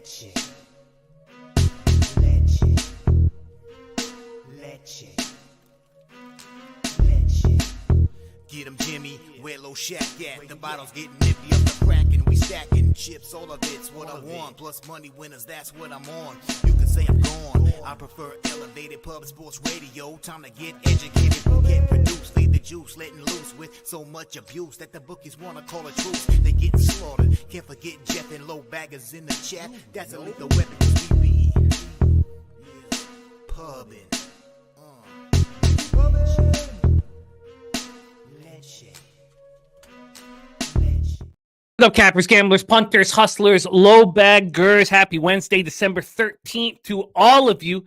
Leche. Leche. Leche. Leche. Get 'em, Jimmy, where Lil Shaq at? The bottle's getting empty up the crack and we stacking chips, all of it's what I want. Plus money winners, that's what I'm on. You can say I'm gone. I prefer elevated public sports radio. Time to get educated, get produced, leave the juice, letting loose with so much abuse that the bookies wanna call it truth. They getting slaughtered. Can't forget Jeff and low baggers in the chat. That's a lethal weapon 'cause we be pubbing. What up, cappers, gamblers, punters, hustlers, low baggers? Happy Wednesday, December 13th to all of you.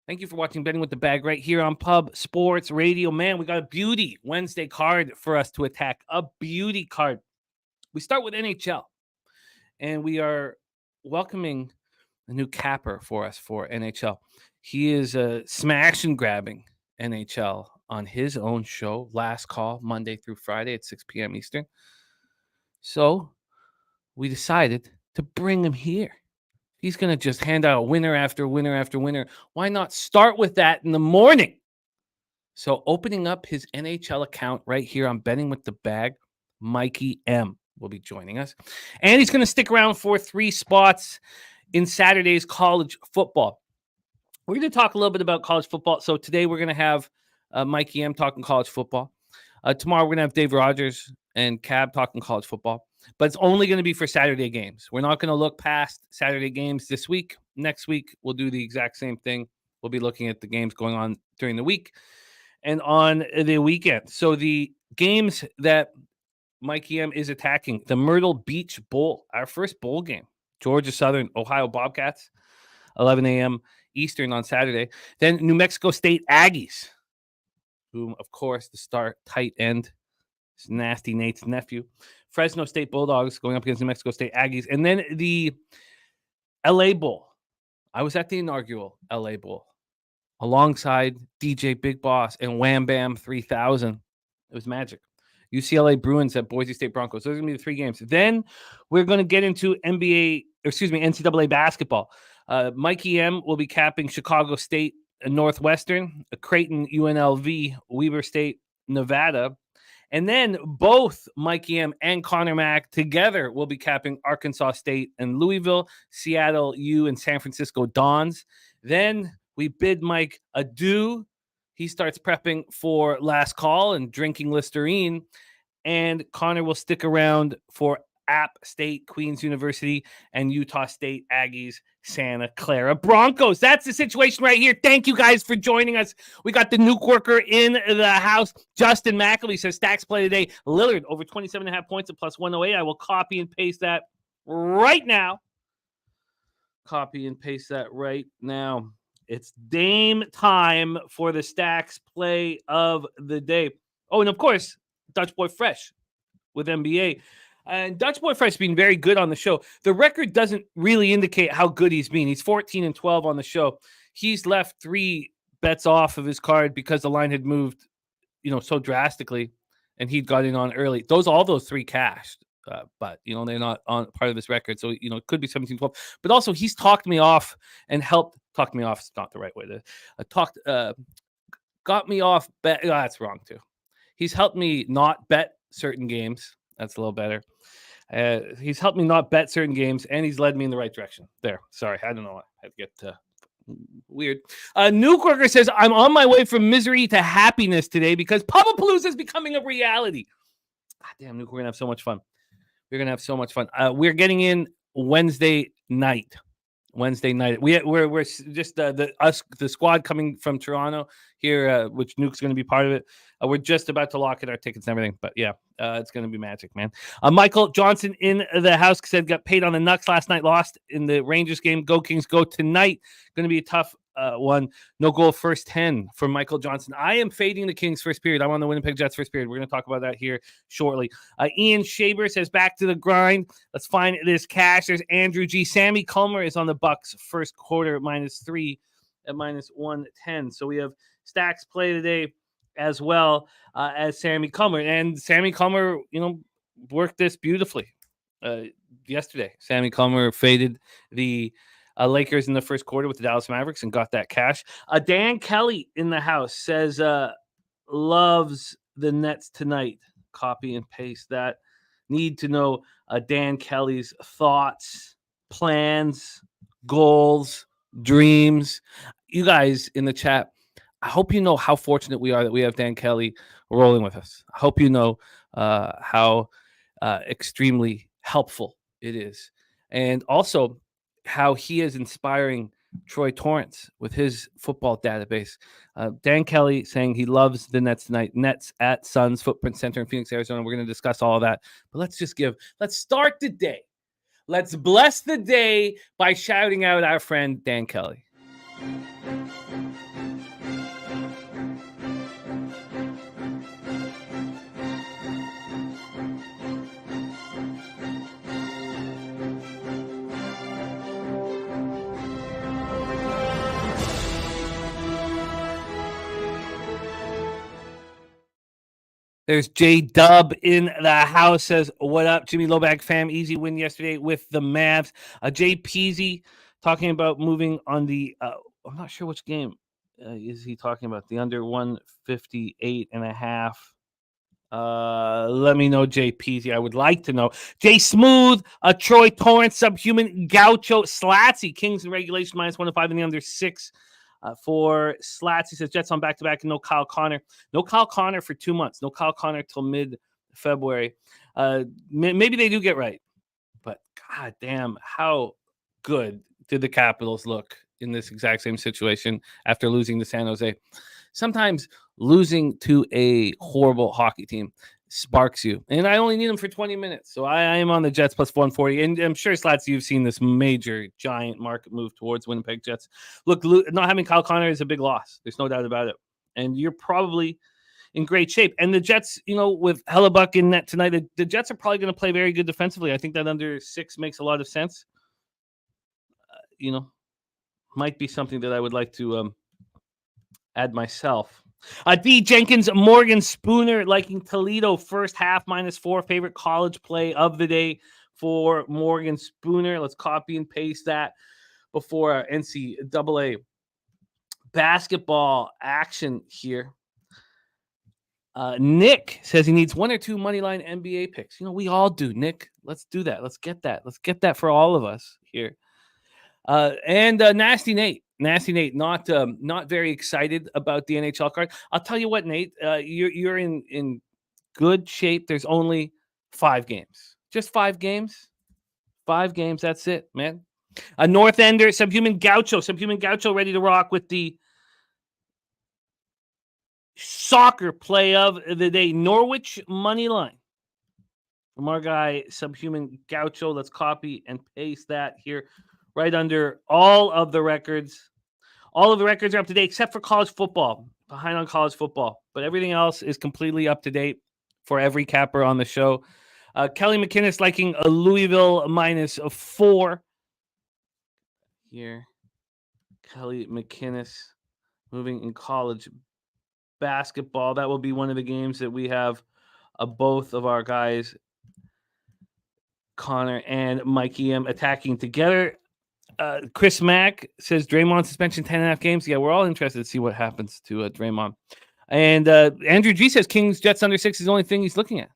Thank you for watching Betting with the Bag right here on Pub Sports Radio. Man, we got a beauty Wednesday card for us to attack. A beauty card. We start with NHL, and we are welcoming a new capper for us for NHL. He is smash and grabbing NHL on his own show, Last Call, Monday through Friday at 6 p.m. Eastern. So we decided to bring him here. He's going to just hand out winner after winner after winner. Why not start with that in the morning? So opening up his NHL account right here on Betting with the Bag, Mikey M will be joining us. And he's going to stick around for 3 spots in Saturday's college football. We're going to talk a little bit about college football. So today we're going to have Mikey M talking college football. Tomorrow we're going to have Dave Rogers and Cab talking college football, but it's only going to be for Saturday games. We're not going to look past Saturday games this week. Next week, we'll do the exact same thing. We'll be looking at the games going on during the week and on the weekend. So the games that Mikey M is attacking, the Myrtle Beach Bowl, our first bowl game, Georgia Southern, Ohio Bobcats, 11 a.m. Eastern on Saturday. Then New Mexico State Aggies, whom, of course, the star tight end, is Nasty Nate's nephew. Fresno State Bulldogs going up against New Mexico State Aggies. And then the LA Bowl. I was at the inaugural LA Bowl alongside DJ Big Boss and Wham Bam 3000. It was magic. UCLA Bruins at Boise State Broncos. Those are going to be the 3 games. Then we're going to get into NCAA basketball. Mikey M will be capping Chicago State and Northwestern, Creighton, UNLV, Weber State, Nevada. And then both Mikey M and Connor Mack together will be capping Arkansas State and Louisville, Seattle U, and San Francisco Dons. Then we bid Mike adieu. He starts prepping for Last Call and drinking Listerine. And Connor will stick around for App State, Queens University, and Utah State Aggies, Santa Clara Broncos. That's the situation right here. Thank you guys for joining us. We got the nuke worker in the house. Justin McElvey says stacks play today. Lillard over 27.5 points at plus 108. I will copy and paste that right now. Copy and paste that right now. It's Dame time for the stacks play of the day. Oh, and of course, Dutch Boy Fresh with NBA. And Dutch Boy Fresh has been very good on the show. The record doesn't really indicate how good he's been. He's 14-12 on the show. He's left 3 bets off of his card because the line had moved, so drastically, and he'd got in on early. All those 3 cashed, but they're not on part of this record. So it could be 17-12. But also, he's talked me off and helped talk me off. It's not the right way to got me off bet. Oh, that's wrong too. He's helped me not bet certain games. That's a little better. He's helped me not bet certain games, and he's led me in the right direction. There. Sorry, I don't know. I had to get weird. Nuke Worker says, I'm on my way from misery to happiness today because Pubapalooza is becoming a reality. God damn, Nuke, we're going to have so much fun. We're going to have so much fun. We're getting in Wednesday night. We're just the squad coming from Toronto here, which Nuke's going to be part of it. We're just about to lock in our tickets and everything, but yeah, it's going to be magic, man. Michael Johnson in the house said got paid on the Nucks last night, lost in the Rangers game. Go Kings, go tonight. Going to be a tough one. No goal first 10 for Michael Johnson. I am fading the Kings first period. I'm on the Winnipeg Jets first period. We're going to talk about that here shortly. Ian Shaber says back to the grind. Let's find this cash. There's Andrew G. Sammy Culmer is on the Bucks first quarter -3 at -110. So we have stacks play today as well as Sammy Culmer. And Sammy Culmer, worked this beautifully. yesterday. Sammy Culmer faded the Lakers in the first quarter with the Dallas Mavericks and got that cash. Dan Kelly in the house says loves the Nets tonight. Copy and paste that. Need to know Dan Kelly's thoughts, plans, goals, dreams. You guys in the chat, I hope you know how fortunate we are that we have Dan Kelly rolling with us. I hope you know how extremely helpful it is. And also how he is inspiring Troy Torrance with his football database. Dan Kelly saying he loves the Nets tonight. Nets at Suns Footprint Center in Phoenix, Arizona. We're going to discuss all of that. But let's start the day. Let's bless the day by shouting out our friend Dan Kelly. There's J Dub in the house. Says, what up, Jimmy Lobag fam? Easy win yesterday with the Mavs. Jay Peasy talking about moving on the, I'm not sure which game is he talking about. The under 158.5. Let me know, Jay Peasy. I would like to know. Jay Smooth, Troy Torrance, Subhuman, Gaucho, Slatsy, Kings in regulation, -105 in the under 6. For Slats, he says Jets on back-to-back and no Kyle Connor. No Kyle Connor for 2 months. No Kyle Connor till mid-February. Maybe they do get right. But god damn, how good did the Capitals look in this exact same situation after losing to San Jose? Sometimes losing to a horrible hockey team sparks you. And I only need them for 20 minutes. So I am on the Jets plus 140. And I'm sure, Slats, you've seen this major, giant market move towards Winnipeg Jets. Look, not having Kyle Connor is a big loss. There's no doubt about it. And you're probably in great shape. And the Jets, with Hellebuck in net tonight, the Jets are probably going to play very good defensively. I think that under 6 makes a lot of sense. Might be something that I would like to add myself. D. Jenkins, Morgan Spooner liking Toledo first half -4, favorite college play of the day for Morgan Spooner. Let's copy and paste that before NCAA basketball action here. Nick says he needs 1 or 2 moneyline NBA picks. We all do, Nick. Let's do that. Let's get that. Let's get that for all of us here. And Nasty Nate, not very excited about the NHL card. I'll tell you what, Nate, you're in good shape. There's only 5 games, just 5 games, 5 games. That's it, man. A North Ender, Subhuman Gaucho, ready to rock with the soccer play of the day. Norwich money line from our guy Subhuman Gaucho. Let's copy and paste that here. Right under all of the records. All of the records are up to date except for college football. Behind on college football. But everything else is completely up to date for every capper on the show. Kelly McInnes liking a Louisville -4. Here. Kelly McInnes moving in college basketball. That will be one of the games that we have both of our guys, Connor and Mikey M, attacking together. Chris Mack says Draymond suspension 10.5 games. Yeah, we're all interested to see what happens to Draymond. And Andrew G says Kings Jets under 6 is the only thing he's looking at.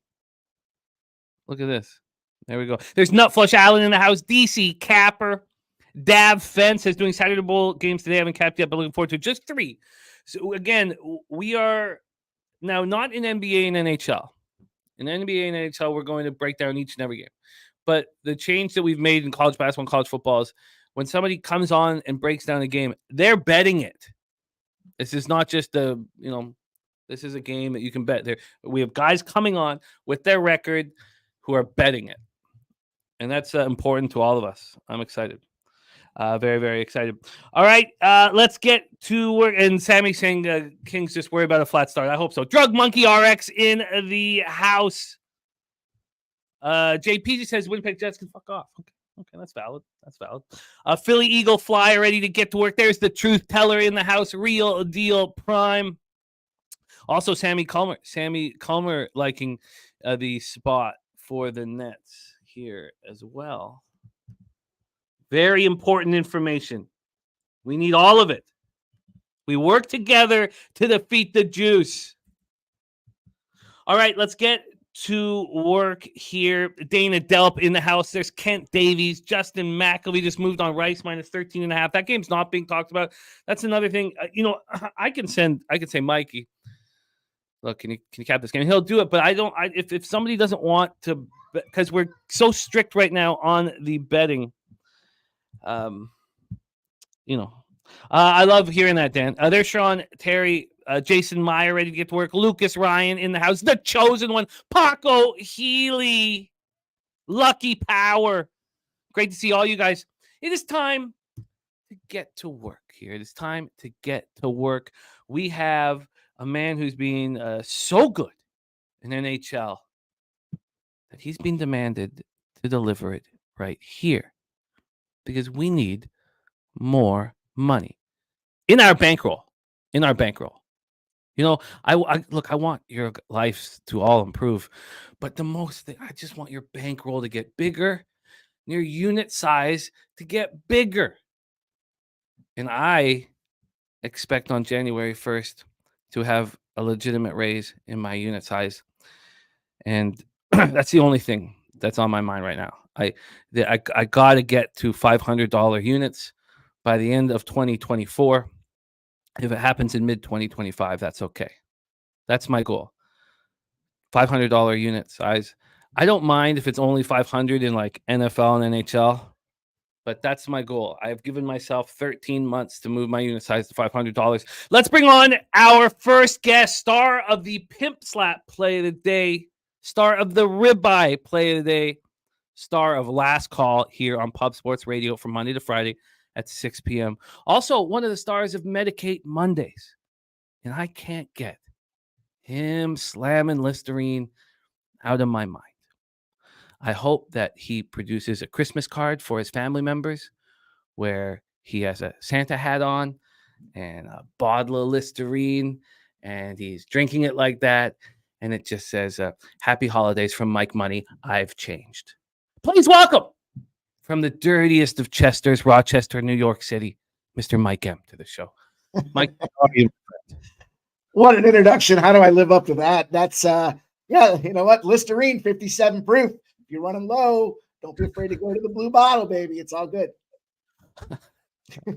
Look at this. There we go. There's Nutflush Allen in the house. DC Capper. Dab Fence says doing Saturday Bowl games today. I haven't capped yet, but looking forward to just 3. So again, we are now not in NBA and NHL. In NBA and NHL, we're going to break down each and every game. But the change that we've made in college basketball and college football is when somebody comes on and breaks down a game, they're betting it. This is not just this is a game that you can bet. We have guys coming on with their record who are betting it. And that's important to all of us. I'm excited. Very, very excited. All right, let's get to work. And Sammy saying Kings just worry about a flat start. I hope so. Drug Monkey RX in the house. JPG says Winnipeg Jets can fuck off. Okay, that's valid. Philly Eagle Fly ready to get to work. There's the truth teller in the house. Real deal prime. Also, Sammy Culmer liking the spot for the Nets here as well. Very important information. We need all of it. We work together to defeat the juice. All right, let's get to work here. Dana Delp in the house. There's Kent Davies. Justin McElvey just moved on Rice minus 13.5. That game's not being talked about. That's another thing. I can say, Mikey, look, can you cap this game? He'll do it, but I don't. If somebody doesn't want to, because we're so strict right now on the betting. I love hearing that, Dan. There's Sean Terry, Jason Meyer ready to get to work. Lucas Ryan in the house. The chosen one, Paco Healy, Lucky Power. Great to see all you guys. It is time to get to work here. It is time to get to work. We have a man who's been so good in NHL that he's been demanded to deliver it right here because we need more money in our bankroll. I want your lives to all improve, but the most thing, I just want your bankroll to get bigger, your unit size to get bigger. And I expect on January 1st to have a legitimate raise in my unit size. And that's the only thing that's on my mind right now. I got to get to $500 units by the end of 2024. If it happens in mid-2025, that's okay. That's my goal. $500 unit size. I don't mind if it's only 500 in like NFL and NHL, but that's my goal. I've given myself 13 months to move my unit size to $500. Let's bring on our first guest, star of the Pimp Slap play of the day, star of the Ribeye play of the day, star of Last Call here on Pub Sports Radio from Monday to Friday at 6 p.m. Also, one of the stars of Medicate Mondays. And I can't get him slamming Listerine out of my mind. I hope that he produces a Christmas card for his family members where he has a Santa hat on and a bottle of Listerine and he's drinking it like that. And it just says, Happy Holidays from Mike Money. I've changed. Please welcome from the dirtiest of Chesters, Rochester, New York City, Mr. Mike M. to the show. Mike, how are you? What an introduction. How do I live up to that? That's, you know what? Listerine, 57 proof. If you're running low, don't be afraid to go to the blue bottle, baby. It's all good.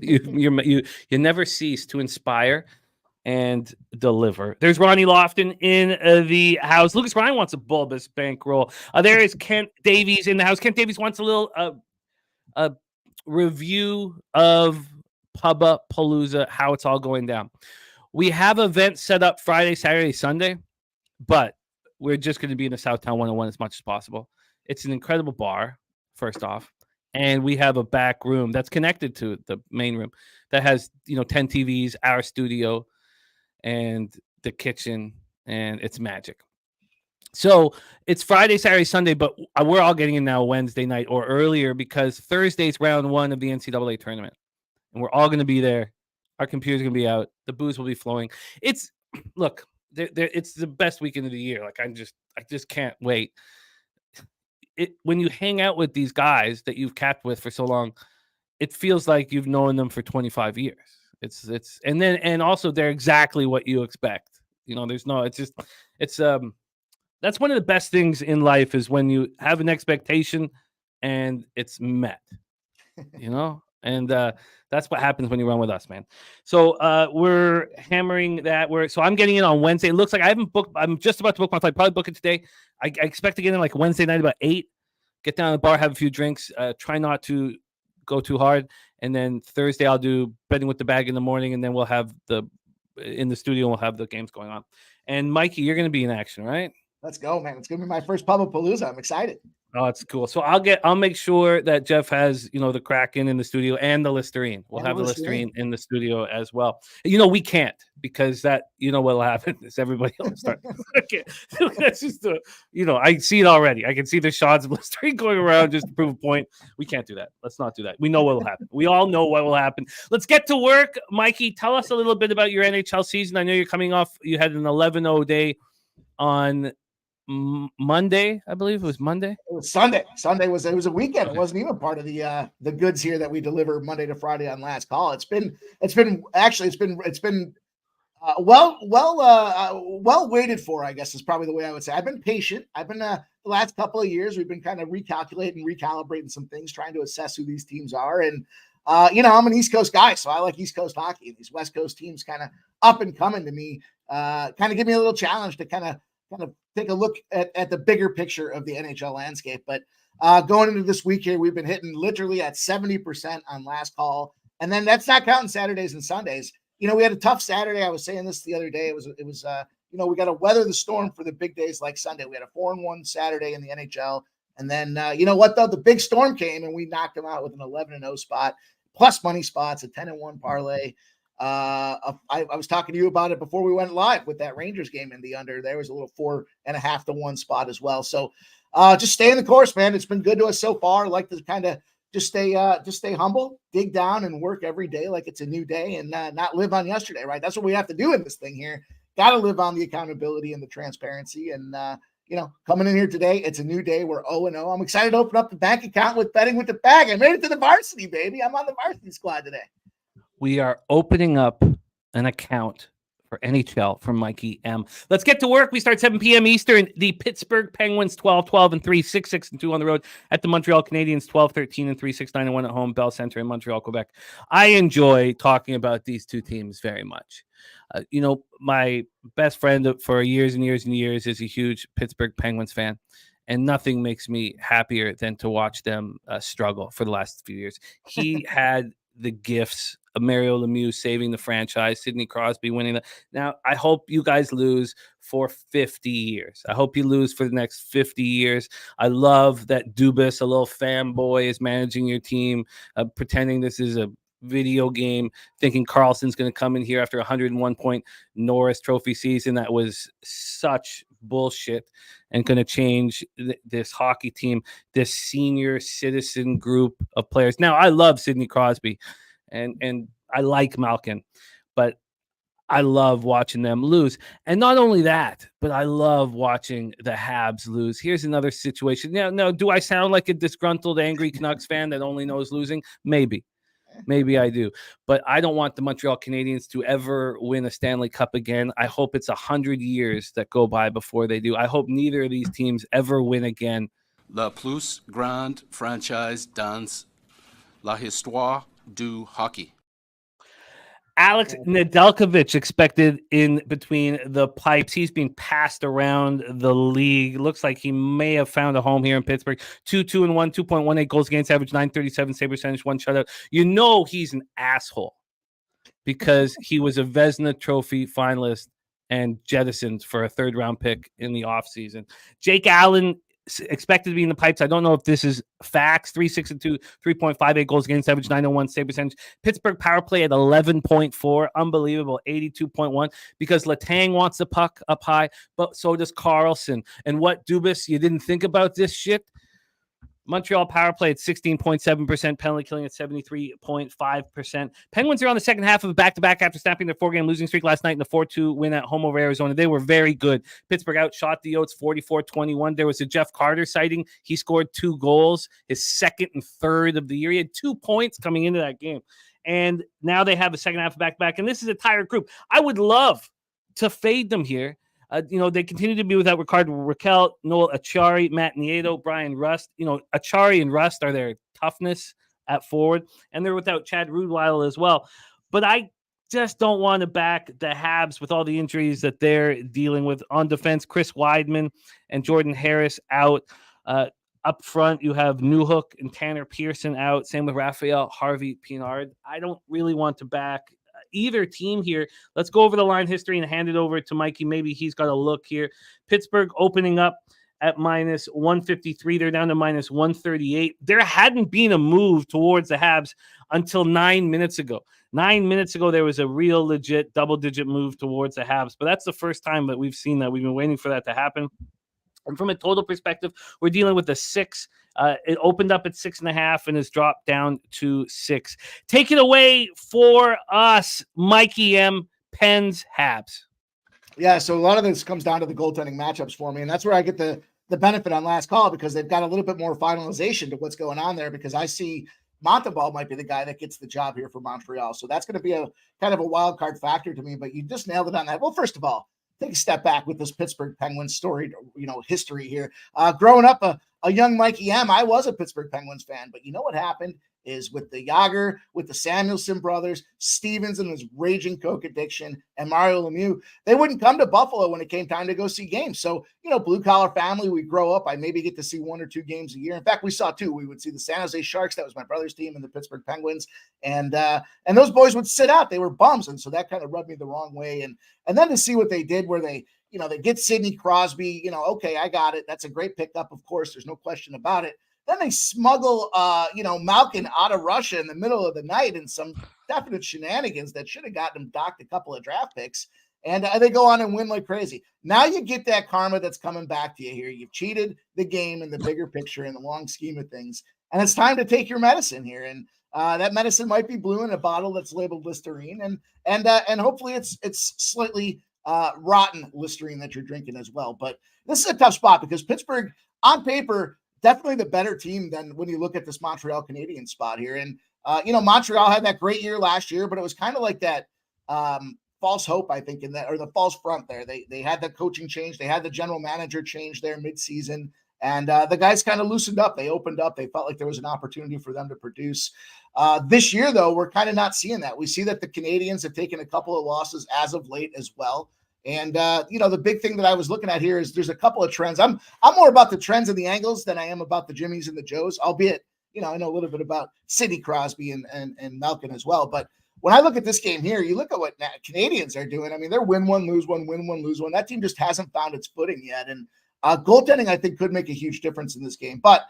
You never cease to inspire and deliver. There's Ronnie Lofton in the house. Lucas Ryan wants a bulbous bankroll. There is Kent Davies in the house. Kent Davies wants a little review of Pubba Palooza, how it's all going down. We have events set up Friday, Saturday, Sunday, but we're just going to be in the Southtown 101 as much as possible. It's an incredible bar, first off, and we have a back room that's connected to the main room that has 10 TVs, our studio, and the kitchen, and it's magic. So it's Friday, Saturday, Sunday, but we're all getting in now Wednesday night or earlier because Thursday's round 1 of the NCAA tournament, and we're all going to be there. Our computer's going to be out. The booze will be flowing. It's the best weekend of the year. Like I just can't wait. When you hang out with these guys that you've capped with for so long, it feels like you've known them for 25 years. And also they're exactly what you expect. That's one of the best things in life is when you have an expectation and it's met, and that's what happens when you run with us, man. So we're hammering that. So I'm getting in on Wednesday. It looks like I haven't booked. I'm just about to book my flight. Probably book it today. I expect to get in like Wednesday night about 8. Get down to the bar, have a few drinks. Try not to go too hard. And then Thursday I'll do betting with the bag in the morning, and then we'll have in the studio. We'll have the games going on. And Mikey, you're going to be in action, right? Let's go, man. It's going to be my first Pubba Palooza. I'm excited. Oh, it's cool. So I'll make sure that Jeff has, the Kraken in the studio and the Listerine. We'll have the Listerine in the studio as well. We can't because that, what'll happen is everybody will start. That's just I see it already. I can see the shots of Listerine going around just to prove a point. We can't do that. Let's not do that. We know what will happen. We all know what will happen. Let's get to work. Mikey, tell us a little bit about your NHL season. I know you're coming off, you had an 11-0 day on Monday, I believe it was Monday. It was Sunday. Sunday was a weekend. Okay. It wasn't even part of the goods here that we deliver Monday to Friday on Last Call. It's been well waited for, I guess is probably the way I would say. I've been patient. I've been the last couple of years, we've been kind of recalibrating some things, trying to assess who these teams are. And I'm an East Coast guy, so I like East Coast hockey. And these West Coast teams kind of up and coming to me, kind of give me a little challenge to kind of take a look at the bigger picture of the NHL landscape. But going into this week here, we've been hitting literally at 70% on Last Call. And then that's not counting Saturdays and Sundays. We had a tough Saturday. I was saying this the other day. It was we got to weather the storm for the big days like Sunday. We had a 4-1 Saturday in the NHL. And then, you know what, though? The big storm came and we knocked them out with an 11-0 spot, plus money spots, a 10-1 parlay. I was talking to you about it before we went live with that Rangers game in the under. There was a little 4.5 to 1 spot as well. So just stay in the course, man. It's been good to us so far. I like to kind of just stay humble, dig down, and work every day like it's a new day, and not live on yesterday, right? That's what we have to do in this thing here. Got to live on the accountability and the transparency. And coming in here today, it's a new day. We're 0-0. I'm excited to open up the bank account with Betting with the Bag. I made it to the varsity, baby. I'm on the varsity squad today. We are opening up an account for NHL for Mikey M. Let's get to work. We start 7 p.m. Eastern. The Pittsburgh Penguins 12-12-3, 6-6-2 on the road at the Montreal Canadiens 12-13-3, 6-9-1 at home, Bell Center in Montreal, Quebec. I enjoy talking about these two teams very much. My best friend for years and years and years is a huge Pittsburgh Penguins fan, and nothing makes me happier than to watch them struggle for the last few years. He had the gifts of Mario Lemieux saving the franchise, Sidney Crosby winning the. Now, I hope you guys lose for 50 years. I hope you lose for the next 50 years. I love that Dubas, a little fanboy, is managing your team, pretending this is a video game, thinking Carlson's going to come in here after a 101-point Norris Trophy season. That was such bullshit, and going to change this hockey team, this senior citizen group of players. Now, I love Sidney Crosby, and I like Malkin, but I love watching them lose. And not only that, but I love watching the Habs lose. Here's another situation. Now, do I sound like a disgruntled, angry Canucks fan that only knows losing? Maybe I do, but I don't want the Montreal Canadiens to ever win a Stanley Cup again. I hope it's 100 years that go by before they do. I hope neither of these teams ever win again. La plus grande franchise dans la histoire du hockey. Alex Nedeljkovic expected in between the pipes. He's being passed around the league. Looks like he may have found a home here in Pittsburgh. 2-2-1, 2.18 goals against average, 937 save percentage, 1 shutout. He's an asshole because he was a Vezina Trophy finalist and jettisoned for a 3rd-round pick in the offseason. Jake Allen expected to be in the pipes. I don't know if this is facts. 3-6-2, 3.58 goals against average, 901 save percentage. Pittsburgh power play at 11.4. Unbelievable. 82.1 because Letang wants the puck up high, but so does Carlson. And what, Dubas, you didn't think about this shit? Montreal power play at 16.7%, penalty killing at 73.5%. Penguins are on the second half of a back-to-back after snapping their 4-game losing streak last night in the 4-2 win at home over Arizona. They were very good. Pittsburgh outshot the Yotes 44-21. There was a Jeff Carter sighting. He scored 2 goals, his 2nd and 3rd of the year. He had 2 points coming into that game. And now they have a second half of back-to-back, and this is a tired group. I would love to fade them here. They continue to be without Ricardo Raquel, Noel Acciari, Matt Nieto, Brian Rust. Acciari and Rust are their toughness at forward, and they're without Chad Rudweiler as well. But I just don't want to back the Habs with all the injuries that they're dealing with. On defense, Chris Weidman and Jordan Harris out. Up front, you have Newhook and Tanner Pearson out. Same with Raphael Harvey-Pinard. I don't really want to back either team here. Let's go over the line history and hand it over to Mikey. Maybe he's got a look here. Pittsburgh opening up at minus 153. They're down to minus 138. There hadn't been a move towards the Habs until 9 minutes ago. 9 minutes ago, there was a real legit double-digit move towards the Habs, but that's the first time that we've seen that. We've been waiting for that to happen. And from a total perspective, we're dealing with a 6. It opened up at 6.5 and has dropped down to 6. Take it away for us, Mikey M. Pens Habs. Yeah, so a lot of this comes down to the goaltending matchups for me, and that's where I get the benefit on last call because they've got a little bit more finalization to what's going on there because I see Monteval might be the guy that gets the job here for Montreal. So that's going to be a kind of a wild card factor to me, but you just nailed it on that. Well, first of all, take a step back with this Pittsburgh Penguins story, history here. Growing up a young Mikey M, I was a Pittsburgh Penguins fan, but you know what happened? Is with the Yager, with the Samuelson brothers, Stevens and his raging coke addiction, and Mario Lemieux, they wouldn't come to Buffalo when it came time to go see games. So, blue collar family, we grow up. I maybe get to see 1 or 2 games a year. In fact, we saw 2. We would see the San Jose Sharks. That was my brother's team, and the Pittsburgh Penguins. And those boys would sit out. They were bums. And so that kind of rubbed me the wrong way. And then to see what they did where they get Sidney Crosby, okay, I got it. That's a great pickup. Of course, there's no question about it. Then they smuggle, Malkin out of Russia in the middle of the night in some definite shenanigans that should have gotten him docked a couple of draft picks. And they go on and win like crazy. Now you get that karma that's coming back to you here. You've cheated the game in the bigger picture in the long scheme of things. And it's time to take your medicine here. And that medicine might be blue in a bottle that's labeled Listerine. And hopefully it's slightly rotten Listerine that you're drinking as well. But this is a tough spot because Pittsburgh, on paper, definitely the better team than when you look at this Montreal Canadiens spot here. And, Montreal had that great year last year, but it was kind of like that false hope, I think, in that, or the false front there. They had the coaching change. They had the general manager change there midseason. And the guys kind of loosened up. They opened up. They felt like there was an opportunity for them to produce. This year, though, we're kind of not seeing that. We see that the Canadiens have taken a couple of losses as of late as well. And, the big thing that I was looking at here is there's a couple of trends. I'm more about the trends and the angles than I am about the Jimmies and the Joes, albeit, I know a little bit about Sidney Crosby and Malkin as well. But when I look at this game here, you look at what Canadians are doing. I mean, they're win one, lose one, win one, lose one. That team just hasn't found its footing yet. And goaltending, I think, could make a huge difference in this game. But,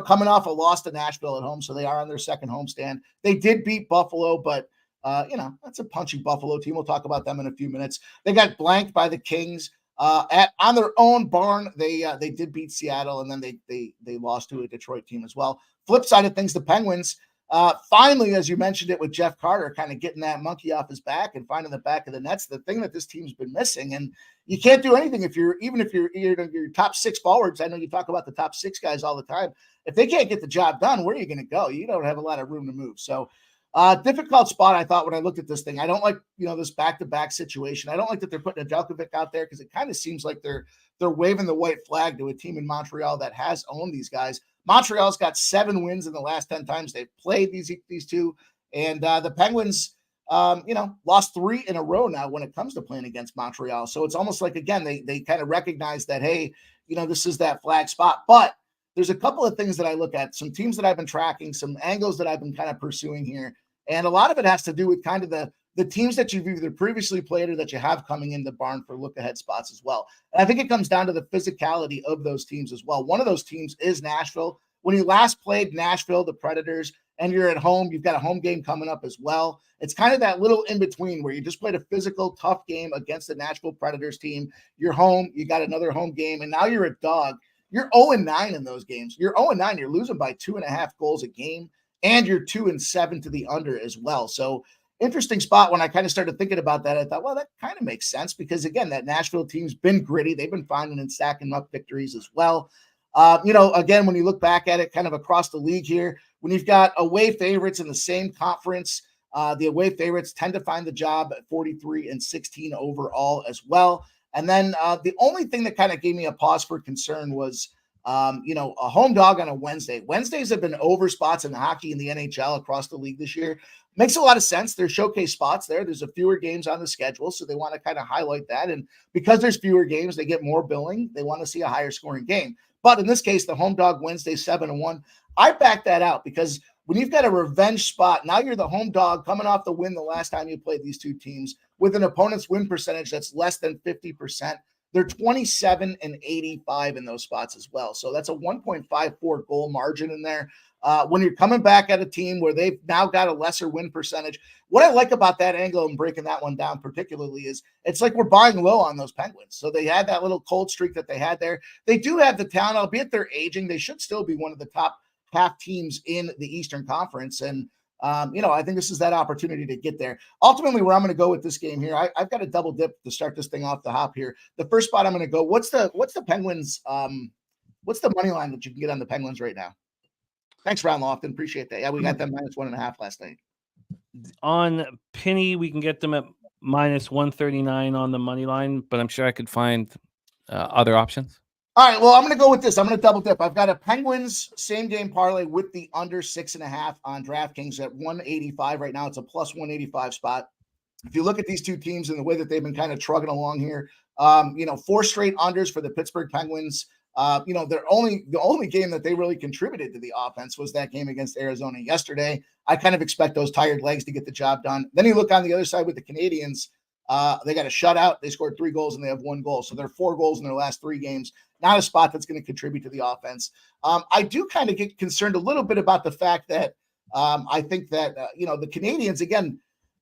coming off a loss to Nashville at home, so they are on their second homestand. They did beat Buffalo, but that's a punchy Buffalo team. We'll talk about them in a few minutes. They got blanked by the Kings on their own barn. They did beat Seattle, and then they lost to a Detroit team as well. Flip side of things, the Penguins finally, as you mentioned it with Jeff Carter, kind of getting that monkey off his back and finding the back of the net's the thing that this team's been missing. And you can't do anything if you're your top 6 forwards. I know you talk about the top 6 guys all the time. If they can't get the job done, where are you going to go? You don't have a lot of room to move. So. Difficult spot, I thought, when I looked at this thing. I don't like, this back-to-back situation. I don't like that they're putting Nedeljkovic out there because it kind of seems like they're waving the white flag to a team in Montreal that has owned these guys. Montreal's got 7 wins in the last 10 times they've played these two. And the Penguins, lost 3 in a row now when it comes to playing against Montreal. So it's almost like, again, they kind of recognize that, hey, this is that flag spot. But there's a couple of things that I look at, some teams that I've been tracking, some angles that I've been kind of pursuing here. And a lot of it has to do with kind of the teams that you've either previously played or that you have coming in the barn for look-ahead spots as well. And I think it comes down to the physicality of those teams as well. One of those teams is Nashville. When you last played Nashville, the Predators, and you're at home, you've got a home game coming up as well. It's kind of that little in-between where you just played a physical, tough game against the Nashville Predators team. You're home, you got another home game, and now you're a dog. You're 0-9 in those games. You're 0-9. You're losing by 2.5 goals a game, and you're 2-7 to the under as well. So interesting spot. When I kind of started thinking about that, I thought, well, that kind of makes sense because, again, that Nashville team's been gritty. They've been finding and stacking up victories as well. Again, when you look back at it kind of across the league here, when you've got away favorites in the same conference, the away favorites tend to find the job at 43-16 overall as well. And then the only thing that kind of gave me a pause for concern was, a home dog on a Wednesday. Wednesdays have been over spots in hockey in the NHL across the league this year. Makes a lot of sense. There's showcase spots there. There's a fewer games on the schedule, so they want to kind of highlight that. And because there's fewer games, they get more billing. They want to see a higher scoring game. But in this case, the home dog Wednesday 7-1, I back that out because when you've got a revenge spot, now you're the home dog coming off the win the last time you played these two teams with an opponent's win percentage that's less than 50%. They're 27-85 in those spots as well. So that's a 1.54 goal margin in there. When you're coming back at a team where they've now got a lesser win percentage, what I like about that angle and breaking that one down particularly is it's like we're buying low on those Penguins. So they had that little cold streak that they had there. They do have the talent, albeit they're aging. They should still be one of the top half teams in the Eastern Conference. And I think this is that opportunity to get there. Ultimately, where I'm going to go with this game here, I've got a double dip to start this thing off the hop here. The first spot I'm going to go. What's the Penguins? What's the money line that you can get on the Penguins right now? Thanks, Ron Lofton. Appreciate that. Yeah, we got them -1.5 last night. On Penny, we can get them at -139 on the money line, but I'm sure I could find other options. All right, well, I'm going to go with this. I'm going to double dip. I've got a Penguins same game parlay with the under 6.5 on DraftKings at 185 right now. It's a +185 spot. If you look at these two teams and the way that they've been kind of trugging along here, 4 straight unders for the Pittsburgh Penguins. The only game that they really contributed to the offense was that game against Arizona yesterday. I kind of expect those tired legs to get the job done. Then you look on the other side with the Canadians. They got a shutout. They scored 3 goals and they have 1 goal. So they're 4 goals in their last 3 games. Not a spot that's going to contribute to the offense. I do kind of get concerned a little bit about the fact that I think that, the Canadians, again,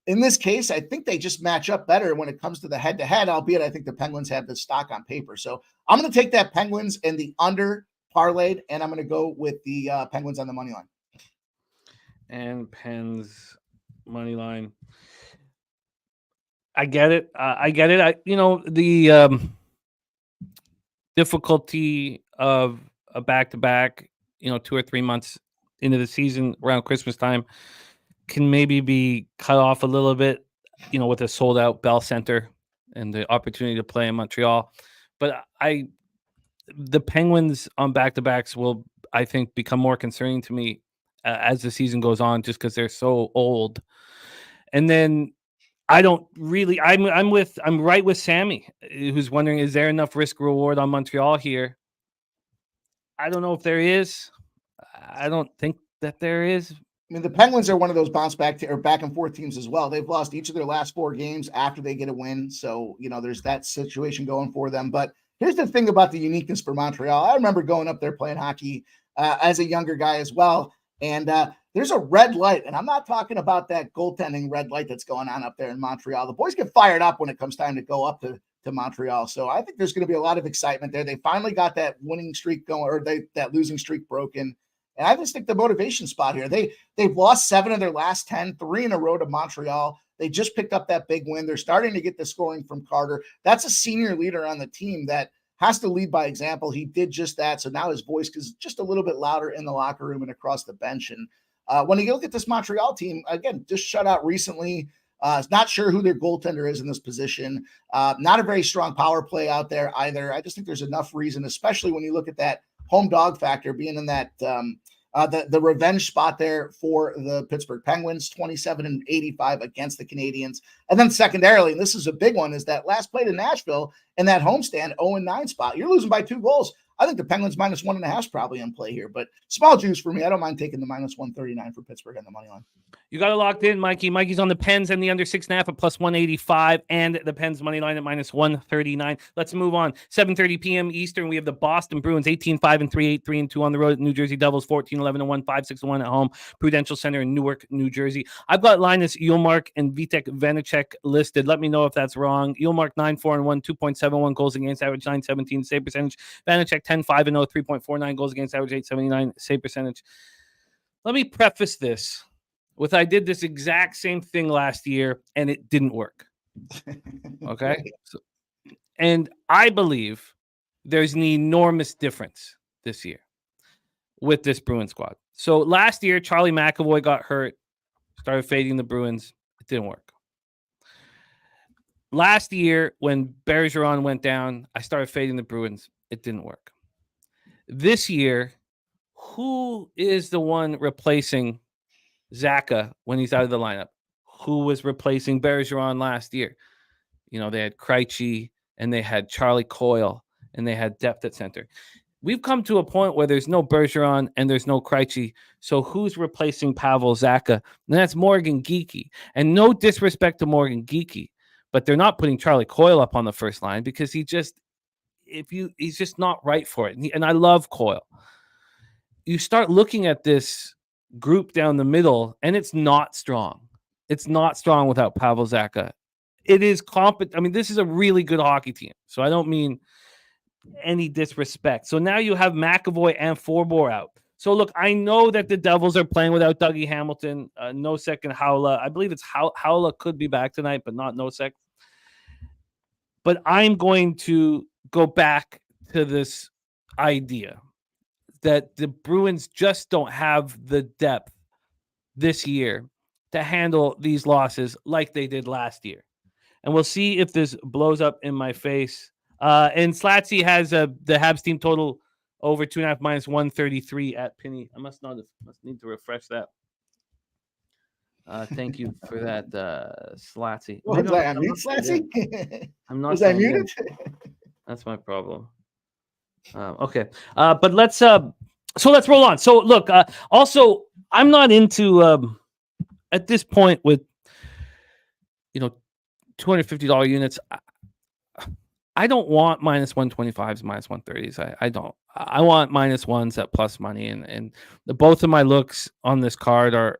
in this case, I think they just match up better when it comes to the head-to-head, albeit I think the Penguins have the stock on paper. So I'm going to take that Penguins and the under parlayed, and I'm going to go with the Penguins on the money line. And Pens money line. I get it. The difficulty of a back-to-back, 2 or 3 months into the season around Christmas time can maybe be cut off a little bit, with a sold-out Bell Center and the opportunity to play in Montreal. But the Penguins on back-to-backs will, I think, become more concerning to me as the season goes on, just because they're so old. And then I don't really. I'm right with Sammy, who's wondering, is there enough risk reward on Montreal here? I don't know if there is. I don't think that there is. I mean, the Penguins are one of those bounce back or back and forth teams as well. They've lost each of their last 4 games after they get a win. So, there's that situation going for them. But here's the thing about the uniqueness for Montreal. I remember going up there playing hockey as a younger guy as well. And there's a red light. And I'm not talking about that goaltending red light that's going on up there in Montreal. The boys get fired up when it comes time to go up to Montreal. So I think there's going to be a lot of excitement there. They finally got that winning streak going, or that losing streak broken. And I just think the motivation spot here, they've lost 7 of their last 10, 3 in a row to Montreal. They just picked up that big win. They're starting to get the scoring from Carter. That's a senior leader on the team that has to lead by example. He did just that. So now his voice is just a little bit louder in the locker room and across the bench. And when you look at this Montreal team, again, just shut out recently. Not sure who their goaltender is in this position. Not a very strong power play out there either. I just think there's enough reason, especially when you look at that home dog factor being in that the revenge spot there for the Pittsburgh Penguins, 27-85 against the Canadians. And then secondarily, and this is a big one, is that last play to Nashville in that homestand 0-9 spot. You're losing by 2 goals. I think the Penguins -1.5 is probably in play here, but small juice for me. I don't mind taking the -139 for Pittsburgh on the money line. You got it locked in, Mikey. Mikey's on the Pens and the under 6.5 at +185, and the Pens money line at -139. Let's move on. 7:30 p.m. Eastern. We have the Boston Bruins 18-5-3, 8-3-2 on the road at New Jersey Devils, 14-11-1, 5-6-1 at home. Prudential Center in Newark, New Jersey. I've got Linus Ullmark and Vitek Vanacek listed. Let me know if that's wrong. Ullmark 9-4-1, 2.71 goals against average, 917 save percentage. Vanacek 10-5-0, 3.49 goals against average, 879 save percentage. Let me preface this with I did this exact same thing last year and it didn't work. Okay. And I believe there's an enormous difference this year with this Bruins squad. So last year, Charlie McAvoy got hurt, started fading the Bruins. It didn't work. Last year, when Bergeron went down, I started fading the Bruins. It didn't work. This year, who is the one replacing Zacha when he's out of the lineup? Who was replacing Bergeron last year? They had Krejci and they had Charlie Coyle and they had depth at center. We've come to a point where there's no Bergeron and there's no Krejci. So who's replacing Pavel Zacha? And that's Morgan Geekie. And no disrespect to Morgan Geekie, but they're not putting Charlie Coyle up on the first line because he's just not right for it. And I love Coyle. You start looking at this group down the middle, and it's not strong. It's not strong without Pavel Zacha. It is competent. I mean, this is a really good hockey team, so I don't mean any disrespect. So now you have McAvoy and Forbort out. So look, I know that the Devils are playing without Dougie Hamilton, Nosek and Howla. I believe it's Howla could be back tonight, but not Nosek. But I'm going to go back to this idea that the Bruins just don't have the depth this year to handle these losses like they did last year. And we'll see if this blows up in my face. And Slatsy has the Habs team total over 2.5 minus 133 at Penny. I must need to refresh that. Thank you for that, Slatsy. What was I mute, Slatsy? I'm not. Was I muted? That's my problem. Okay, but let's roll on. So look, also I'm not into at this point with $250 units. I don't want minus 125s, minus 130s. I don't. I want minus ones at plus money, and both of my looks on this card are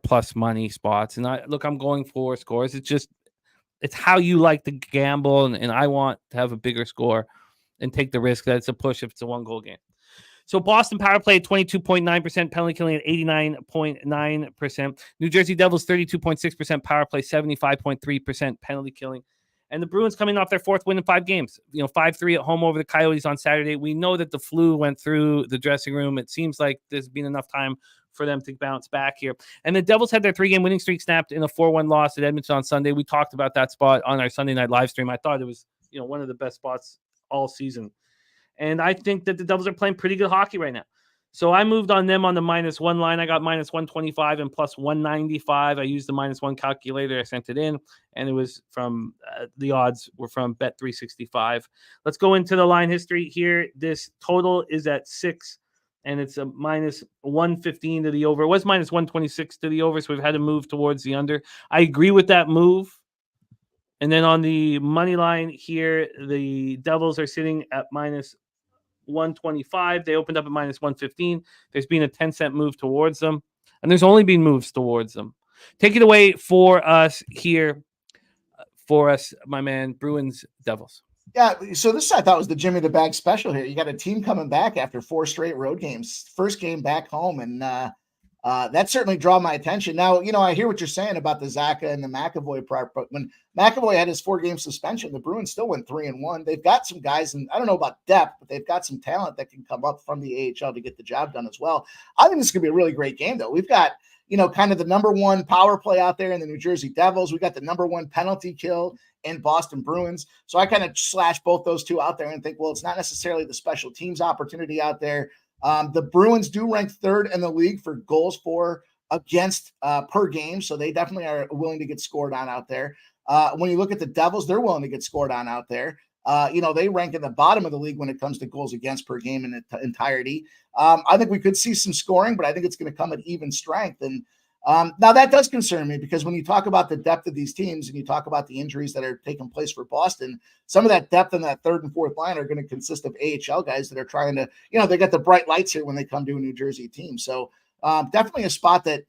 plus money spots. And I'm going for scores. It's how you like to gamble, and I want to have a bigger score and take the risk that it's a push if it's a 1-goal game. So Boston power play at 22.9%, penalty killing at 89.9%. New Jersey Devils 32.6% power play, 75.3% penalty killing. And the Bruins coming off their fourth win in 5 games, 5-3 at home over the Coyotes on Saturday. We know that the flu went through the dressing room. It seems like there's been enough time for them to bounce back here. And the Devils had their 3-game winning streak snapped in a 4-1 loss at Edmonton on Sunday. We talked about that spot on our Sunday night live stream. I thought it was, one of the best spots all season. And I think that the Devils are playing pretty good hockey right now. So I moved on them on the -1 line. I got minus 125 and plus 195. I used the -1 calculator. I sent it in, and it was from the odds were from Bet365. Let's go into the line history here. This total is at 6, and it's a minus 115 to the over. It was minus 126 to the over, so we've had to move towards the under. I agree with that move. And then on the money line here, the Devils are sitting at minus 125. They opened up at minus 115. There's been a 10-cent move towards them, and there's only been moves towards them. Take it away for us here, my man, Bruins Devils. Yeah, so this I thought was the Jimmy the Bag special here. You got a team coming back after 4 straight road games, first game back home, and that certainly drew my attention. Now, I hear what you're saying about the Zacha and the McAvoy part, but when McAvoy had his 4-game suspension, the Bruins still went 3-1. They've got some guys, and I don't know about depth, but they've got some talent that can come up from the AHL to get the job done as well. I think this is going to be a really great game, though. We've got, kind of the number 1 power play out there in the New Jersey Devils. We got the number 1 penalty kill in Boston Bruins. So I kind of slash both those two out there and think, well, it's not necessarily the special teams opportunity out there. The Bruins do rank 3rd in the league for goals for against per game. So they definitely are willing to get scored on out there. When you look at the Devils, they're willing to get scored on out there. They rank in the bottom of the league when it comes to goals against per game in its entirety. I think we could see some scoring, but I think it's going to come at even strength. And now that does concern me because when you talk about the depth of these teams and you talk about the injuries that are taking place for Boston, some of that depth in that 3rd and 4th line are going to consist of AHL guys that are trying to, they got the bright lights here when they come to a New Jersey team. So definitely a spot that,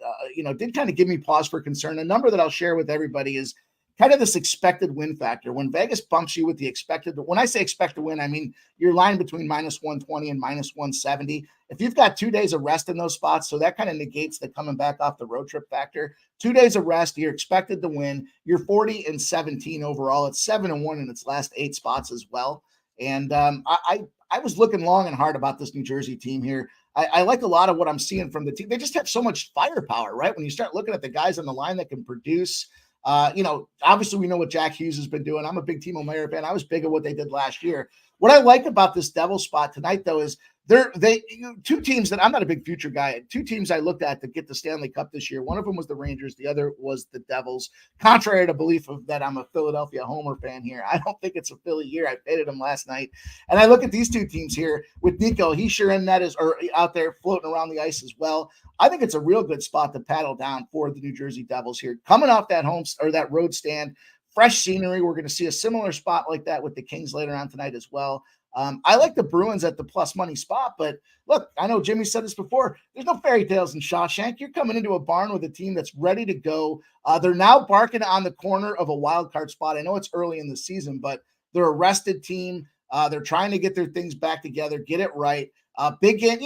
did kind of give me pause for concern. A number that I'll share with everybody is kind of this expected win factor. When Vegas bumps you with the expected, when I say expect to win, I mean your line between minus 120 and minus 170. If you've got 2 days of rest in those spots, so that kind of negates the coming back off the road trip factor. 2 days of rest, you're expected to win. You're 40-17 overall. It's 7-1 in its last 8 spots as well. And I was looking long and hard about this New Jersey team here. I like a lot of what I'm seeing from the team. They just have so much firepower, right? When you start looking at the guys on the line that can produce. Obviously we know what Jack Hughes has been doing. I'm a big Timo Meier fan. I was big at what they did last year. What I like about this Devils spot tonight, though, is they 2 teams that I'm not a big future guy. 2 teams I looked at to get the Stanley Cup this year. One of them was the Rangers. The other was the Devils. Contrary to belief of that I'm a Philadelphia Homer fan here. I don't think it's a Philly year. I faded them last night. And I look at these 2 teams here with Nico. He's sure in that or out there floating around the ice as well. I think it's a real good spot to paddle down for the New Jersey Devils here. Coming off that home or that road stand, fresh scenery. We're going to see a similar spot like that with the Kings later on tonight as well. I like the Bruins at the plus money spot, but look, I know Jimmy said this before. There's no fairy tales in Shawshank. You're coming into a barn with a team that's ready to go. They're now barking on the corner of a wild card spot. I know it's early in the season, but they're a rested team. They're trying to get their things back together, get it right. Big game,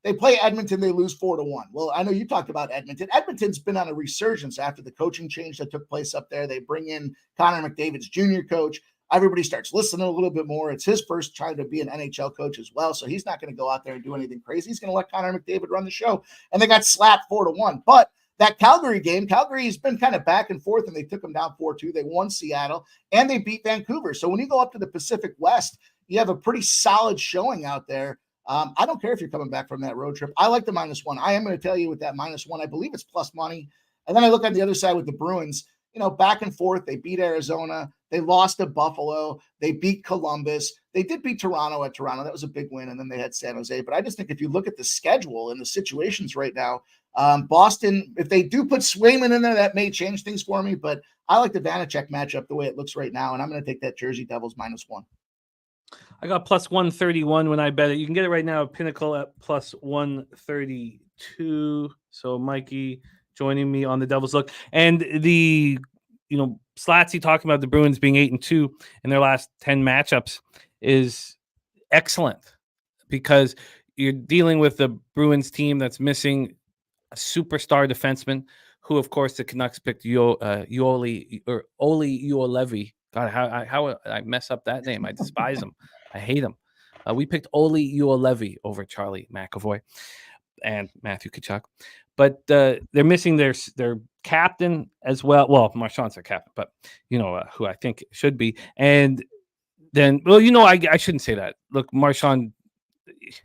they play Edmonton, they lose 4-1. Well, I know you talked about Edmonton. Edmonton's been on a resurgence after the coaching change that took place up there. They bring in Connor McDavid's junior coach. Everybody starts listening a little bit more. It's his first trying to be an NHL coach as well. So he's not going to go out there and do anything crazy. He's going to let Connor McDavid run the show. And they got slapped 4-1. But that Calgary game, Calgary's been kind of back and forth, and they took them down 4-2. They won Seattle, and they beat Vancouver. So when you go up to the Pacific West, you have a pretty solid showing out there. I don't care if you're coming back from that road trip. I like the -1. I am going to tell you with that -1, I believe it's plus money. And then I look on the other side with the Bruins, back and forth. They beat Arizona. They lost to Buffalo. They beat Columbus. They did beat Toronto at Toronto. That was a big win. And then they had San Jose. But I just think if you look at the schedule and the situations right now, Boston, if they do put Swayman in there, that may change things for me. But I like the Vanacek matchup the way it looks right now. And I'm going to take that Jersey Devils -1. I got plus 131 when I bet it. You can get it right now at Pinnacle at plus 132. So Mikey joining me on the Devils look. And the, Slatsy talking about the Bruins being 8-2 in their last 10 matchups is excellent because you're dealing with the Bruins team that's missing a superstar defenseman who, of course, the Canucks picked Oli Uolevi. God, how I mess up that name. I despise him. I hate him. We picked Oli Uolevi over Charlie McAvoy and Matthew Tkachuk. But they're missing their captain as well. Well, Marchand's their captain, but who I think should be. And then, I shouldn't say that. Look, Marchand,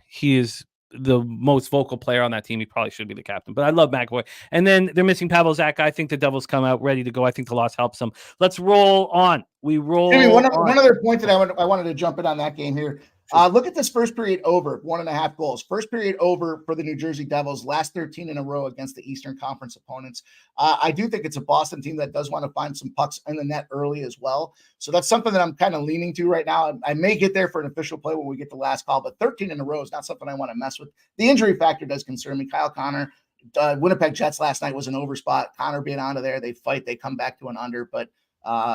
he is the most vocal player on that team. He probably should be the captain, but I love McAvoy. And then they're missing Pavel Zacha. I think the Devils come out ready to go. I think the loss helps them. Let's roll on. We roll. Jimmy, one other point that I wanted to jump in on that game here. Look at this first period over, 1.5 goals. First period over for the New Jersey Devils, last 13 in a row against the Eastern Conference opponents. I do think it's a Boston team that does want to find some pucks in the net early as well. So that's something that I'm kind of leaning to right now. I may get there for an official play when we get the last call, but 13 in a row is not something I want to mess with. The injury factor does concern me. Kyle Connor, Winnipeg Jets last night was an over spot. Connor being onto there, they fight, they come back to an under, but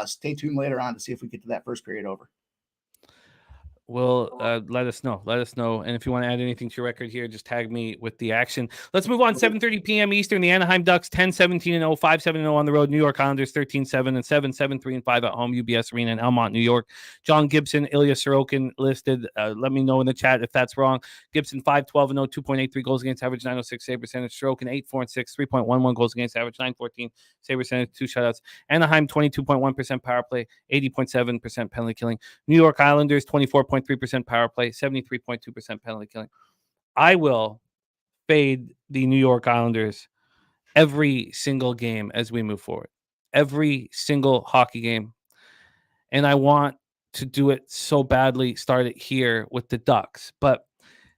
stay tuned later on to see if we get to that first period over. Well, let us know. And if you want to add anything to your record here, just tag me with the action. Let's move on. 7:30 p.m. Eastern. The Anaheim Ducks 10-17-0, 5-7-0 on the road. New York Islanders 13-7-7, 7-3-5 at home. UBS Arena in Elmont, New York. John Gibson, Ilya Sorokin listed. Let me know in the chat if that's wrong. Gibson 5-12-0, 2.83 goals against average, 906 save percentage. Sorokin 8-4-6, 3.11 goals against average, 914 save percentage, 2 shutouts. Anaheim 22.1% power play, 80.7% penalty killing. New York Islanders 24.3% power play, 73.2% penalty killing. I will fade the New York Islanders every single game as we move forward. Every single hockey game. And I want to do it so badly, start it here with the Ducks. But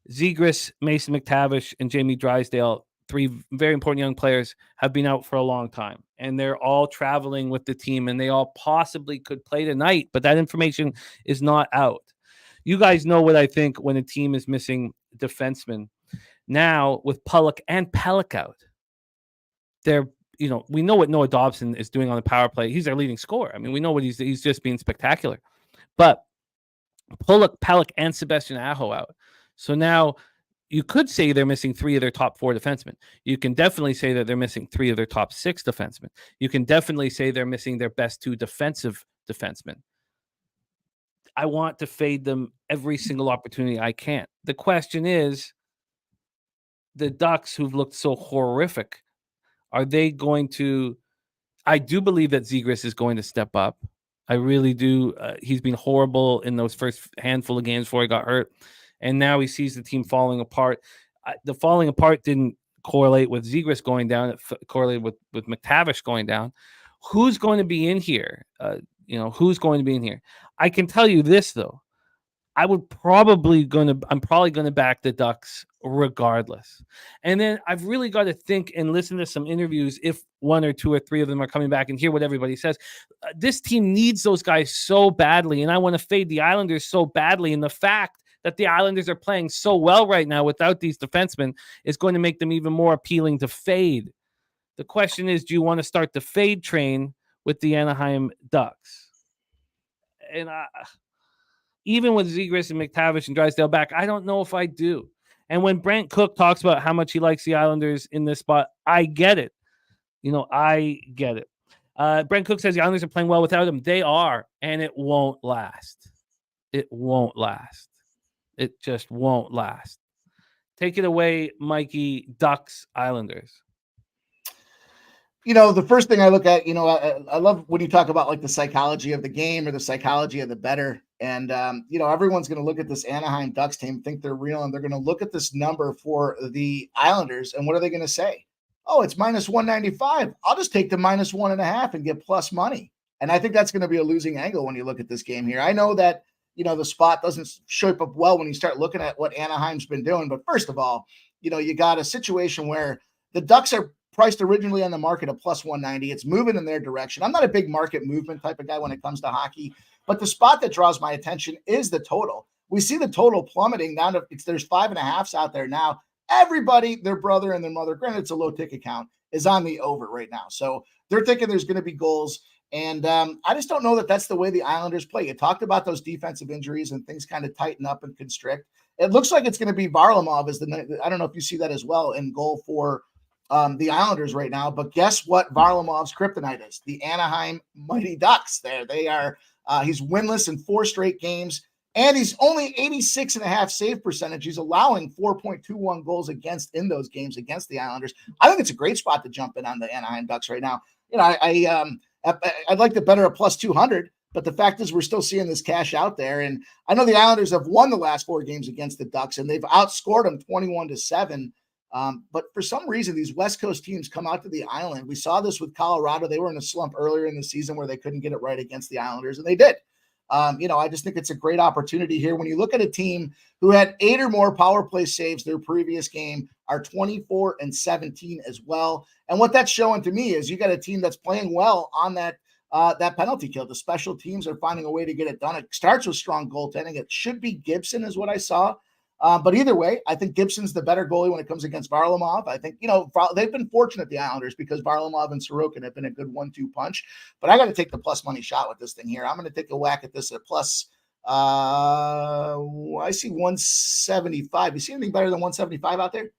Zegras, Mason McTavish, and Jamie Drysdale, 3 very important young players, have been out for a long time. And they're all traveling with the team, and they all possibly could play tonight. But that information is not out. You guys know what I think when a team is missing defensemen. Now, with Pulock and Pelech out, we know what Noah Dobson is doing on the power play. He's their leading scorer. I mean, we know what he's just being spectacular. But Pulock, Pelech, and Sebastian Aho out. So now you could say they're missing 3 of their top 4 defensemen. You can definitely say that they're missing 3 of their top 6 defensemen. You can definitely say they're missing their best 2 defensive defensemen. I want to fade them every single opportunity I can. The question is, the Ducks, who've looked so horrific, are they going to... I do believe that Zegras is going to step up. I really do. He's been horrible in those first handful of games before he got hurt. And now he sees the team falling apart. The falling apart didn't correlate with Zegras going down. It correlated with McTavish going down. Who's going to be in here? Who's going to be in here? I can tell you this, though. I'm probably going to back the Ducks regardless. And then I've really got to think and listen to some interviews if 1 or 2 or 3 of them are coming back and hear what everybody says. This team needs those guys so badly, and I want to fade the Islanders so badly. And the fact that the Islanders are playing so well right now without these defensemen is going to make them even more appealing to fade. The question is, do you want to start the fade train with the Anaheim Ducks? And even with Zegras and McTavish and Drysdale back, I don't know if I do. And when Brent Cook talks about how much he likes the Islanders in this spot, I get it. I get it. Brent Cook says the Islanders are playing well without him. They are, and it won't last. It won't last. It just won't last. Take it away, Mikey. Ducks, Islanders. The first thing I look at, I love when you talk about like the psychology of the game or the psychology of the bettor. And, everyone's going to look at this Anaheim Ducks team, think they're real, and they're going to look at this number for the Islanders. And what are they going to say? Oh, it's minus 195. I'll just take the minus 1.5 and get plus money. And I think that's going to be a losing angle when you look at this game here. I know that, the spot doesn't shape up well when you start looking at what Anaheim's been doing. But first of all, you got a situation where the Ducks are priced originally on the market at plus 190. It's moving in their direction. I'm not a big market movement type of guy when it comes to hockey, but the spot that draws my attention is the total. We see the total plummeting down to there's 5.5s out there now. Everybody, their brother and their mother, granted it's a low ticket count, is on the over right now. So they're thinking there's going to be goals. And I just don't know that that's the way the Islanders play. You talked about those defensive injuries and things kind of tighten up and constrict. It looks like it's going to be Varlamov I don't know if you see that as well in goal for the Islanders right now. But guess what Varlamov's kryptonite is? The Anaheim Mighty Ducks. They are. He's winless in 4 straight games. And he's only 86.5 save percentage. He's allowing 4.21 goals against in those games against the Islanders. I think it's a great spot to jump in on the Anaheim Ducks right now. I'd like to better a plus 200, but the fact is we're still seeing this cash out there. And I know the Islanders have won the last 4 games against the Ducks, and they've outscored them 21-7. But for some reason, these West Coast teams come out to the island. We saw this with Colorado. They were in a slump earlier in the season where they couldn't get it right against the Islanders, and they did. I just think it's a great opportunity here. When you look at a team who had 8 or more power play saves their previous game, are 24-17 as well. And what that's showing to me is you got a team that's playing well on that penalty kill. The special teams are finding a way to get it done. It starts with strong goaltending. It should be Gibson is what I saw. But either way, I think Gibson's the better goalie when it comes against Varlamov. I think, they've been fortunate, the Islanders, because Varlamov and Sorokin have been a good 1-2 punch. But I got to take the plus money shot with this thing here. I'm going to take a whack at this at plus. I see 175. You see anything better than 175 out there?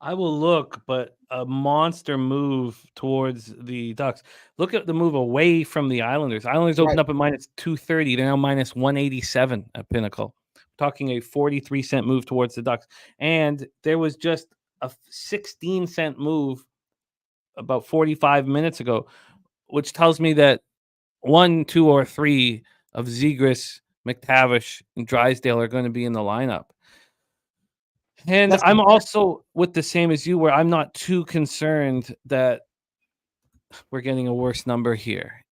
I will look, but a monster move towards the Ducks. Look at the move away from the Islanders. Islanders opened up at minus 230. They're now minus 187 at Pinnacle. Talking a 43-cent move towards the Ducks. And there was just a 16-cent move about 45 minutes ago, which tells me that 1, 2, or 3 of Zegras, McTavish, and Drysdale are going to be in the lineup. And I'm also with the same as you, where I'm not too concerned that we're getting a worse number here.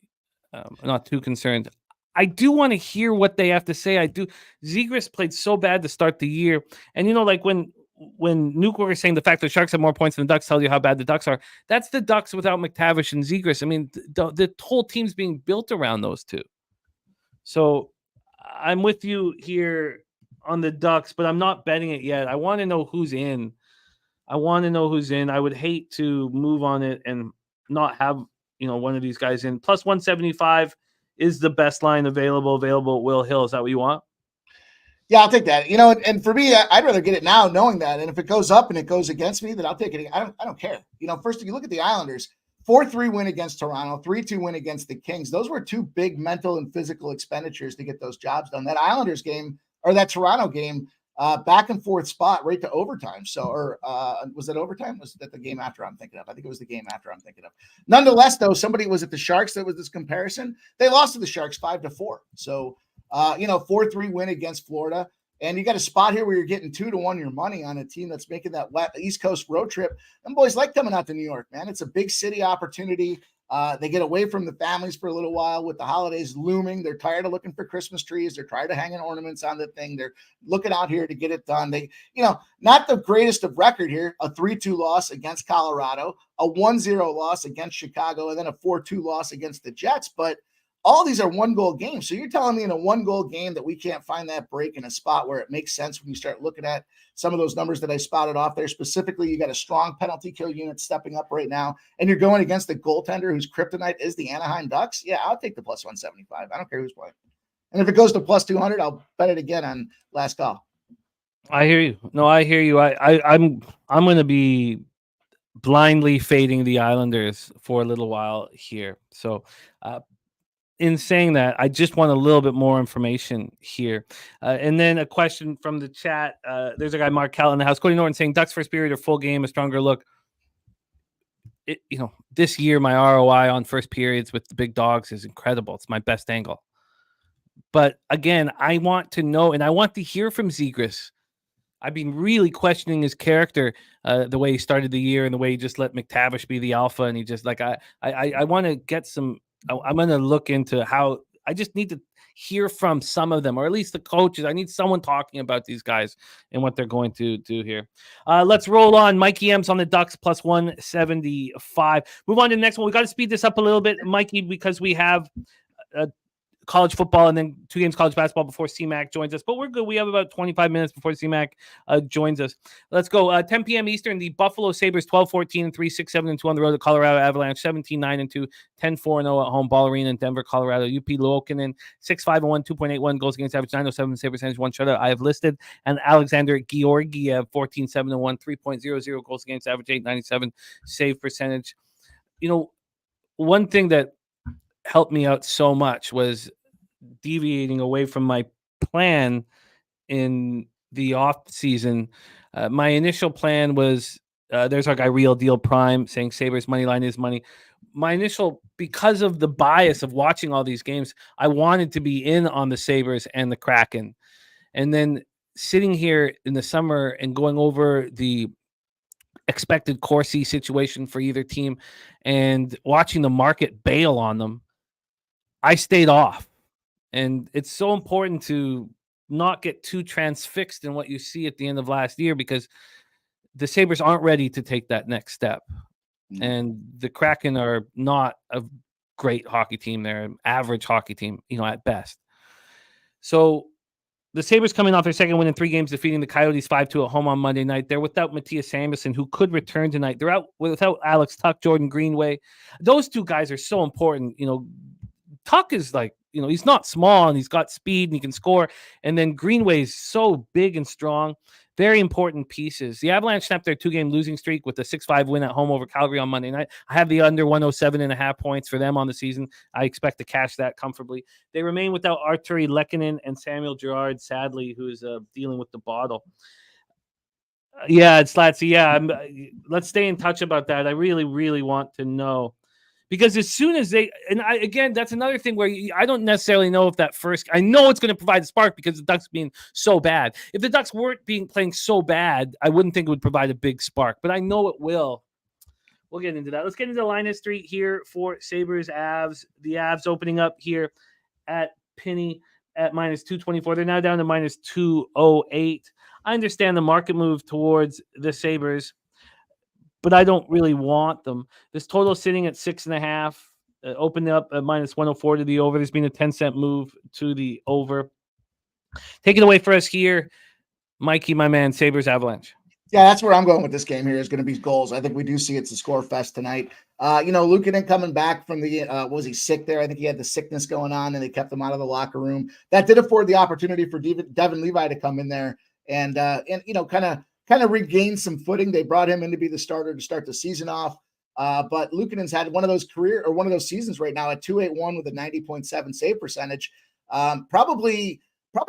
I'm not too concerned. I do want to hear what they have to say. I do. Zegras played so bad to start the year. And, like when Newkirk is saying the fact that Sharks have more points than the Ducks tells you how bad the Ducks are, that's the Ducks without McTavish and Zegras. I mean, the whole team's being built around those two. So I'm with you here on the Ducks, but I'm not betting it yet. I want to know who's in. I would hate to move on it and not have, one of these guys in. Plus 175 is the best line available at Will Hill. Is that what you want? Yeah, I'll take that. And for me, I'd rather get it now knowing that. And if it goes up and it goes against me, then I'll take it. I don't care. First, if you look at the Islanders, 4-3 win against Toronto, 3-2 win against the Kings. Those were 2 big mental and physical expenditures to get those jobs done. That Islanders game or that Toronto game, back and forth spot right to overtime. So, was it overtime? Was that the game after I'm thinking of? I think it was the game after I'm thinking of. Nonetheless, though, somebody was at the Sharks. That was this comparison. They lost to the Sharks 5-4. So, 4-3 win against Florida. And you got a spot here where you're getting 2-1 your money on a team that's making that East Coast road trip. And boys like coming out to New York, man. It's a big city opportunity. They get away from the families for a little while with the holidays looming. They're tired of looking for Christmas trees. They're tired of hanging ornaments on the thing. They're looking out here to get it done. They, not the greatest of record here, a 3-2 loss against Colorado, a 1-0 loss against Chicago, and then a 4-2 loss against the Jets. But all these are 1-goal games. So you're telling me in a 1-goal game that we can't find that break in a spot where it makes sense when you start looking at some of those numbers that I spotted off there. Specifically, you got a strong penalty kill unit stepping up right now, and you're going against the goaltender whose kryptonite is the Anaheim Ducks. Yeah, I'll take the plus 175. I don't care who's playing. And if it goes to plus 200, I'll bet it again on last call. I hear you. No, I hear you. I'm going to be blindly fading the Islanders for a little while here. So, uh, in saying that, I just want a little bit more information here. And then a question from the chat. There's a guy, Mark Cal, in the house. Cody Norton saying Ducks first period or full game, a stronger look. This year, my ROI on first periods with the big dogs is incredible. It's my best angle. But again, I want to know, and I want to hear from Zegras. I've been really questioning his character, the way he started the year and the way he just let McTavish be the alpha, and he just like I want to get some. I'm going to look into how. I just need to hear from some of them, or at least the coaches. I need someone talking about these guys and what they're going to do here. Let's roll on. Mikey M's on the Ducks plus 175. Move on to the next one. We got to speed this up a little bit, Mikey, because we have college football and then 2 games college basketball before CMAC joins us. But we're good. We have about 25 minutes before CMAC joins us. Let's go. 10 p.m. Eastern, the Buffalo Sabres 12-14 and 3, 6-7 and 2 on the road. The Colorado Avalanche 17-9 and 2, 10-4 and 0 at home. Ball Arena in Denver, Colorado. UP Luukkonen 6-5 and 1, 2.81 goals against average, 907 save percentage, 1 shutout. I have listed. And Alexander Georgiev 14-7 and 1, 3.00 goals against average, 897 save percentage. One thing that helped me out so much was deviating away from my plan in the off season. My initial plan was there's our guy Real Deal Prime saying Sabres money line is money. My initial, because of the bias of watching all these games, I wanted to be in on the Sabres and the Kraken. And then sitting here in the summer and going over the expected Corsi situation for either team and watching the market bail on them, I stayed off. And it's so important to not get too transfixed in what you see at the end of last year, because the Sabres aren't ready to take that next step. Mm-hmm. And the Kraken are not a great hockey team. They're an average hockey team, at best. So the Sabres coming off their second win in 3 games, defeating the Coyotes 5-2 at home on Monday night. They're without Matthias Samuelsson, who could return tonight. They're out without Alex Tuch, Jordan Greenway. Those 2 guys are so important. Tuch is like, he's not small and he's got speed and he can score. And then Greenway's so big and strong. Very important pieces. The Avalanche snapped their 2-game losing streak with a 6-5 win at home over Calgary on Monday night. I have the under 107.5 points for them on the season. I expect to cash that comfortably. They remain without Artturi Lehkonen and Samuel Girard, sadly, who's dealing with the bottle. It's Latsy. Yeah, let's stay in touch about that. I really, really want to know. Because as soon as again, that's another thing where I don't necessarily know if that first, I know it's going to provide a spark because the Ducks being so bad. If the Ducks weren't playing so bad, I wouldn't think it would provide a big spark, but I know it will. We'll get into that. Let's get into the line history here for Sabres Avs. The Avs opening up here at Penny at minus 224. They're now down to minus 208. I understand the market move towards the Sabres, but I don't really want them. This total sitting at 6.5, opened up at minus 104 to the over. There's been a 10-cent move to the over. Take it away for us here, Mikey, my man, Sabres Avalanche. Yeah, that's where I'm going with this game here is going to be goals. I think we do see it's a score fest tonight. Luukkonen coming back from the, was he sick there? I think he had the sickness going on and they kept him out of the locker room. That did afford the opportunity for Devin Levi to come in there and kind of regained some footing. They brought him in to be the starter to start the season off. But Luukkonen's had one of those seasons right now at 281 with a 90.7 save percentage. Probably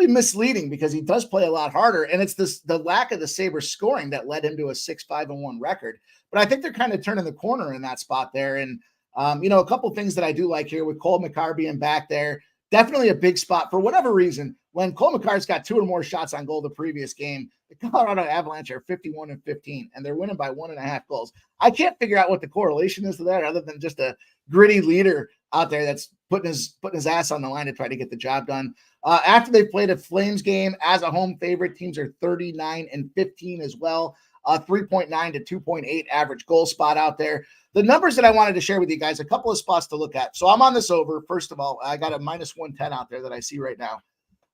misleading because he does play a lot harder. And it's the lack of the Sabres scoring that led him to a 6-5-1 record. But I think they're kind of turning the corner in that spot there. And, a couple things that I do like here with Cole Makar being back there, definitely a big spot for whatever reason. When Cole Makar's got 2 or more shots on goal the previous game, the Colorado Avalanche are 51-15, and they're winning by 1.5 goals. I can't figure out what the correlation is to that other than just a gritty leader out there that's putting his ass on the line to try to get the job done. After they played a Flames game as a home favorite, teams are 39-15 as well. 3.9 to 2.8 average goal spot out there. The numbers that I wanted to share with you guys, a couple of spots to look at. So I'm on this over. First of all, I got a minus 110 out there that I see right now.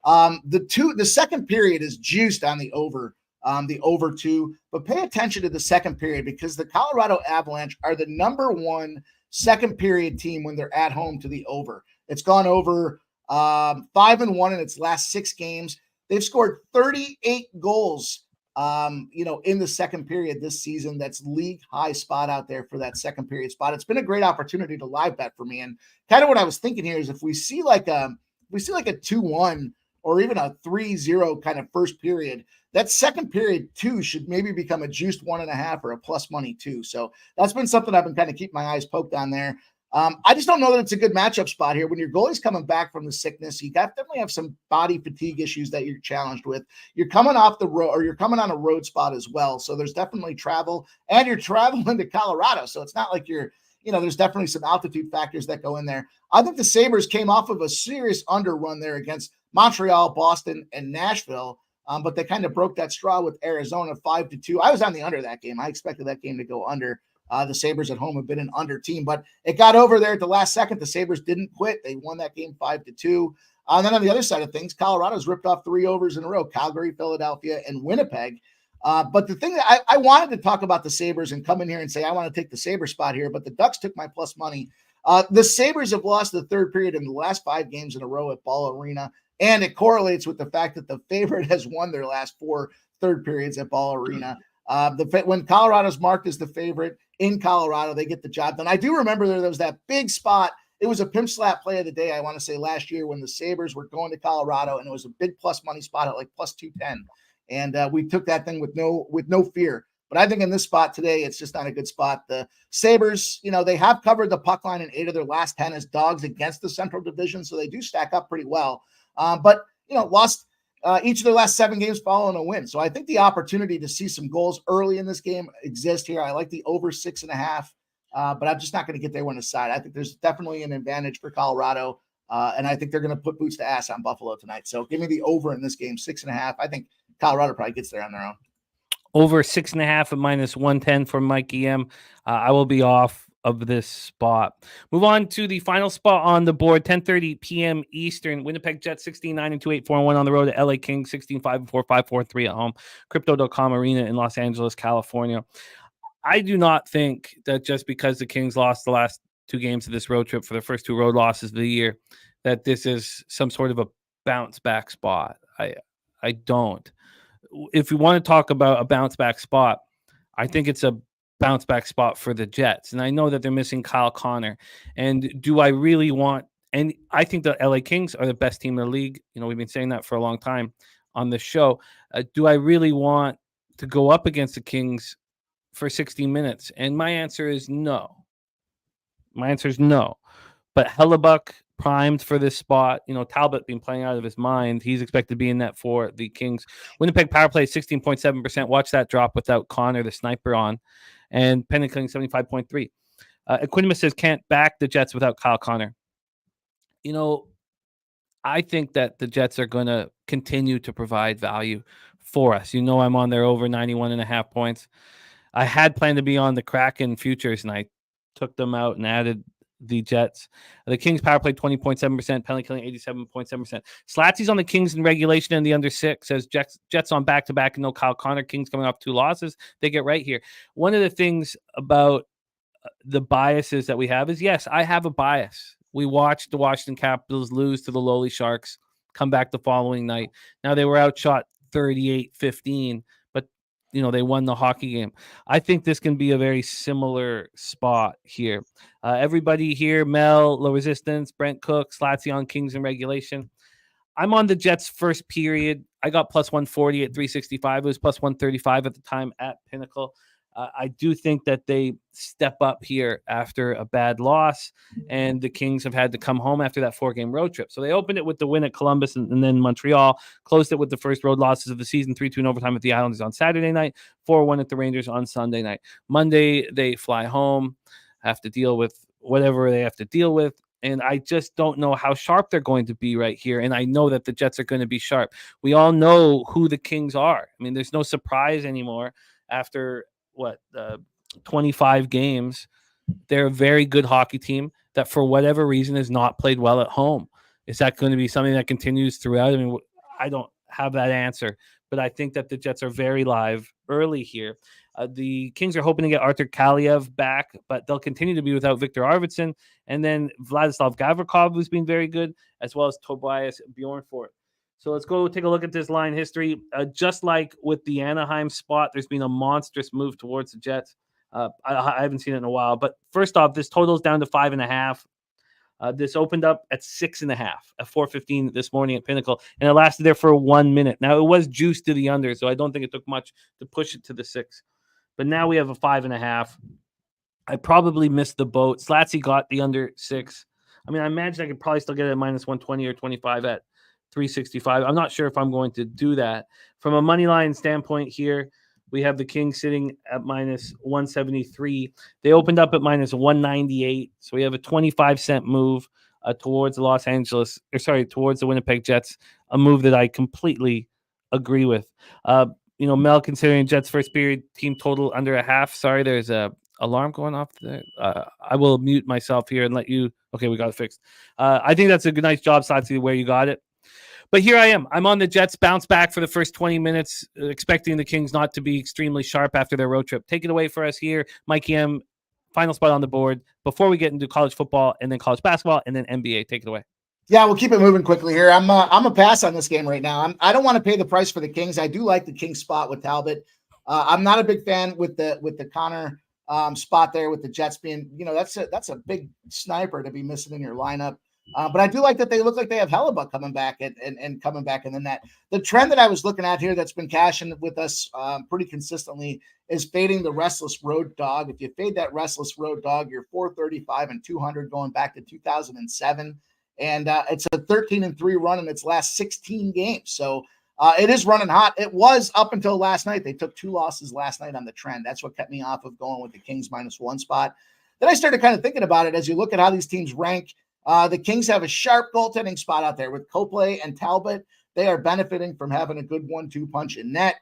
The second period is juiced on the over 2, but pay attention to the second period because the Colorado Avalanche are the number 1 second period team when they're at home to the over. It's gone over 5-1 in its last 6 games. They've scored 38 goals, in the second period this season. That's league high spot out there for that second period spot. It's been a great opportunity to live bet for me. And kind of what I was thinking here is if we see like a 2-1 or even a 3-0 kind of first period, that second period too should maybe become a juiced 1.5 or a plus money too. So that's been something I've been kind of keeping my eyes poked on there. I just don't know that it's a good matchup spot here. When your goalie's coming back from the sickness, you definitely have some body fatigue issues that you're challenged with. You're coming off the road, or you're coming on a road spot as well. So there's definitely travel, and you're traveling to Colorado. So it's not like there's definitely some altitude factors that go in there. I think the Sabres came off of a serious underrun there against Montreal, Boston, and Nashville. But they kind of broke that straw with Arizona 5-2. I was on the under that game. I expected that game to go under. The Sabres at home have been an under team, but it got over there at the last second. The Sabres didn't quit. They won that game 5-2. And then on the other side of things, Colorado's ripped off 3 overs in a row: Calgary, Philadelphia, and Winnipeg. But the thing that I wanted to talk about the Sabres and come in here and say I want to take the Sabre spot here, but the Ducks took my plus money. The Sabres have lost the third period in the last 5 games in a row at Ball Arena, and it correlates with the fact that the favorite has won their last 4 third periods at Ball Arena. When Colorado's marked as the favorite in Colorado, they get the job done. I do remember there was that big spot. It was a pimp slap play of the day, I want to say last year, when the Sabres were going to Colorado, and it was a big plus money spot at like plus 210. And we took that thing with no fear. But I think in this spot today, it's just not a good spot. The Sabres, they have covered the puck line in 8 of their last 10 as dogs against the Central Division, so they do stack up pretty well. But lost each of their last 7 games following a win. So I think the opportunity to see some goals early in this game exists here. I like the over 6.5, but I'm just not going to get there when it's side. I think there's definitely an advantage for Colorado, and I think they're going to put boots to ass on Buffalo tonight. So give me the over in this game, 6.5. I think Colorado probably gets there on their own. Over 6.5 at -110 for Mikey M. I will be off of this spot. Move on to the final spot on the board, 10:30 p.m. Eastern. Winnipeg Jets 16-9-2, 8-4-1 on the road to LA Kings, 16-5-4, 5-4-3 at home. Crypto.com Arena in Los Angeles, California. I do not think that just because the Kings lost the last 2 games of this road trip for their first 2 road losses of the year, that this is some sort of a bounce back spot. I don't. If we want to talk about a bounce back spot, I think it's a bounce back spot for the Jets. And I know that they're missing Kyle Connor. And do I really want, and I think the LA Kings are the best team in the league. We've been saying that for a long time on this show. Do I really want to go up against the Kings for 60 minutes? And my answer is no. But Hellebuck primed for this spot. Talbot been playing out of his mind. He's expected to be in net for the Kings. Winnipeg power play 16.7%. Watch that drop without Connor, the sniper, on. And Pennington 75.3. Equinimous says can't back the Jets without Kyle Connor. I think that the Jets are going to continue to provide value for us. I'm on there over 91.5 points. I had planned to be on the Kraken futures, and I took them out and added the Jets. The Kings power play 20.7%, penalty killing 87.7%. Slatsy's on the Kings in regulation and the under 6. Says Jets on back-to-back and no Kyle Connor. Kings coming off 2 losses. They get right here. One of the things about the biases that we have is, yes, I have a bias. We watched the Washington Capitals lose to the lowly Sharks, come back the following night. Now they were outshot 38-15, but they won the hockey game. I think this can be a very similar spot here. Everybody here, Mel, Low Resistance, Brent Cook, Slatsy on Kings in regulation. I'm on the Jets first period. I got plus 140 at 365. It was plus 135 at the time at Pinnacle. I do think that they step up here after a bad loss, and the Kings have had to come home after that 4-game road trip. So they opened it with the win at Columbus and then Montreal, closed it with the first road losses of the season, 3-2 in overtime at the Islanders on Saturday night, 4-1 at the Rangers on Sunday night. Monday, they fly home, have to deal with whatever they have to deal with. And I just don't know how sharp they're going to be right here. And I know that the Jets are going to be sharp. We all know who the Kings are. I mean, there's no surprise anymore after 25 games. They're a very good hockey team that for whatever reason has not played well at home. Is that going to be something that continues throughout? I mean, I don't have that answer, but I think that the Jets are very live early here. The Kings are hoping to get Arthur Kaliev back, but they'll continue to be without Victor Arvidsson, and then Vladislav Gavrikov, who's been very good, as well as Tobias Bjornfort. So let's go take a look at this line history. Just like with the Anaheim spot, there's been a monstrous move towards the Jets. I haven't seen it in a while. But first off, this total's down to 5.5. This opened up at 6.5 at 4:15 this morning at Pinnacle, and it lasted there for 1 minute. Now, it was juiced to the under, so I don't think it took much to push it to the 6. But now we have a 5.5. I probably missed the boat. Slatsy got the under 6. I mean, I imagine I could probably still get it at minus 120 or 25 at 365. I'm not sure if I'm going to do that. From a money line standpoint here, we have the Kings sitting at minus 173. They opened up at minus 198. So we have a 25-cent move towards the Winnipeg Jets, a move that I completely agree with. Mel, considering Jets first period team total under a half. Sorry, there's a alarm going off there. I will mute myself here and let you. Okay, we got it fixed. I think that's a good, nice job, Satsy, where you got it. But here I am. I'm on the Jets, bounce back for the first 20 minutes, expecting the Kings not to be extremely sharp after their road trip. Take it away for us here, Mikey M. Final spot on the board before we get into college football and then college basketball and then NBA. Take it away. Yeah, we'll keep it moving quickly here. I'm a pass on this game right now. I don't want to pay the price for the Kings. I do like the Kings spot with Talbot. I'm not a big fan with the Connor spot there with the Jets being, that's a big sniper to be missing in your lineup. But I do like that they look like they have Hellebuyck coming back and coming back. And then the trend that I was looking at here that's been cashing with us pretty consistently is fading the Restless Road Dog. If you fade that Restless Road Dog, you're 435 and 200 going back to 2007. And it's a 13-3 run in its last 16 games. So it is running hot. It was up until last night. They took 2 losses last night on the trend. That's what kept me off of going with the Kings -1 spot. Then I started kind of thinking about it as you look at how these teams rank. The Kings have a sharp goaltending spot out there with Copley and Talbot. They are benefiting from having a good 1-2 punch in net.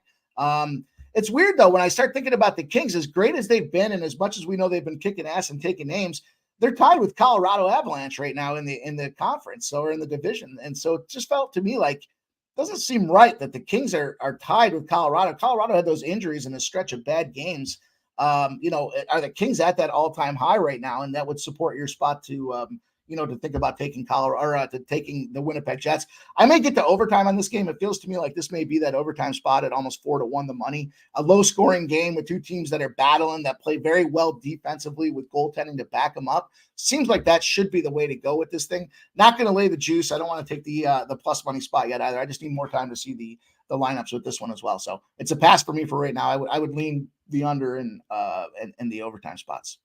It's weird, though, when I start thinking about the Kings, as great as they've been and as much as we know they've been kicking ass and taking names, they're tied with Colorado Avalanche right now in the conference, or in the division. And so it just felt to me like it doesn't seem right that the Kings are tied with Colorado. Colorado had those injuries and a stretch of bad games. Are the Kings at that all-time high right now? And that would support your spot to to think about taking Colorado or to taking the Winnipeg Jets. I may get to overtime on this game. It feels to me like this may be that overtime spot at almost 4-1 the money. A low-scoring game with two teams that are battling, that play very well defensively with goaltending to back them up. Seems like that should be the way to go with this thing. Not going to lay the juice. I don't want to take the plus money spot yet either. I just need more time to see the lineups with this one as well. So it's a pass for me for right now. I would lean the under in the overtime spots.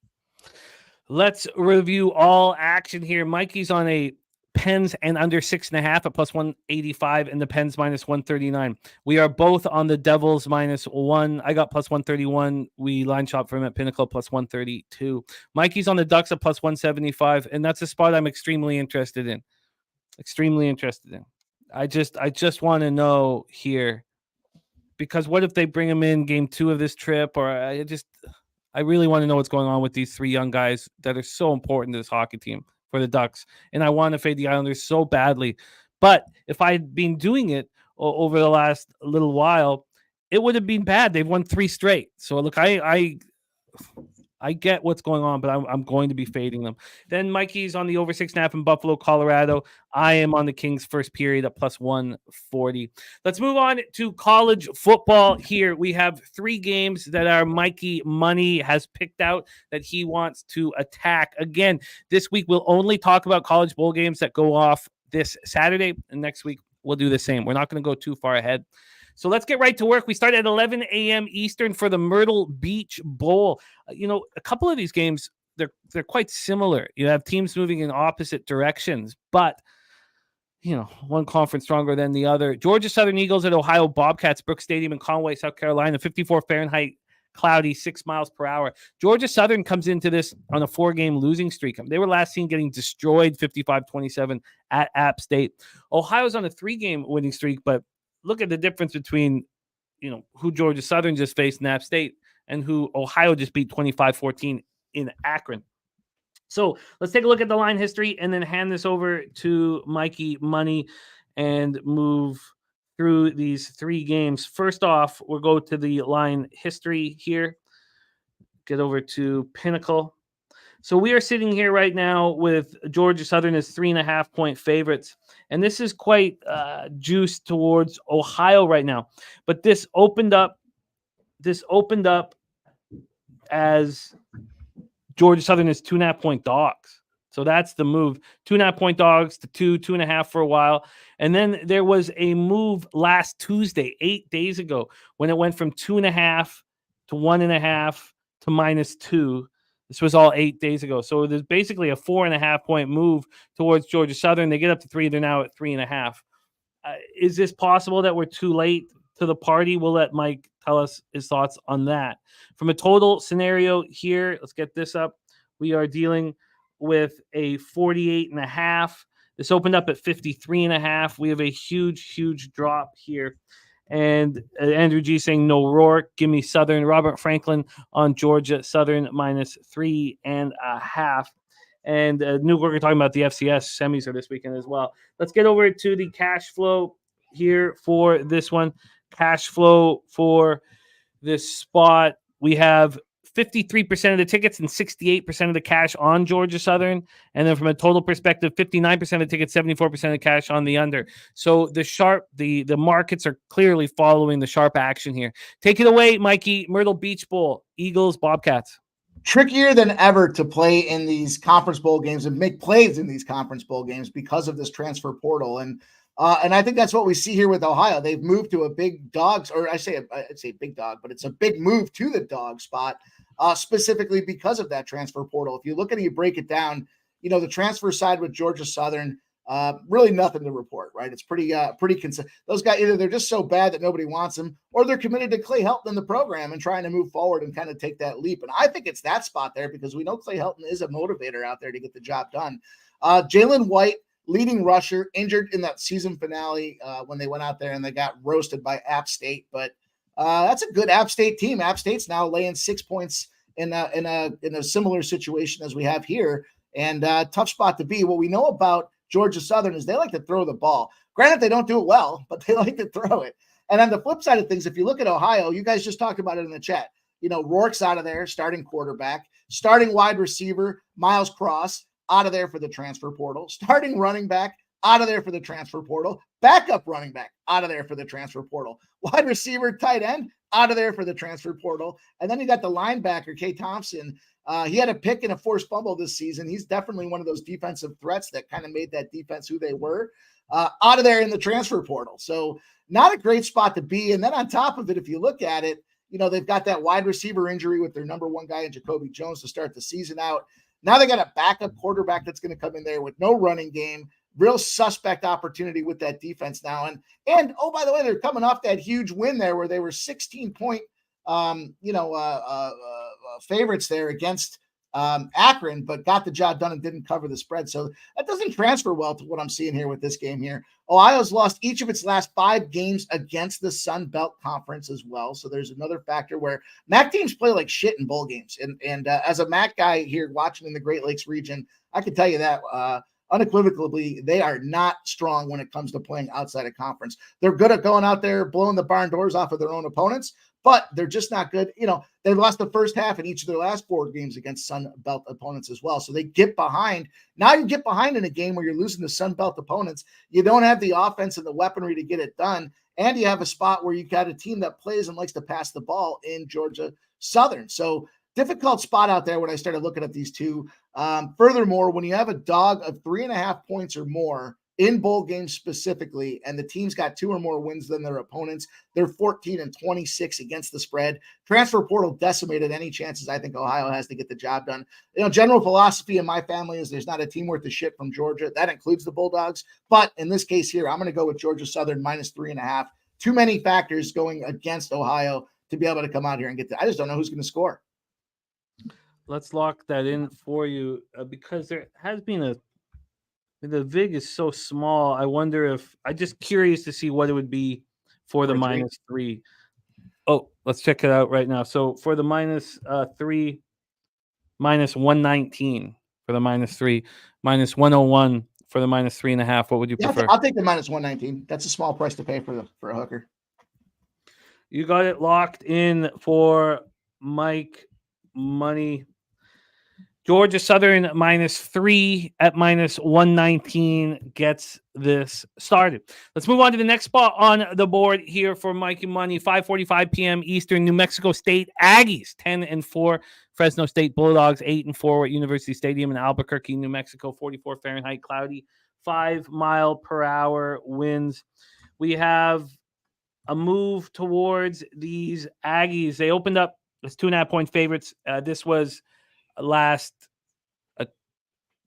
Let's review all action here. Mikey's on a Pens and under 6.5 at plus 185 and the Pens -139. We are both on the Devils -1. I got plus 131. We line shop for him at Pinnacle plus 132. Mikey's on the Ducks at plus 175, and that's a spot I'm extremely interested in. I just want to know here, because what if they bring him in game 2 of this trip, or I really want to know what's going on with these 3 young guys that are so important to this hockey team for the Ducks. And I want to fade the Islanders so badly. But if I'd been doing it over the last little while, it would have been bad. They've won 3 straight. So look, I get what's going on, but I'm going to be fading them. Then Mikey's on the over 6.5 in Buffalo, Colorado. I am on the Kings first period at plus 140. Let's move on to college football here. We have 3 games that our Mikey Money has picked out that he wants to attack. Again, this week we'll only talk about college bowl games that go off this Saturday, and next week we'll do the same. We're not going to go too far ahead. So let's get right to work. We start at 11 a.m. Eastern for the Myrtle Beach Bowl. A couple of these games, they're quite similar. You have teams moving in opposite directions, but one conference stronger than the other. Georgia Southern Eagles at Ohio Bobcats, Brooks Stadium in Conway, South Carolina, 54 Fahrenheit, cloudy, 6 miles per hour. Georgia Southern comes into this on a 4-game losing streak. They were last seen getting destroyed 55-27 at App State. Ohio's on a 3-game winning streak, but look at the difference between, who Georgia Southern just faced in App State and who Ohio just beat 25-14 in Akron. So let's take a look at the line history and then hand this over to Mikey Money and move through these 3 games. First off, we'll go to the line history here. Get over to Pinnacle. So we are sitting here right now with Georgia Southern as 3.5-point favorites, and this is quite juiced towards Ohio right now. But this opened up as Georgia Southern is 2.5-point dogs. So that's the move. 2.5-point dogs to 2.5 for a while. And then there was a move last Tuesday, 8 days ago, when it went from 2.5 to 1.5 to -2. This was all 8 days ago. So there's basically a 4.5-point move towards Georgia Southern. They get up to 3. They're now at 3.5. Is this possible that we're too late to the party? We'll let Mike tell us his thoughts on that. From a total scenario here, let's get this up. We are dealing with a 48.5. This opened up at 53.5. We have a huge drop here. And Andrew G saying no Rourke. Give me Southern. Robert Franklin on Georgia Southern -3.5. And Newkirk are talking about the FCS semis are this weekend as well. Let's get over to the cash flow here for this one. Cash flow for this spot. We have 53% of the tickets and 68% of the cash on Georgia Southern. And then from a total perspective, 59% of the tickets, 74% of the cash on the under. So the markets are clearly following the sharp action here. Take it away, Mikey. Myrtle Beach Bowl, Eagles, Bobcats. Trickier than ever to play in these conference bowl games and make plays in these conference bowl games because of this transfer portal. And I think that's what we see here with Ohio. They've moved to a big dogs, or I'd say big dog, but it's a big move to the dog spot, specifically because of that transfer portal. If you look at it, you break it down, the transfer side with Georgia Southern, really nothing to report, right? It's pretty consistent. Those guys, either they're just so bad that nobody wants them, or they're committed to Clay Helton in the program and trying to move forward and kind of take that leap. And I think it's that spot there because we know Clay Helton is a motivator out there to get the job done. Jalen White, leading rusher, injured in that season finale when they went out there and they got roasted by App State. But that's a good App State team. App State's now laying 6 points in a similar situation as we have here, and tough spot to be. What we know about Georgia Southern is they like to throw the ball. Granted, they don't do it well, but they like to throw it. And on the flip side of things, if you look at Ohio, you guys just talked about it in the chat. Rourke's out of there, starting quarterback, starting wide receiver, Miles Cross, out of there for the transfer portal, starting running back, out of there for the transfer portal, backup running back, out of there for the transfer portal, wide receiver, tight end, out of there for the transfer portal. And then you got the linebacker, Kay Thompson. He had a pick and a forced fumble this season. He's definitely one of those defensive threats that kind of made that defense who they were, out of there in the transfer portal. So not a great spot to be. And then on top of it, if you look at it, they've got that wide receiver injury with their number one guy in Jacoby Jones to start the season out. Now they got a backup quarterback that's going to come in there with no running game, real suspect opportunity with that defense now. And oh, by the way, they're coming off that huge win there where they were 16-point, favorites there against Akron, but got the job done and didn't cover the spread. So that doesn't transfer well to what I'm seeing here with this game here. Ohio's lost each of its last 5 games against the Sun Belt Conference as well. So there's another factor where MAC teams play like shit in bowl games. And as a MAC guy here watching in the Great Lakes region, I can tell you that unequivocally, they are not strong when it comes to playing outside of conference. They're good at going out there, blowing the barn doors off of their own opponents, but they're just not good. They lost the first half in each of their last 4 games against Sun Belt opponents as well. So they get behind. Now you get behind in a game where you're losing to Sun Belt opponents. You don't have the offense and the weaponry to get it done. And you have a spot where you got a team that plays and likes to pass the ball in Georgia Southern. So difficult spot out there when I started looking at these two. Furthermore, when you have a dog of 3.5 points or more in bowl games specifically, and the team's got 2 or more wins than their opponents, they're 14-26 against the spread. Transfer portal decimated any chances I think Ohio has to get the job done. General philosophy in my family is there's not a team worth of shit from Georgia. That includes the Bulldogs. But in this case here, I'm going to go with Georgia Southern -3.5. Too many factors going against Ohio to be able to come out here and get I just don't know who's going to score. Let's lock that in for you because there has been the VIG is so small. I wonder if I'm just curious to see what it would be for the -3. Oh, let's check it out right now. So for the -3, -119 for the -3, -101 for the -3.5. What would you prefer? I'll take the -119. That's a small price to pay for a hooker. You got it locked in for Mike Money. Georgia Southern -3 at -119 gets this started. Let's move on to the next spot on the board here for Mikey Money. 5:45 p.m. Eastern. New Mexico State Aggies 10-4. Fresno State Bulldogs 8-4 at University Stadium in Albuquerque, New Mexico. 44 Fahrenheit, cloudy, 5-mile-per-hour winds. We have a move towards these Aggies. They opened up as 2.5-point favorites. This was last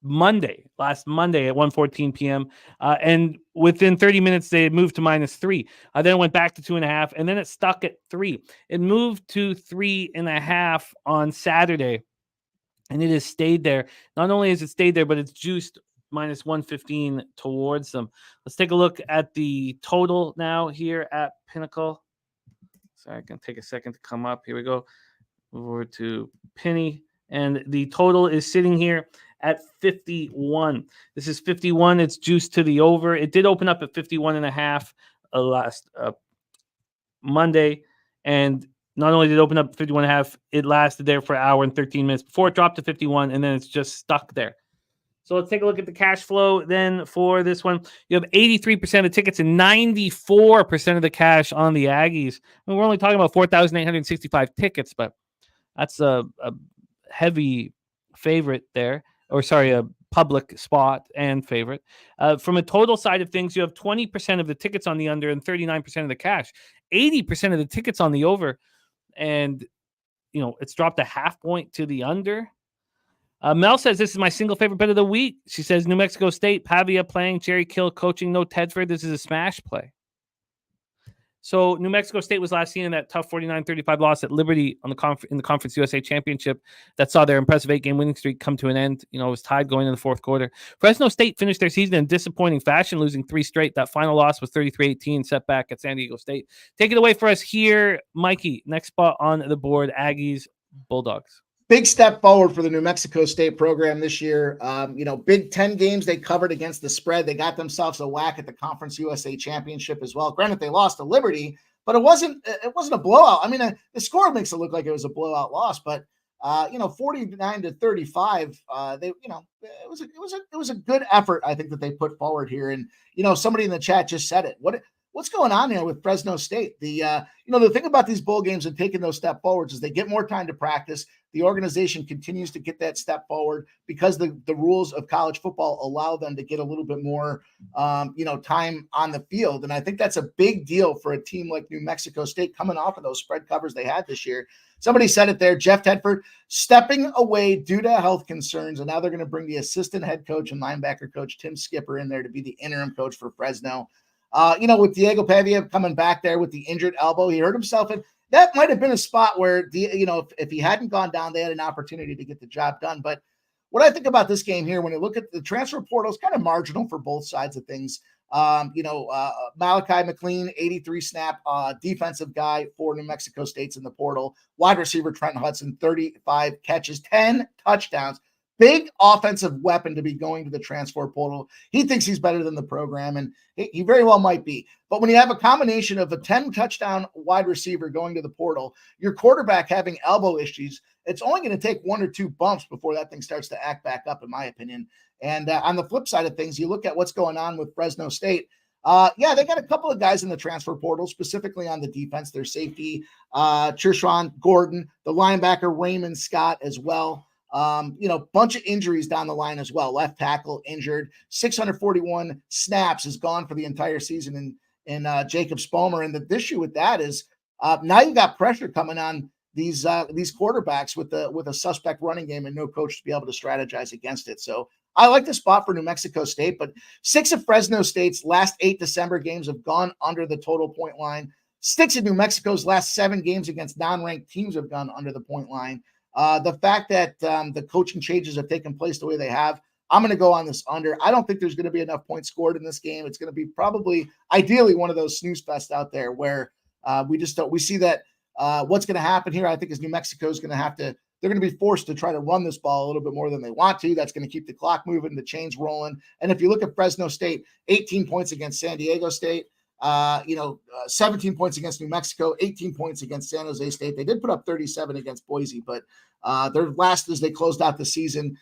Monday at 1:14 p.m. And within 30 minutes, they moved to -3. Then it went back to 2.5, and then it stuck at 3. It moved to 3.5 on Saturday, and it has stayed there. Not only has it stayed there, but it's juiced -115 towards them. Let's take a look at the total now here at Pinnacle. Sorry, I can take a second to come up. Here we go. Over to Penny. And the total is sitting here at 51. This is 51. It's juiced to the over. It did open up at 51.5 last Monday. And not only did it open up at 51.5, it lasted there for an hour and 13 minutes before it dropped to 51, and then it's just stuck there. So let's take a look at the cash flow then for this one. You have 83% of the tickets and 94% of the cash on the Aggies. I mean, we're only talking about 4,865 tickets, but that's a heavy favorite there, a public spot and favorite. From a total side of things, you have 20% of the tickets on the under and 39% of the cash, 80% of the tickets on the over, and it's dropped a 0.5 point to the under. Mel says this is my single favorite bet of the week. She says New Mexico State, Pavia playing, Jerry Kill coaching, no Tedford. This is a smash play. So New Mexico State was last seen in that tough 49-35 loss at Liberty in the Conference USA Championship that saw their impressive 8-game winning streak come to an end. It was tied going in the fourth quarter. Fresno State finished their season in disappointing fashion, losing 3 straight. That final loss was 33-18, setback at San Diego State. Take it away for us here, Mikey. Next spot on the board, Aggies, Bulldogs. Big step forward for the New Mexico State program this year. Big 10 games they covered against the spread. They got themselves a whack at the Conference USA Championship as well. Granted, they lost to Liberty, but it wasn't a blowout. I mean, the score makes it look like it was a blowout loss, but 49-35. It was a good effort, I think, that they put forward here. And somebody in the chat just said it. What's going on here with Fresno State? The thing about these bowl games and taking those step forwards is they get more time to practice. The organization continues to get that step forward because the rules of college football allow them to get a little bit more, time on the field. And I think that's a big deal for a team like New Mexico State coming off of those spread covers they had this year. Somebody said it there, Jeff Tedford stepping away due to health concerns. And now they're going to bring the assistant head coach and linebacker coach, Tim Skipper, in there to be the interim coach for Fresno. With Diego Pavia coming back there with the injured elbow, he hurt himself. And that might have been a spot where, if he hadn't gone down, they had an opportunity to get the job done. But what I think about this game here, when you look at the transfer portal, it's kind of marginal for both sides of things. Malachi McLean, 83 snap defensive guy for New Mexico State's in the portal. Wide receiver Trent Hudson, 35 catches, 10 touchdowns. Big offensive weapon to be going to the transfer portal. He thinks he's better than the program, and he very well might be. But when you have a combination of a 10-touchdown wide receiver going to the portal, your quarterback having elbow issues, it's only going to take 1 or 2 bumps before that thing starts to act back up, in my opinion. And on the flip side of things, you look at what's going on with Fresno State. They got a couple of guys in the transfer portal, specifically on the defense. Their safety, Chershawn Gordon, the linebacker Raymond Scott as well. Bunch of injuries down the line as well. Left tackle injured, 641 snaps is gone for the entire season in Jacob Spomer. And the issue with that is now you got pressure coming on these quarterbacks with a suspect running game and no coach to be able to strategize against it. So I like the spot for New Mexico State, but 6 of Fresno State's last 8 December games have gone under the total point line. 6 of New Mexico's last 7 games against non-ranked teams have gone under the point line. The fact that the coaching changes have taken place the way they have, I'm going to go on this under. I don't think there's going to be enough points scored in this game. It's going to be probably, ideally, one of those snooze fests out there where we see that what's going to happen here, I think, is New Mexico is going to they're going to be forced to try to run this ball a little bit more than they want to. That's going to keep the clock moving, the chains rolling. And if you look at Fresno State, 18 points against San Diego State, 17 points against New Mexico, 18 points against San Jose State. They did put up 37 against Boise, but their last as they closed out the season,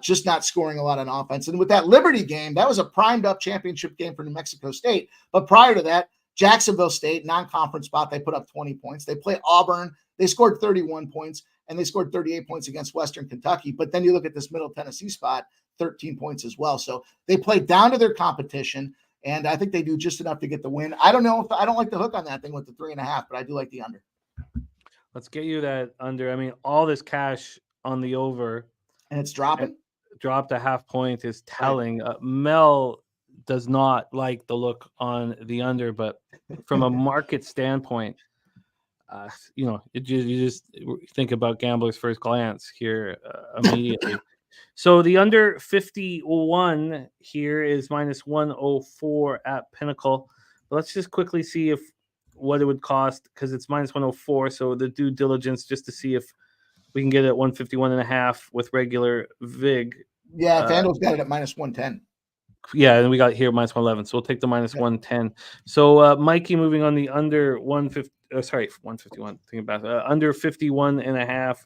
just not scoring a lot on offense. And with that Liberty game, that was a primed up championship game for New Mexico State. But prior to that, Jacksonville State, non-conference spot, they put up 20 points. They play Auburn. They scored 31 points, and they scored 38 points against Western Kentucky. But then you look at this Middle Tennessee spot, 13 points as well. So they play down to their competition, and I think they do just enough to get the win. I don't know if I don't like the hook on that thing with the 3.5, but I do like the under. Let's get you that under. I mean, all this cash on the over. And it's dropping? Dropped a half point is telling. Mel does not like the look on the under, but from a market standpoint, you just think about gamblers first glance here immediately. So the under 51 here is minus 104 at Pinnacle. But let's just quickly see what it would cost, because it's minus 104. So the due diligence just to see if we can get it at 151.5 with regular VIG. Yeah, FanDuel's got it at minus 110. Yeah, and we got here minus 111. So we'll take the minus 110. So Mikey moving on the under 150. 151. Think about under 51.5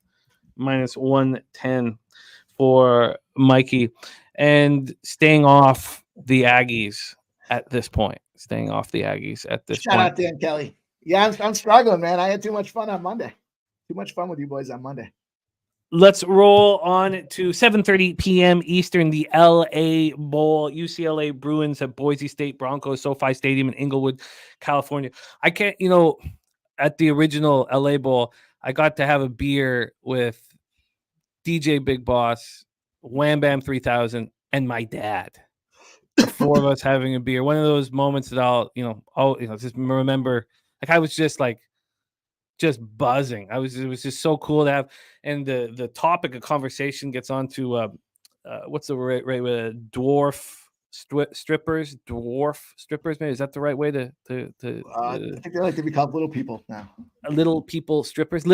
minus 110 for Mikey, and staying off the Aggies at this point. Shout out Dan Kelly. Yeah, I'm struggling, man. I had too much fun on Monday. Too much fun with you boys on Monday. Let's roll on to 7:30 p.m. Eastern, the LA Bowl, UCLA Bruins at Boise State Broncos, SoFi Stadium in Inglewood, California. I can't, at the original LA Bowl, I got to have a beer with DJ Big Boss, Wham Bam 3000, and my dad. The four of us having a beer. One of those moments that I'll just remember. Like I was just buzzing. It was just so cool to have. And the topic of conversation gets on to what's the right way with dwarf strippers? Maybe is that the right way to I think they like to be called little people now. Little strippers.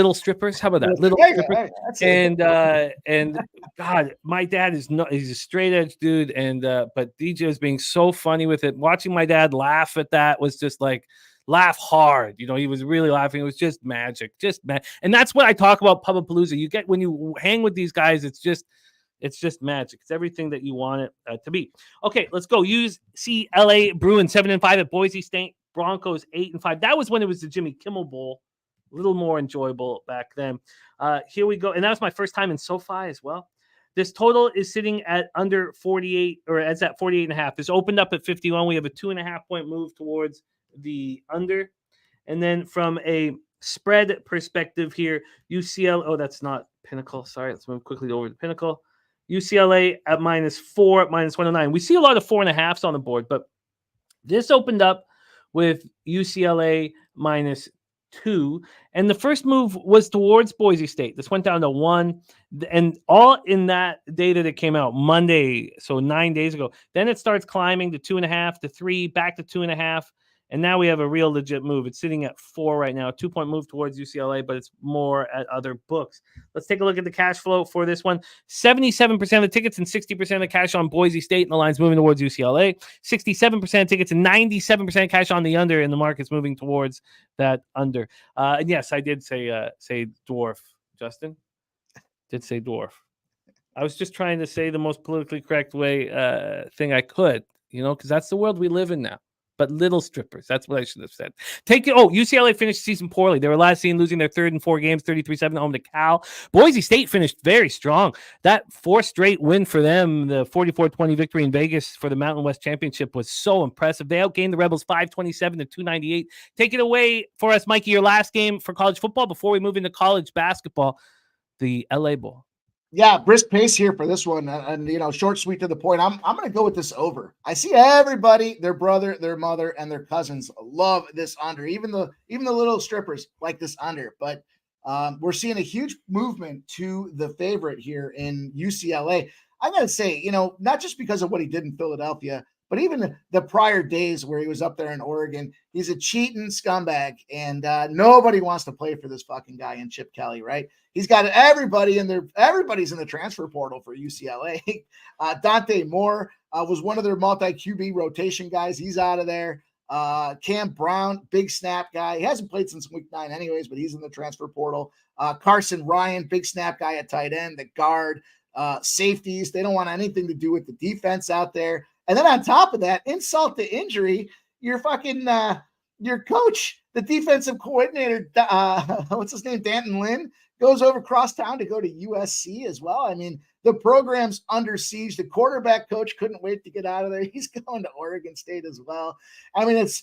How about that? Little strippers. And God, my dad he's a straight edge dude, and but DJ is being so funny with it. Watching my dad laugh at that was just like laugh hard. He was really laughing. It was just magic, and that's what I talk about Pubapalooza. You get when you hang with these guys, it's just magic. It's everything that you want it to be. Okay, let's go. UCLA Bruins 7-5 at Boise State Broncos 8-5. That was when it was the Jimmy Kimmel Bowl. A little more enjoyable back then. Here we go, and that was my first time in SoFi as well. This total is sitting at under 48, or it's at 48.5. This opened up at 51. We have a 2.5 point move towards the under. And then from a spread perspective here, UCLA, oh, that's not Pinnacle. Sorry, let's move quickly over to Pinnacle. UCLA at -4, minus 109. We see a lot of 4.5s on the board, but this opened up with UCLA -2. And the first move was towards Boise State. This went down to 1. And all in that data that came out Monday, so 9 days ago. Then it starts climbing to 2.5 to 3, back to 2.5. And now we have a real legit move. It's sitting at 4 right now, a 2-point move towards UCLA, but it's more at other books. Let's take a look at the cash flow for this one. 77% of the tickets and 60% of the cash on Boise State, and the line's moving towards UCLA. 67% of tickets and 97% cash on the under, and the market's moving towards that under. And yes, I did say dwarf, Justin. Did say dwarf. I was just trying to say the most politically correct way thing I could, because that's the world we live in now. But little strippers. That's what I should have said. UCLA finished the season poorly. They were last seen losing their third in 4 games, 33-7 home to Cal. Boise State finished very strong. That 4th straight win for them, the 44-20 victory in Vegas for the Mountain West Championship, was so impressive. They outgained the Rebels 527 to 298. Take it away for us, Mikey, your last game for college football before we move into college basketball, the LA Bowl. Yeah, brisk pace here for this one, and short, sweet, to the point. I'm going to go with this over. I see everybody, their brother, their mother, and their cousins love this under. Even the little strippers like this under. But we're seeing a huge movement to the favorite here in UCLA. I got to say, not just because of what he did in Philadelphia, but even the prior days where he was up there in Oregon, he's a cheating scumbag, and nobody wants to play for this fucking guy in Chip Kelly, right? He's got everybody's in the transfer portal for UCLA. Dante Moore was one of their multi-QB rotation guys. He's out of there. Cam Brown, big snap guy. He hasn't played since week 9 anyways, but he's in the transfer portal. Carson Ryan, big snap guy at tight end, the guard, safeties. They don't want anything to do with the defense out there. And then on top of that, insult to injury, your fucking your coach, the defensive coordinator, what's his name, Danton Lynn, goes over crosstown to go to USC as well. I mean, the program's under siege. The quarterback coach couldn't wait to get out of there. He's going to Oregon State as well. I mean, it's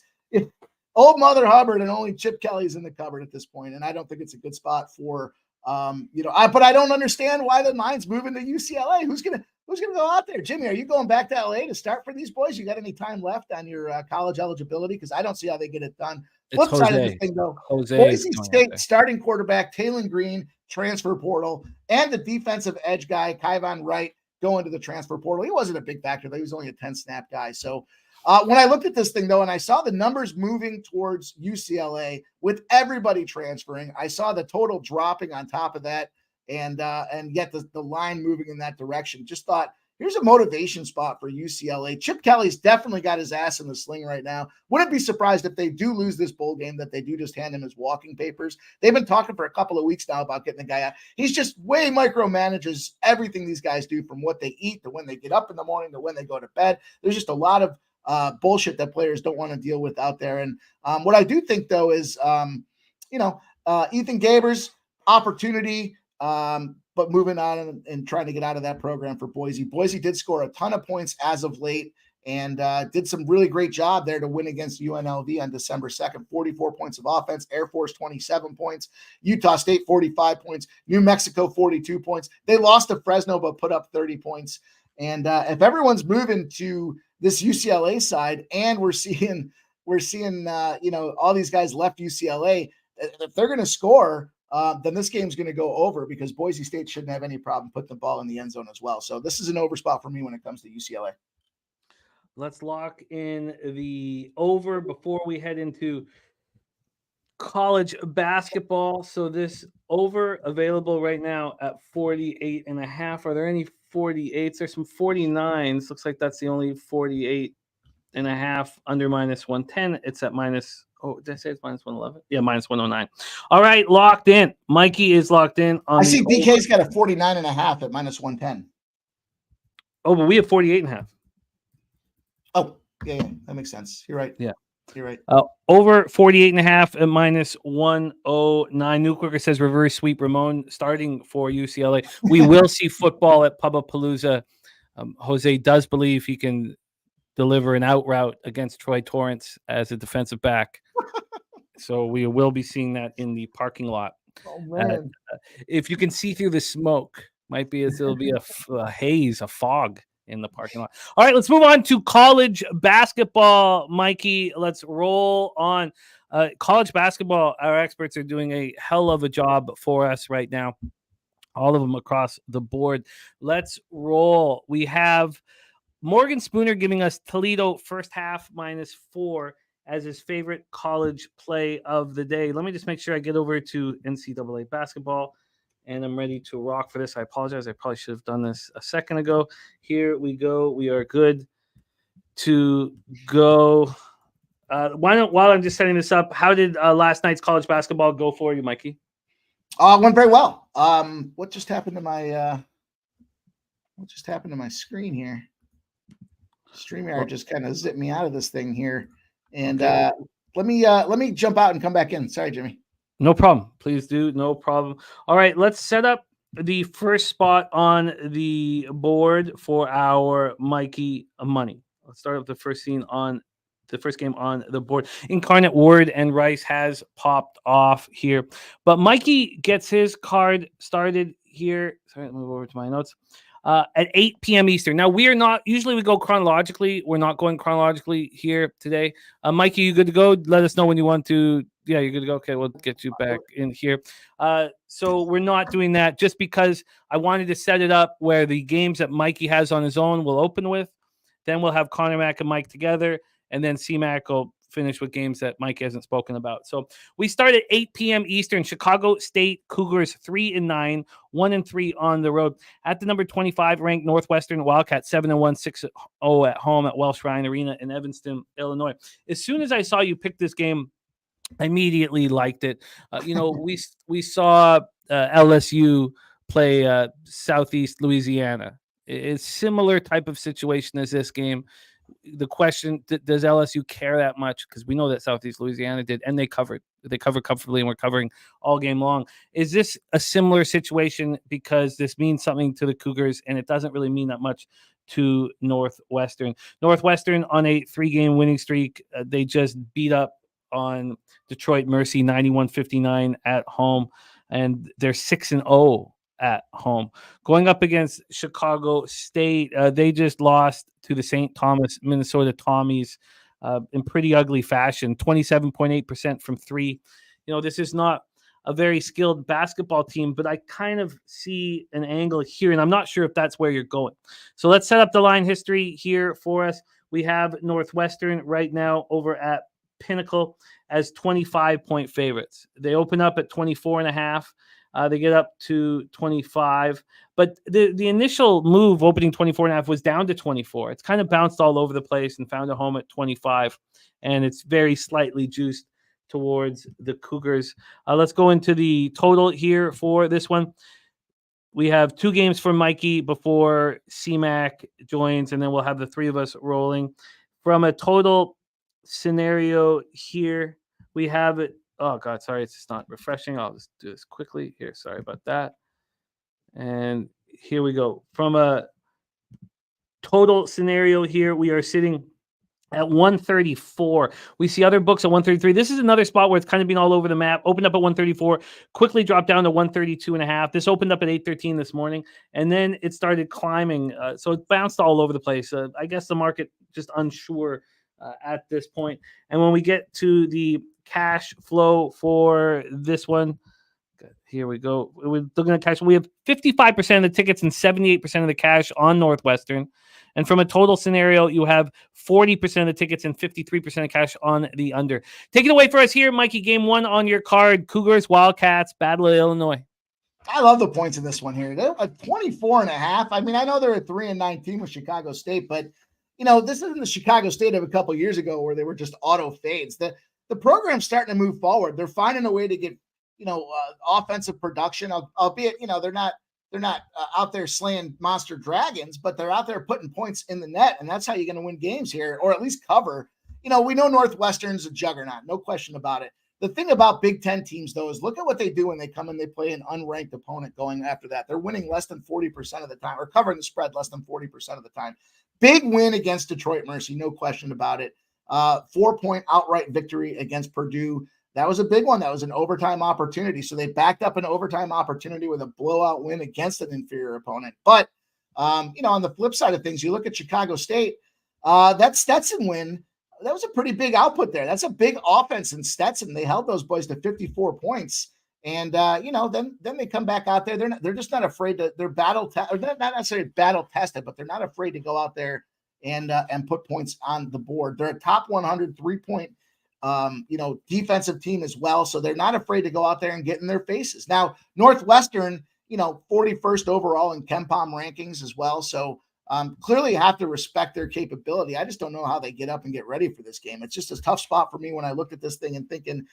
old Mother Hubbard and only Chip Kelly's in the cupboard at this point. And I don't think it's a good spot for, but I don't understand why the line's moving to UCLA. Who's going to go out there? Jimmy, are you going back to LA to start for these boys? You got any time left on your college eligibility? Because I don't see how they get it done. Flip side of this thing, though, Boise State starting quarterback Taylon Green, transfer portal, and the defensive edge guy, Kyvon Wright, going to the transfer portal. He wasn't a big factor, though. He was only a 10-snap guy. So when I looked at this thing, though, and I saw the numbers moving towards UCLA with everybody transferring, I saw the total dropping on top of that, and yet the line moving in that direction. Just thought, here's a motivation spot for UCLA. Chip Kelly's definitely got his ass in the sling right now. Wouldn't be surprised if they do lose this bowl game, that they do just hand him his walking papers. They've been talking for a couple of weeks now about getting the guy out. He's just way micromanages everything these guys do, from what they eat to when they get up in the morning to when they go to bed. There's just a lot of bullshit that players don't want to deal with out there. And what I do think, though, is, Ethan Gabers, opportunity, but moving on and trying to get out of that program for Boise. Boise did score a ton of points as of late, and did some really great job there to win against UNLV on December 2nd. 44 points of offense, Air Force 27 points, Utah State 45 points, New Mexico 42 points. They lost to Fresno but put up 30 points. And if everyone's moving to this UCLA side, and we're seeing all these guys left UCLA, if they're going to score, then this game's going to go over, because Boise State shouldn't have any problem putting the ball in the end zone as well. So this is an over spot for me when it comes to UCLA. Let's lock in the over before we head into college basketball. So this over available right now at 48.5. Are there any 48s? There's some 49s. Looks like that's the only 48.5 under -110. It's at minus. Oh, did I say it's -111? Yeah, -109. All right, locked in. Mikey is locked in. I see DK's got a 49.5 at -110. Oh, but we have 48.5. Oh, yeah, that makes sense. You're right. Yeah. You're right. Over 48.5 at -109. New Quicker says reverse sweep Ramon starting for UCLA. We will see football at Pubapalooza. Jose does believe he can deliver an out route against Troy Torrance as a defensive back. So we will be seeing that in the parking lot. Oh, man. If you can see through the smoke, might be as it'll be a haze, a fog in the parking lot. All right, let's move on to college basketball. Mikey, let's roll on. College basketball, our experts are doing a hell of a job for us right now. All of them across the board. Let's roll. We have Morgan Spooner giving us Toledo first half -4 as his favorite college play of the day. Let me just make sure I get over to NCAA basketball, and I'm ready to rock for this. I apologize. I probably should have done this a second ago. Here we go. We are good to go. While I'm just setting this up, how did last night's college basketball go for you, Mikey? It went very well. What just happened to my screen here? StreamYard just kind of zipped me out of this thing here. And let me jump out and come back in. Sorry, Jimmy. No problem. Please do. No problem. All right, let's set up the first spot on the board for our Mikey money. Let's start up the first game on the board. Incarnate Word and Rice has popped off here, but Mikey gets his card started here. Sorry, let me move over to my notes. At 8 p.m. Eastern. Now, we are not, usually we go chronologically. We're not going chronologically here today. Mikey, you good to go? Let us know when you want to. Yeah, you're good to go. Okay, we'll get you back in here. So we're not doing that just because I wanted to set it up where the games that Mikey has on his own will open with. Then we'll have Connor Mack and Mike together. And then C-Mac will finish with games that Mike hasn't spoken about. So we start at 8 p.m. Eastern. Chicago State Cougars 3-9, 1-3 on the road. At the number 25 ranked Northwestern Wildcats 7-1, 6-0 at home at Welsh Ryan Arena in Evanston, Illinois. As soon as I saw you pick this game, I immediately liked it. We saw LSU play Southeast Louisiana. It's similar type of situation as this game. The question, does LSU care that much? Because we know that Southeast Louisiana did, and they covered comfortably, and we're covering all game long. Is this a similar situation because this means something to the Cougars, and it doesn't really mean that much to Northwestern? Northwestern on a 3-game winning streak. They just beat up on Detroit Mercy 91-59 at home, and they're 6-0 at home. Going up against Chicago State, they just lost to the St. Thomas Minnesota Tommies in pretty ugly fashion, 27.8% from 3. This is not a very skilled basketball team, but I kind of see an angle here, and I'm not sure if that's where you're going. So let's set up the line history here for us. We have Northwestern right now over at Pinnacle as 25-point favorites. They open up at 24.5. They get up to 25, but the initial move opening 24.5 was down to 24. It's kind of bounced all over the place and found a home at 25, and it's very slightly juiced towards the Cougars. Let's go into the total here for this one. We have 2 games for Mikey before CMAC joins, and then we'll have the 3 of us rolling. From a total scenario here, we have it. Oh, God, sorry, it's just not refreshing. I'll just do this quickly here. Sorry about that. And here we go. From a total scenario here, we are sitting at 134. We see other books at 133. This is another spot where it's kind of been all over the map. Opened up at 134, quickly dropped down to 132.5. This opened up at 8:13 this morning, and then it started climbing. So it bounced all over the place. I guess the market just unsure at this point. And when we get to the cash flow for this one, here we go. We're looking at cash. We have 55% of the tickets and 78% of the cash on Northwestern. And from a total scenario, you have 40% of the tickets and 53% of cash on the under. Take it away for us here, Mikey. Game 1 on your card. Cougars, Wildcats, Battle of Illinois. I love the points in this one here. They're a 24.5. I mean, I know they're a 3-9 team with Chicago State, but this isn't the Chicago State of a couple years ago where they were just auto fades. The program's starting to move forward. They're finding a way to get, offensive production, albeit, they're not out there slaying monster dragons, but they're out there putting points in the net. And that's how you're going to win games here, or at least cover. We know Northwestern's a juggernaut, no question about it. The thing about Big Ten teams, though, is look at what they do when they come and they play an unranked opponent going after that. They're winning less than 40% of the time, or covering the spread less than 40% of the time. Big win against Detroit Mercy, no question about it. 4-point outright victory against Purdue. That was a big one. That was an overtime opportunity. So they backed up an overtime opportunity with a blowout win against an inferior opponent. But, on the flip side of things, you look at Chicago State, that Stetson win, that was a pretty big output there. That's a big offense in Stetson. They held those boys to 54 points. And, then they come back out there. They're just not afraid to, they're not necessarily battle tested, but they're not afraid to go out there and put points on the board. They're a top 100 3-point, defensive team as well. So they're not afraid to go out there and get in their faces. Now, Northwestern, 41st overall in KenPom rankings as well. So clearly you have to respect their capability. I just don't know how they get up and get ready for this game. It's just a tough spot for me when I looked at this thing and thinking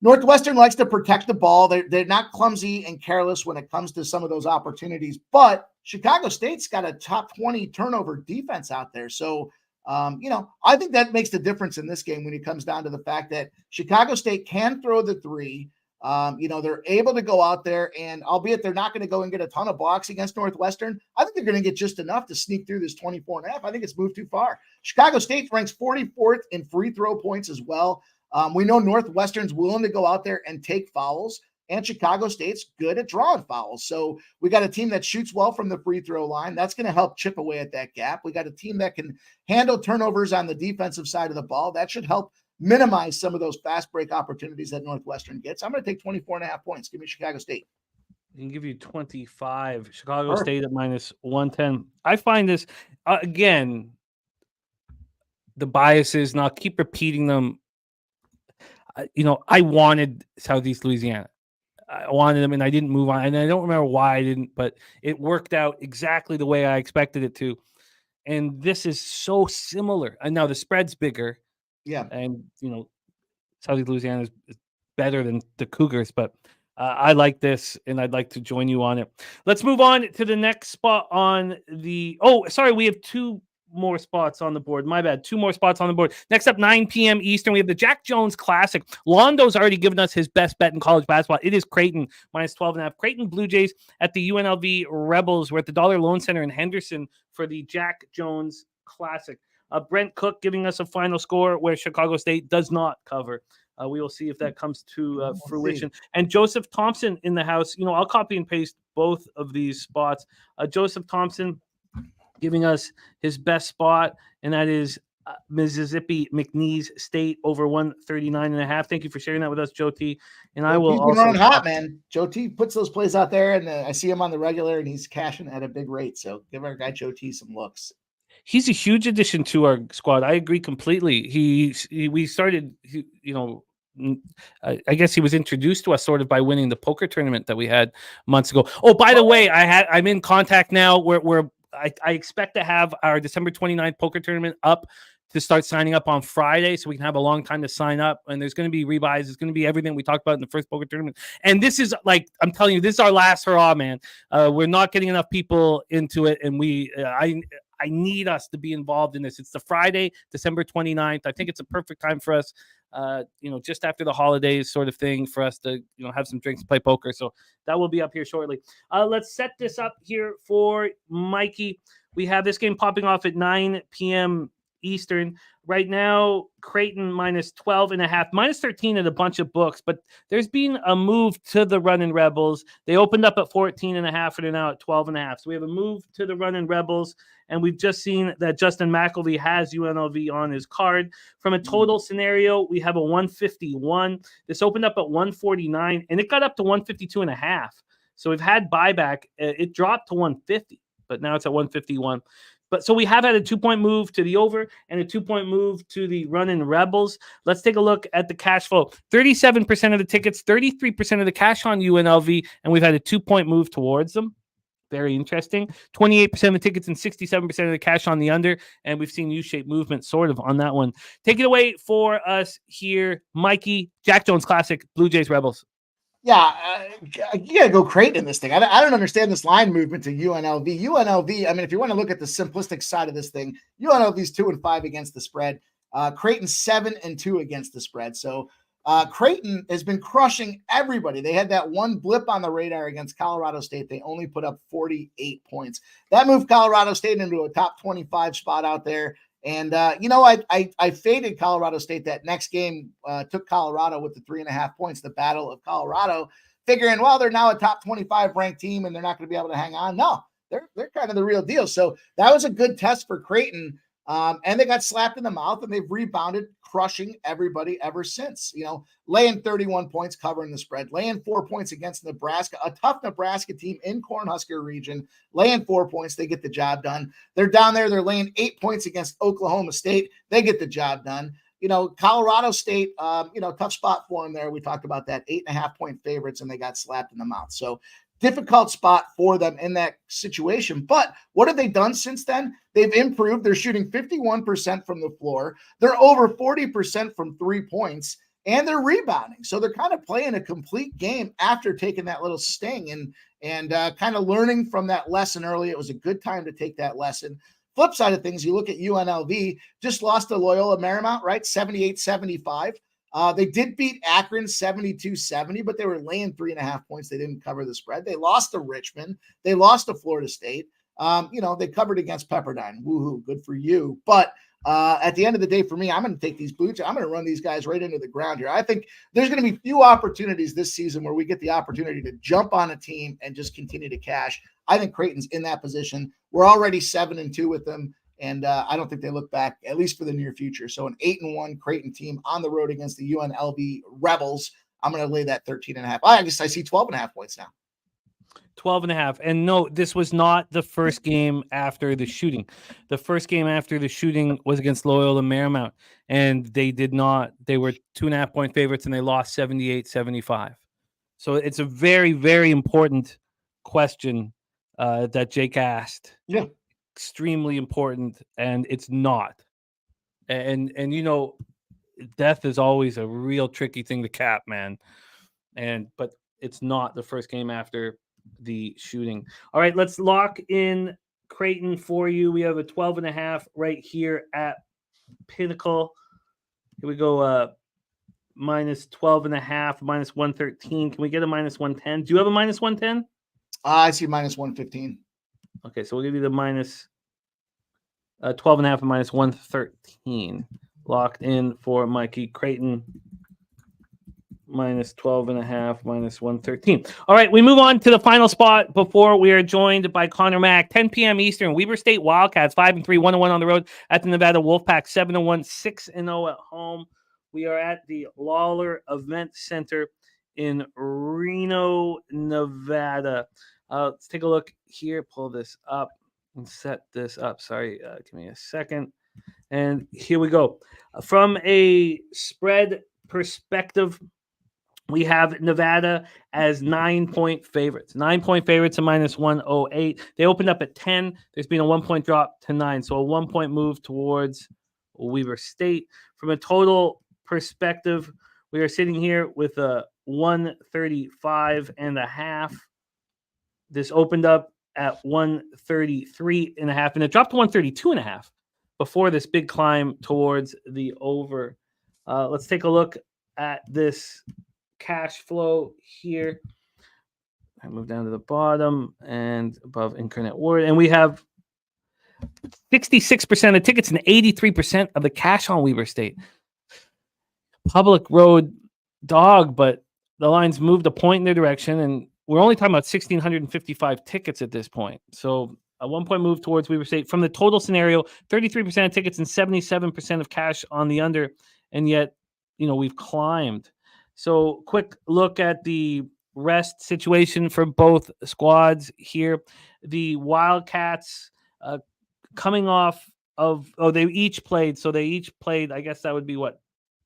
Northwestern likes to protect the ball. They're not clumsy and careless when it comes to some of those opportunities, but Chicago State's got a top 20 turnover defense out there. So, I think that makes the difference in this game when it comes down to the fact that Chicago State can throw the 3. They're able to go out there, and albeit they're not going to go and get a ton of blocks against Northwestern, I think they're going to get just enough to sneak through this 24.5. I think it's moved too far. Chicago State ranks 44th in free throw points as well. We know Northwestern's willing to go out there and take fouls, and Chicago State's good at drawing fouls. So we got a team that shoots well from the free throw line. That's going to help chip away at that gap. We got a team that can handle turnovers on the defensive side of the ball. That should help minimize some of those fast break opportunities that Northwestern gets. I'm going to take 24.5 points. Give me Chicago State. I can give you 25. Chicago State at -110. I find this, again, the biases, and I'll keep repeating them. I wanted Southeast Louisiana. I wanted them, and I didn't move on. And I don't remember why I didn't, but it worked out exactly the way I expected it to. And this is so similar. And now the spread's bigger, Yeah. and Southeast Louisiana is better than the Cougars, but I like this, and I'd like to join you on it. Let's move on to the next spot on the. Oh, sorry, we have two more spots on the board. My bad. Two more spots on the board. Next up, 9 p.m. Eastern, we have the Jack Jones Classic. Londo's already given us his best bet in college basketball. It is Creighton minus 12.5. Creighton Blue Jays at the UNLV Rebels. We're at the Dollar Loan Center in Henderson for the Jack Jones Classic. Brent Cook giving us a final score where Chicago State does not cover. We will see if that comes to fruition. And Joseph Thompson in the house. I'll copy and paste both of these spots. Joseph Thompson giving us his best spot, and that is Mississippi McNeese State over 139.5. Thank you for sharing that with us, Joe T. And I will also run hot, man. Joe T puts those plays out there, and I see him on the regular, and he's cashing at a big rate. So give our guy Joe T some looks. He's a huge addition to our squad. I agree completely. We started, I guess he was introduced to us sort of by winning the poker tournament that we had months ago. Oh, by the way, I'm in contact now where I expect to have our December 29th poker tournament up to start signing up on Friday, so we can have a long time to sign up. And there's going to be rebuys. There's going to be everything we talked about in the first poker tournament. And this is I'm telling you, this is our last hurrah, man. We're not getting enough people into it, and I need us to be involved in this. It's the Friday, December 29th. I think it's a perfect time for us, just after the holidays sort of thing, for us to, have some drinks, play poker. So that will be up here shortly. Let's set this up here for Mikey. We have this game popping off at 9 p.m. Eastern. Right now, Creighton minus 12.5, minus 13 at a bunch of books, but there's been a move to the Running Rebels. They opened up at 14.5 and they're now at 12.5. So we have a move to the Running Rebels, and we've just seen that Justin McElvey has UNLV on his card. From a total scenario, we have a 151. This opened up at 149, and it got up to 152.5. So we've had buyback. It dropped to 150, but now it's at 151. But so we have had a 2-point move to the over and a 2-point move to the Running Rebels. Let's take a look at the cash flow. 37% of the tickets, 33% of the cash on UNLV, and we've had a 2-point move towards them. Very interesting. 28% of the tickets and 67% of the cash on the under, and we've seen U-shaped movement sort of on that one. Take it away for us here, Mikey. Jack Jones Classic, Blue Jays Rebels. Yeah, you got to go Creighton in this thing. I don't understand this line movement to UNLV. UNLV, I mean, if you want to look at the simplistic side of this thing, UNLV's 2-5 against the spread. Creighton's 7-2 against the spread. So Creighton has been crushing everybody. They had that one blip on the radar against Colorado State. They only put up 48 points. That moved Colorado State into a top 25 spot out there. And, I faded Colorado State that next game, took Colorado with the 3.5 points, the Battle of Colorado, figuring, well, they're now a top 25 ranked team and they're not going to be able to hang on. No, they're kind of the real deal. So that was a good test for Creighton. And they got slapped in the mouth, and they've rebounded, crushing everybody ever since. Laying 31 points, covering the spread, laying 4 points against Nebraska, a tough Nebraska team in Cornhusker region, laying 4 points. They get the job done. They're down there. They're laying 8 points against Oklahoma State. They get the job done. Colorado State, tough spot for them there. We talked about that, 8.5-point favorites, and they got slapped in the mouth. So difficult spot for them in that situation. But what have they done since then? They've improved. They're shooting 51% from the floor. They're over 40% from 3 points, and they're rebounding. So they're kind of playing a complete game after taking that little sting and kind of learning from that lesson early. It was a good time to take that lesson. Flip side of things, you look at UNLV, just lost to Loyola Marymount, right? 78-75. They did beat Akron 72-70, but they were laying 3.5 points. They didn't cover the spread. They lost to Richmond. They lost to Florida State. They covered against Pepperdine. Woohoo, good for you. But at the end of the day, for me, I'm going to take these boots. I'm going to run these guys right into the ground here. I think there's going to be few opportunities this season where we get the opportunity to jump on a team and just continue to cash. I think Creighton's in that position. We're already 7-2 with them. And I don't think they look back, at least for the near future. So an 8-1 Creighton team on the road against the UNLV Rebels. I'm going to lay that 13.5. I guess I see 12.5 points now. 12.5. And no, this was not the first game after the shooting. The first game after the shooting was against Loyola Marymount, and they were 2.5 point favorites, and they lost 78-75. So it's a very, very important question that Jake asked. Yeah. Extremely important, and it's not. And death is always a real tricky thing to cap, man. But it's not the first game after the shooting. All right, let's lock in Creighton for you. We have a 12.5 right here at Pinnacle. Here we go. Minus 12.5, minus 113. Can we get a minus 110? Do you have a minus 110? I see minus 115. Okay, so we'll give you the minus 12.5 and minus 113. Locked in for Mikey. Creighton minus 12.5, minus 113. All right, we move on to the final spot before we are joined by Connor Mack. 10 p.m. Eastern, Weber State Wildcats 5-3, 1-1 on the road at the Nevada Wolfpack, 7-1, 6-0 at home. We are at the Lawler Event Center in Reno, Nevada. Let's take a look here. Pull this up and set this up. Sorry, give me a second. And here we go. From a spread perspective, we have Nevada as 9-point favorites. 9-point favorites at minus 108. They opened up at 10. There's been a 1-point drop to 9. So a 1-point move towards Weber State. From a total perspective, we are sitting here with a 135.5. This opened up at 133.5, and it dropped to 132.5 before this big climb towards the over. Let's take a look at this cash flow here. I move down to the bottom and above Incarnate Word, and we have 66% of tickets and 83% of the cash on Weber State. Public road dog, but the lines moved a point in their direction, and we're only talking about 1,655 tickets at this point. So a 1-point move towards Weber State. From the total scenario, 33% of tickets and 77% of cash on the under, and yet, we've climbed. So quick look at the rest situation for both squads here. The Wildcats coming off of, they each played, I guess that would be what?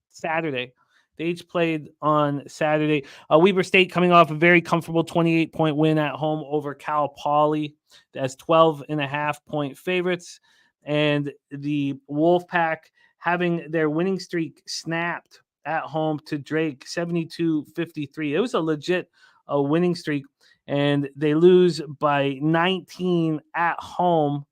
Saturday. They each played on Saturday. Weber State coming off a very comfortable 28-point win at home over Cal Poly as 12.5-point favorites. And the Wolfpack having their winning streak snapped at home to Drake, 72-53. It was a legit winning streak, and they lose by 19 at home.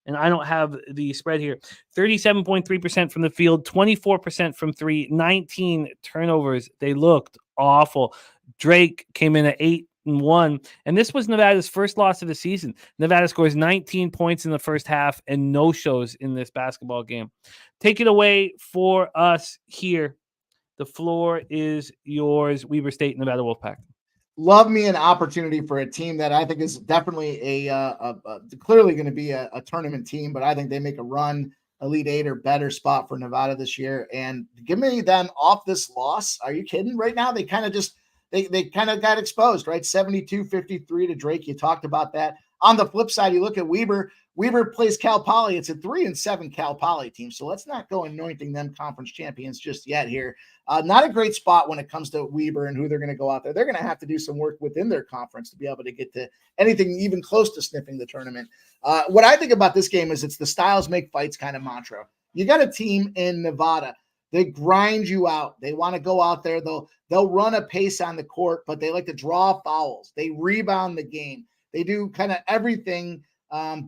And I don't have the spread here. 37.3% from the field, 24% from three, 19 turnovers. They looked awful. Drake came in at 8-1, and this was Nevada's first loss of the season. Nevada scores 19 points in the first half and no shows in this basketball game. Take it away for us here. The floor is yours, Weber State, Nevada Wolfpack. Love me an opportunity for a team that I think is definitely clearly going to be a tournament team, but I think they make a run, Elite Eight or better spot for Nevada this year. And give me them off this loss. Are you kidding? Right now, they kind of just they kind of got exposed, right? 72-53 to Drake. You talked about that. On the flip side, you look at Weber. Weber plays Cal Poly. It's a 3-7 Cal Poly team. So let's not go anointing them conference champions just yet here. Not a great spot when it comes to Weber and who they're going to go out there. They're going to have to do some work within their conference to be able to get to anything even close to sniffing the tournament. What I think about this game is it's the styles make fights kind of mantra. You got a team in Nevada. They grind you out. They want to go out there. They'll run a pace on the court, but they like to draw fouls. They rebound the game. They do kind of everything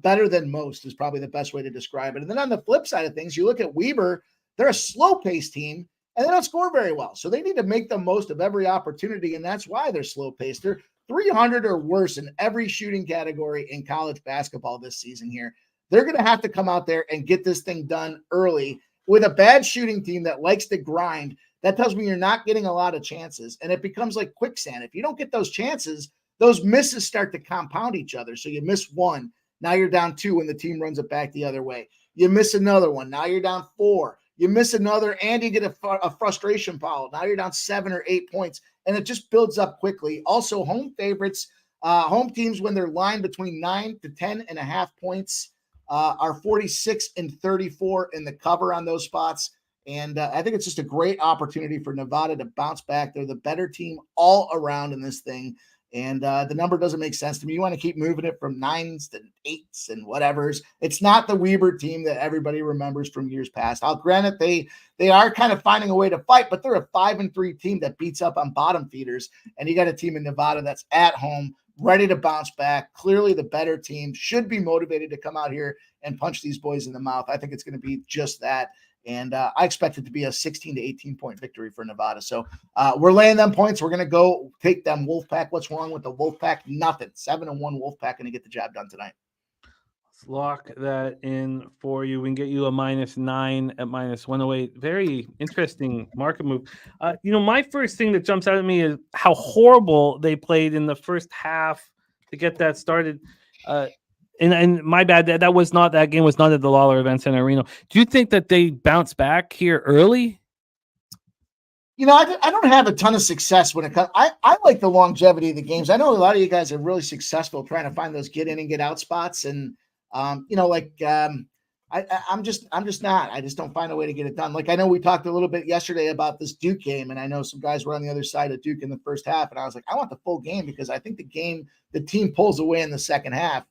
better than most is probably the best way to describe it. And then on the flip side of things, you look at Weber, they're a slow-paced team, and they don't score very well. So they need to make the most of every opportunity, and that's why they're slow-paced. They're 300 or worse in every shooting category in college basketball this season here. They're going to have to come out there and get this thing done early. With a bad shooting team that likes to grind, that tells me you're not getting a lot of chances, and it becomes like quicksand. If you don't get those chances, those misses start to compound each other. So you miss one. Now you're down 2 when the team runs it back the other way. You miss another one. Now you're down 4. You miss another, and you get a frustration foul. Now you're down 7 or 8 points, and it just builds up quickly. Also, home favorites Home teams, when they're lined between 9 to 10.5 points, are 46 and 34 in the cover on those spots. And I think it's just a great opportunity for Nevada to bounce back. They're the better team all around in this thing. And the number doesn't make sense to me. You want to keep moving it from 9s to 8s and whatever's. It's not the Weber team that everybody remembers from years past. I'll grant it, they are kind of finding a way to fight, but they're a 5-3 team that beats up on bottom feeders. And you got a team in Nevada that's at home, ready to bounce back. Clearly the better team, should be motivated to come out here and punch these boys in the mouth. I think it's going to be just that. And I expect it to be a 16 to 18 point victory for Nevada. So we're laying them points. We're going to go take them Wolfpack. What's wrong with the Wolfpack? Nothing. 7-1 Wolfpack going to get the job done tonight. Let's lock that in for you. We can get you a -9 at -108. Very interesting market move. My first thing that jumps out at me is how horrible they played in the first half to get that started. And my bad, that game was not at the Lawler Event Center Reno. Do you think that they bounce back here early? I don't have a ton of success when it comes. I like the longevity of the games. I know a lot of you guys are really successful trying to find those get in and get out spots. And, I'm just not. I just don't find a way to get it done. Like, I know we talked a little bit yesterday about this Duke game, and I know some guys were on the other side of Duke in the first half. And I was like, I want the full game because I think the team pulls away in the second half.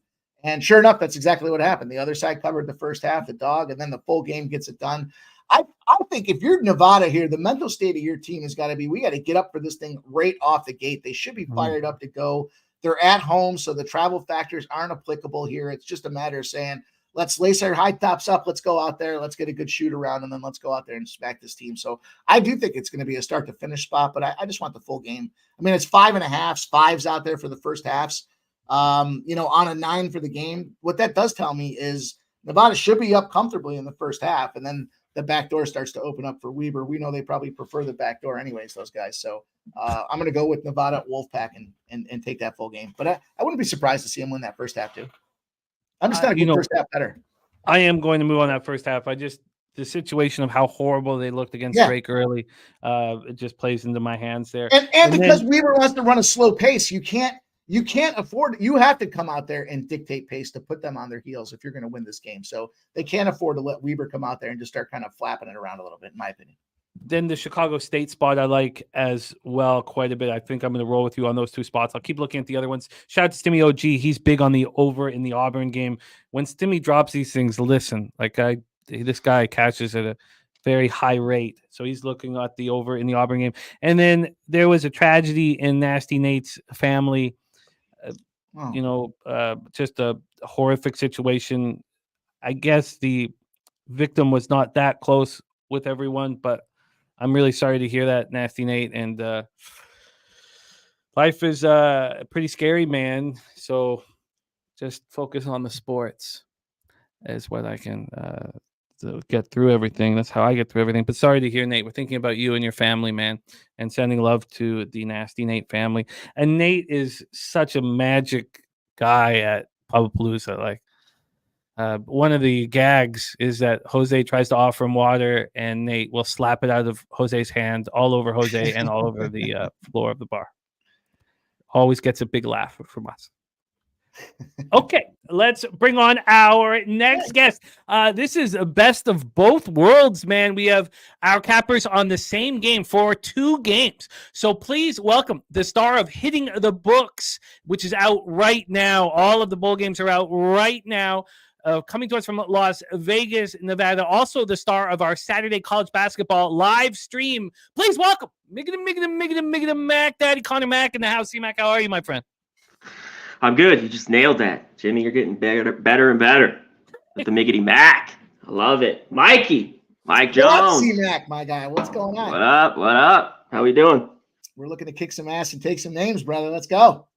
And sure enough, that's exactly what happened. The other side covered the first half, the dog, and then the full game gets it done. I think if you're Nevada here, the mental state of your team has got to be, we got to get up for this thing right off the gate. They should be fired up to go. They're at home, so the travel factors aren't applicable here. It's just a matter of saying, let's lace our high tops up. Let's go out there. Let's get a good shoot around, and then let's go out there and smack this team. So I do think it's going to be a start to finish spot, but I just want the full game. I mean, it's 5.5s, 5s out there for the first halves. On a 9 for the game. What that does tell me is Nevada should be up comfortably in the first half, and then the back door starts to open up for Weber. We know they probably prefer the back door anyways, those guys. So I'm going to go with Nevada Wolfpack and take that full game. But I wouldn't be surprised to see them win that first half too. I'm just going to go first half better. I am going to move on that first half. The situation of how horrible they looked against Drake early, it just plays into my hands there. And because Weber wants to run a slow pace, you can't afford it. You have to come out there and dictate pace to put them on their heels if you're going to win this game. So they can't afford to let Weber come out there and just start kind of flapping it around a little bit, in my opinion. Then the Chicago State spot I like as well quite a bit. I think I'm going to roll with you on those two spots. I'll keep looking at the other ones. Shout out to Stimmy OG. He's big on the over in the Auburn game. When Stimmy drops these things, listen, this guy catches at a very high rate. So he's looking at the over in the Auburn game. And then there was a tragedy in Nasty Nate's family. Just a horrific situation. I guess the victim was not that close with everyone, but I'm really sorry to hear that, Nasty Nate. And life is pretty scary, man. So just focus on the sports is what I can to get through everything. That's how I get through everything. But sorry to hear, Nate. We're thinking about you and your family, man, and sending love to the Nasty Nate family. And Nate is such a magic guy at Pubapalooza. One of the gags is that Jose tries to offer him water, and Nate will slap it out of Jose's hand all over Jose and all over the floor of the bar. Always gets a big laugh from us. Okay, let's bring on our next guest. This is a best of both worlds, man. We have our cappers on the same game for 2 games. So please welcome the star of Hitting the Books, which is out right now. All of the bowl games are out right now. Coming to us from Las Vegas, Nevada. Also the star of our Saturday college basketball live stream. Please welcome Miggity Mac, Daddy Connor Mac in the house. C-Mac, how are you, my friend? I'm good. You just nailed that. Jimmy, you're getting better and better with the Miggity Mac. I love it. Mike Jones. C-Mac, my guy. What's going on? What up? How we doing? We're looking to kick some ass and take some names, brother. Let's go.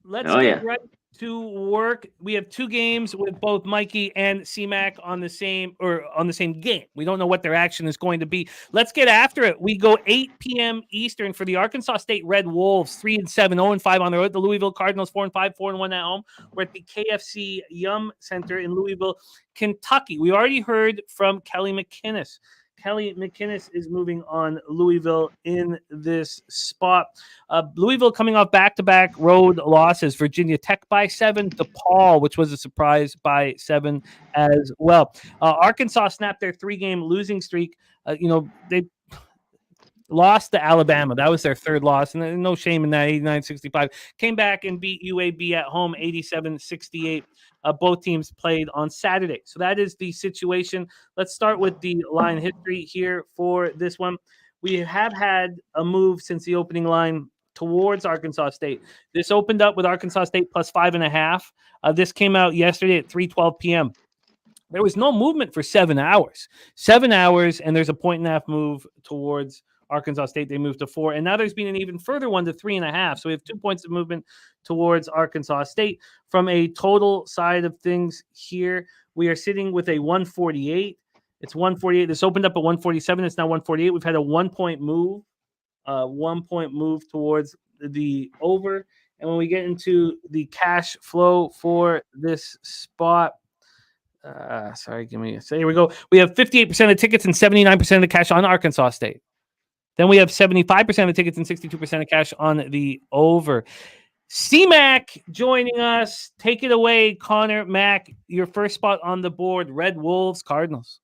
Let's get right to work. We have 2 games with both Mikey and C-Mac on the same game. We don't know what their action is going to be. Let's get after it. We go 8 p.m. Eastern for the Arkansas State Red Wolves, 3-7, 0-5 on the road. The Louisville Cardinals, 4-5, 4-1 at home. We're at the KFC Yum Center in Louisville, Kentucky. We already heard from Kelly McInnes. Kelly McInnes is moving on Louisville in this spot. Louisville coming off back-to-back road losses. Virginia Tech by 7, DePaul, which was a surprise, by 7 as well. Arkansas snapped their 3-game losing streak. They lost to Alabama. That was their 3rd loss, and no shame in that, 89-65. Came back and beat UAB at home, 87-68. Both teams played on Saturday. So that is the situation. Let's start with the line history here for this one. We have had a move since the opening line towards Arkansas State. This opened up with Arkansas State plus 5.5. This came out yesterday at 3:12 p.m. There was no movement for 7 hours. 7 hours, and there's a 1.5 move towards Arkansas State. They moved to 4, and now there's been an even further one to 3.5. So we have 2 points of movement towards Arkansas State. From a total side of things here, we are sitting with a 148. It's 148. This opened up at 147. It's now 148. We've had a 1-point move, 1-point move towards the over. And when we get into the cash flow for this spot, give me a second. Here we go. We have 58% of tickets and 79% of the cash on Arkansas State. Then we have 75% of tickets and 62% of cash on the over. C-Mac joining us. Take it away, Connor. Mac, your first spot on the board, Red Wolves, Cardinals.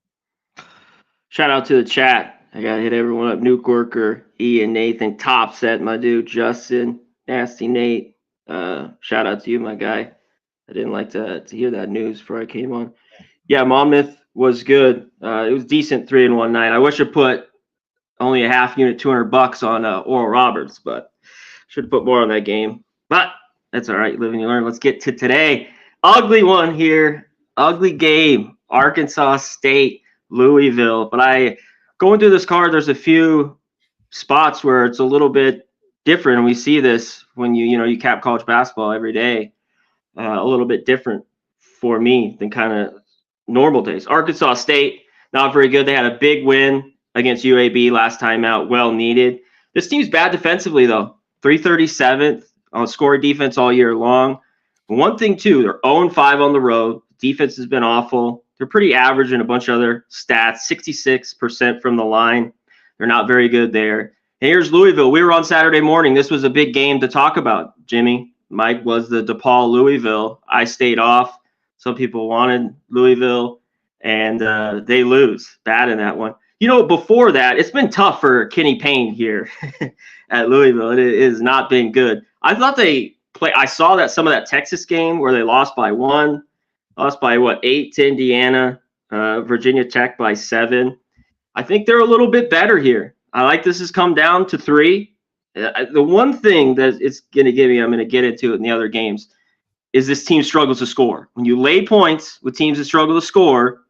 Shout out to the chat. I got to hit everyone up. Nuke Worker, Ian, Nathan, Top Set, my dude, Justin, Nasty Nate. Shout out to you, my guy. I didn't like to hear that news before I came on. Yeah, Monmouth was good. It was decent 3-1 night. I wish I put only a half unit, $200 on Oral Roberts, but should put more on that game. But that's all right. Live and you learn. Let's get to today. Ugly one here. Ugly game. Arkansas State, Louisville. But going through this card, there's a few spots where it's a little bit different. And we see this when you cap college basketball every day. A little bit different for me than kind of normal days. Arkansas State, not very good. They had a big win against UAB last time out, well needed. This team's bad defensively, though. 337th on scoring defense all year long. One thing, too, they're 0-5 on the road. Defense has been awful. They're pretty average in a bunch of other stats, 66% from the line. They're not very good there. And here's Louisville. We were on Saturday morning. This was a big game to talk about, Jimmy. Mike was the DePaul Louisville. I stayed off. Some people wanted Louisville, and they lose bad in that one. Before that, it's been tough for Kenny Payne here at Louisville. It has not been good. I thought I saw that some of that Texas game where they lost by 1, lost by 8 to Indiana, Virginia Tech by 7. I think they're a little bit better here. I like this has come down to 3. The one thing that it's going to give me, I'm going to get into it in the other games, is this team struggles to score. When you lay points with teams that struggle to score,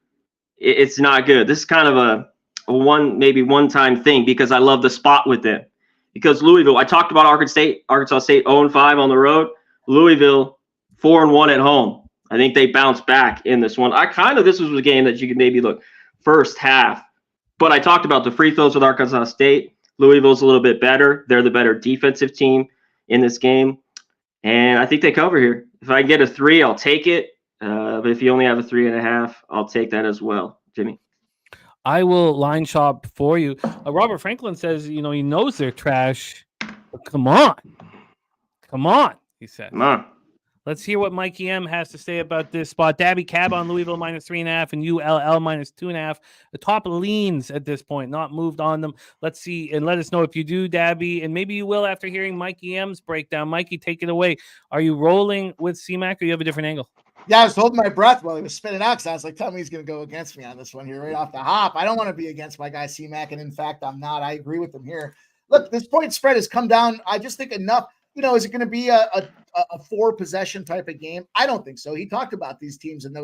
it's not good. This is kind of a one-time thing because I love the spot with them. Because Louisville, I talked about Arkansas State 0-5 on the road. Louisville 4-1 at home. I think they bounced back in this one. This was a game that you could maybe look first half. But I talked about the free throws with Arkansas State. Louisville's a little bit better. They're the better defensive team in this game. And I think they cover here. If I get a 3, I'll take it. But if you only have a 3.5, I'll take that as well, Jimmy. I will line shop for you. Robert Franklin says, he knows they're trash. But come on, he said. Come on. Let's hear what Mikey M has to say about this spot. Dabby Cab on Louisville -3.5 and ULL -2.5. The top leans at this point, not moved on them. Let's see and let us know if you do, Dabby, and maybe you will after hearing Mikey M's breakdown. Mikey, take it away. Are you rolling with C-Mac or you have a different angle? Yeah, I was holding my breath while he was spitting out because I was like, tell me he's going to go against me on this one here right off the hop. I don't want to be against my guy C-Mac, and in fact, I'm not. I agree with him here. Look, this point spread has come down. I just think enough. Is it going to be a 4-possession type of game? I don't think so. He talked about these teams and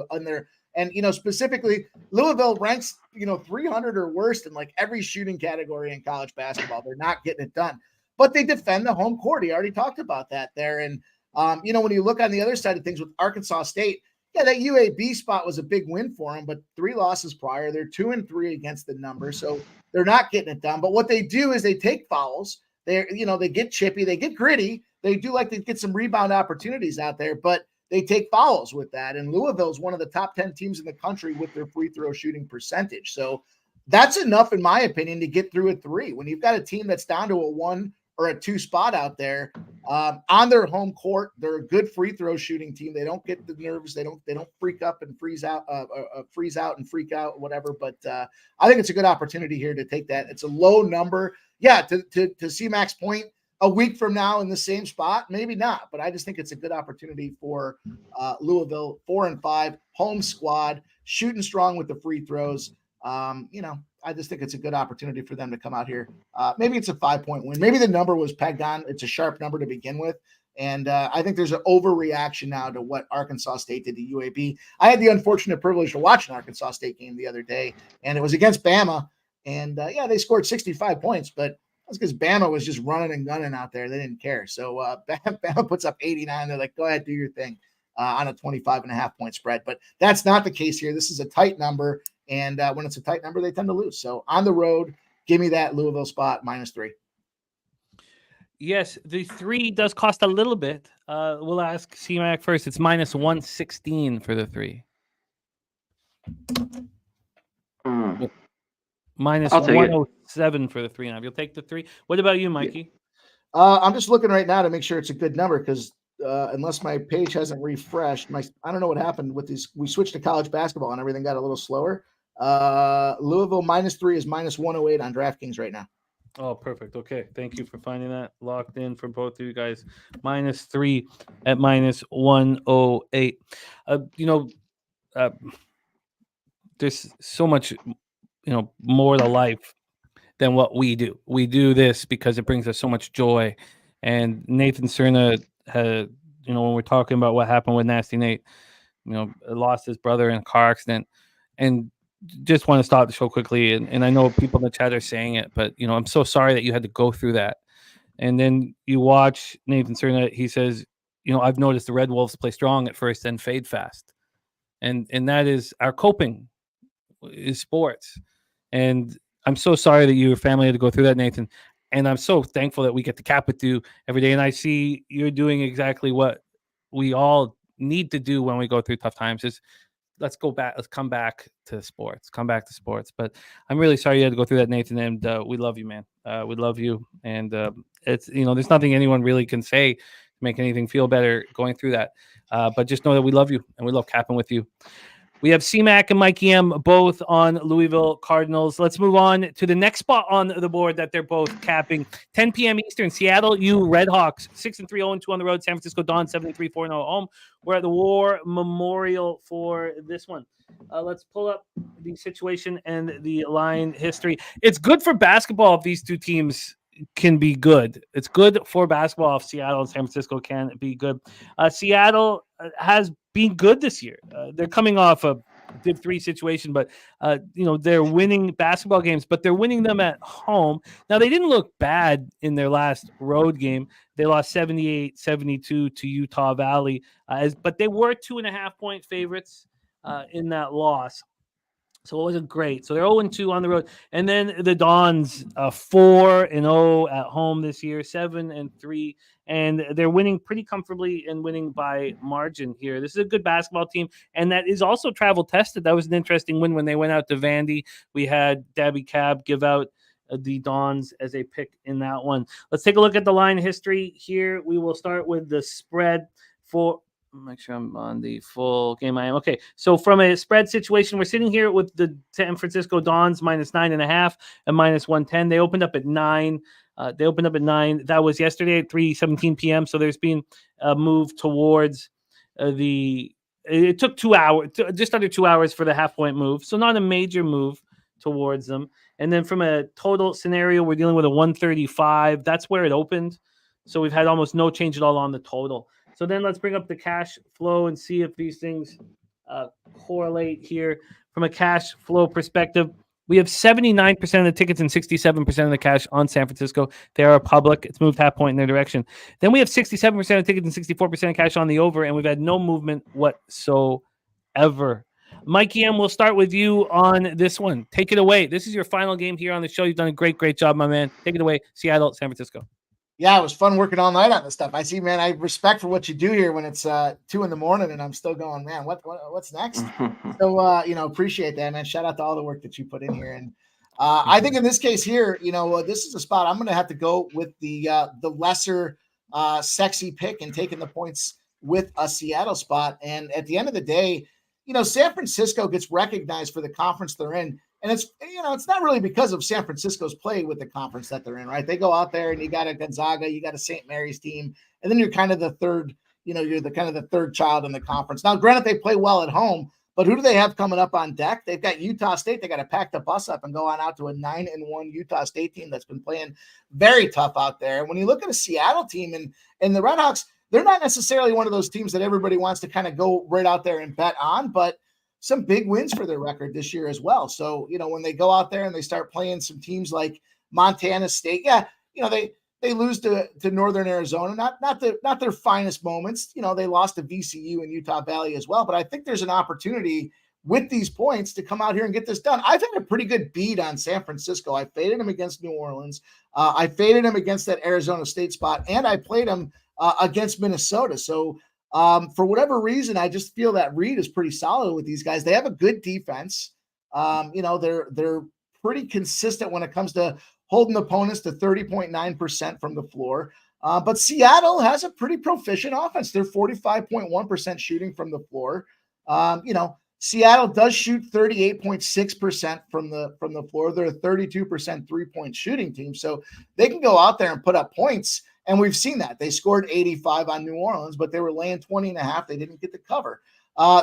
specifically Louisville ranks 300 or worse in like every shooting category in college basketball. They're not getting it done, but they defend the home court. He already talked about that there, and when you look on the other side of things with Arkansas State, yeah, that UAB spot was a big win for them, but 3 losses prior. They're 2-3 against the number, so they're not getting it done. But what they do is they take fouls. They get chippy, they get gritty. They do like to get some rebound opportunities out there, but they take fouls with that. And Louisville is one of the top 10 teams in the country with their free throw shooting percentage. So that's enough, in my opinion, to get through at 3. When you've got a team that's down to a 1 or a 2 spot out there on their home court, they're a good free throw shooting team. They don't get the nerves. They don't freak up and freeze out and freak out, whatever. But I think it's a good opportunity here to take that. It's a low number. Yeah, to see Mac's point, a week from now in the same spot, maybe not. But I just think it's a good opportunity for Louisville, 4-5, home squad, shooting strong with the free throws. I just think it's a good opportunity for them to come out here. Maybe it's a 5-point win. Maybe the number was pegged on. It's a sharp number to begin with. And I think there's an overreaction now to what Arkansas State did to UAB. I had the unfortunate privilege to watch an Arkansas State game the other day, and it was against Bama. And they scored 65 points, but that's because Bama was just running and gunning out there. They didn't care. So Bama puts up 89. They're like, go ahead, do your thing on a 25.5-point spread. But that's not the case here. This is a tight number. And when it's a tight number, they tend to lose. So on the road, give me that Louisville spot -3. Yes, the 3 does cost a little bit. We'll ask CMAC first. It's -116 for the 3. Minus I'll take it. 107 for the 3.5. You'll take the 3. What about you, Mikey? I'm just looking right now to make sure it's a good number because unless my page hasn't refreshed, I don't know what happened with these. We switched to college basketball and everything got a little slower. Louisville -3 is -108 on DraftKings right now. Oh, perfect. Okay. Thank you for finding that locked in for both of you guys. -3 at -108. There's so much, more to life than what we do. We do this because it brings us so much joy. And Nathan Cerna had, when we're talking about what happened with Nasty Nate, lost his brother in a car accident. And just want to stop the show quickly. And I know people in the chat are saying it, but, I'm so sorry that you had to go through that. And then you watch Nathan Cerna, he says, I've noticed the Red Wolves play strong at first and fade fast. And that is our coping is sports. And I'm so sorry that your family had to go through that, Nathan. And I'm so thankful that we get to cap with you every day. And I see you're doing exactly what we all need to do when we go through tough times is let's go back. Let's come back to sports. But I'm really sorry you had to go through that, Nathan. And we love you, man. We love you. And it's, there's nothing anyone really can say to make anything feel better going through that. But just know that we love you and we love capping with you. We have CMAC and Mikey M both on Louisville Cardinals. Let's move on to the next spot on the board that they're both capping. 10 p.m. Eastern, Seattle U Redhawks, 6-3, 0-2 on the road. San Francisco Dons, 7-3, 4-0 at home. We're at the War Memorial for this one. Let's pull up the situation and the line history. It's good for basketball if these two teams can be good. It's good for basketball if Seattle and San Francisco can be good. Seattle has been good this year. They're coming off a Div 3 situation, but they're winning basketball games, but they're winning them at home. Now, they didn't look bad in their last road game. They lost 78-72 to Utah Valley, but they were 2.5-point favorites in that loss. So it wasn't great. So they're 0-2 on the road. And then the Dons, 4-0 at home this year, 7-3. And they're winning pretty comfortably and winning by margin here. This is a good basketball team. And that is also travel tested. That was an interesting win when they went out to Vandy. We had Dabby Cab give out the Dons as a pick in that one. Let's take a look at the line history here. We will start with the spread for... Make sure I'm on the full game. I am. Okay. So from a spread situation, we're sitting here with the San Francisco Dons -9.5 and -110. They opened up at 9. That was yesterday at 3:17 p.m. So there's been a move towards it took 2 hours, just under 2 hours for the half-point move. So not a major move towards them. And then from a total scenario, we're dealing with a 135. That's where it opened. So we've had almost no change at all on the total. So then let's bring up the cash flow and see if these things correlate here. From a cash flow perspective, we have 79% of the tickets and 67% of the cash on San Francisco. They are public. It's moved half point in their direction. Then we have 67% of tickets and 64% of cash on the over, and we've had no movement whatsoever. Mikey M, we'll start with you on this one. Take it away. This is your final game here on the show. You've done a great job, my man. Take it away. Seattle, San Francisco. Yeah, it was fun working all night on this stuff. I see, man. I respect for what you do here when it's 2 a.m. and I'm still going, man. What's next? So appreciate that, man. Shout out to all the work that you put in here. And I think in this case here, this is a spot I'm going to have to go with the lesser sexy pick and taking the points with a Seattle spot. And at the end of the day, San Francisco gets recognized for the conference they're in. And it's not really because of San Francisco's play with the conference that they're in, right? They go out there and you got a Gonzaga, you got a St. Mary's team, and then you're kind of the third, you're the kind of the third child in the conference. Now, granted, they play well at home, but who do they have coming up on deck? They've got Utah State. They got to pack the bus up and go on out to a 9-1 Utah State team that's been playing very tough out there. And when you look at a Seattle team and the Redhawks, they're not necessarily one of those teams that everybody wants to kind of go right out there and bet on, but some big wins for their record this year as well. So, when they go out there and they start playing some teams like Montana State, they lose to Northern Arizona, not their finest moments. They lost to VCU and Utah Valley as well, but I think there's an opportunity with these points to come out here and get this done. I've had a pretty good beat on San Francisco. I faded them against New Orleans. I faded them against that Arizona State spot, and I played them against Minnesota. So, for whatever reason, I just feel that read is pretty solid with these guys. They have a good defense. They're pretty consistent when it comes to holding opponents to 30.9% from the floor. But Seattle has a pretty proficient offense. They're 45.1% shooting from the floor. Seattle does shoot 38.6% from the floor. They're a 32% three-point shooting team. So they can go out there and put up points. And we've seen that. They scored 85 on New Orleans, but they were laying 20.5. They didn't get the cover.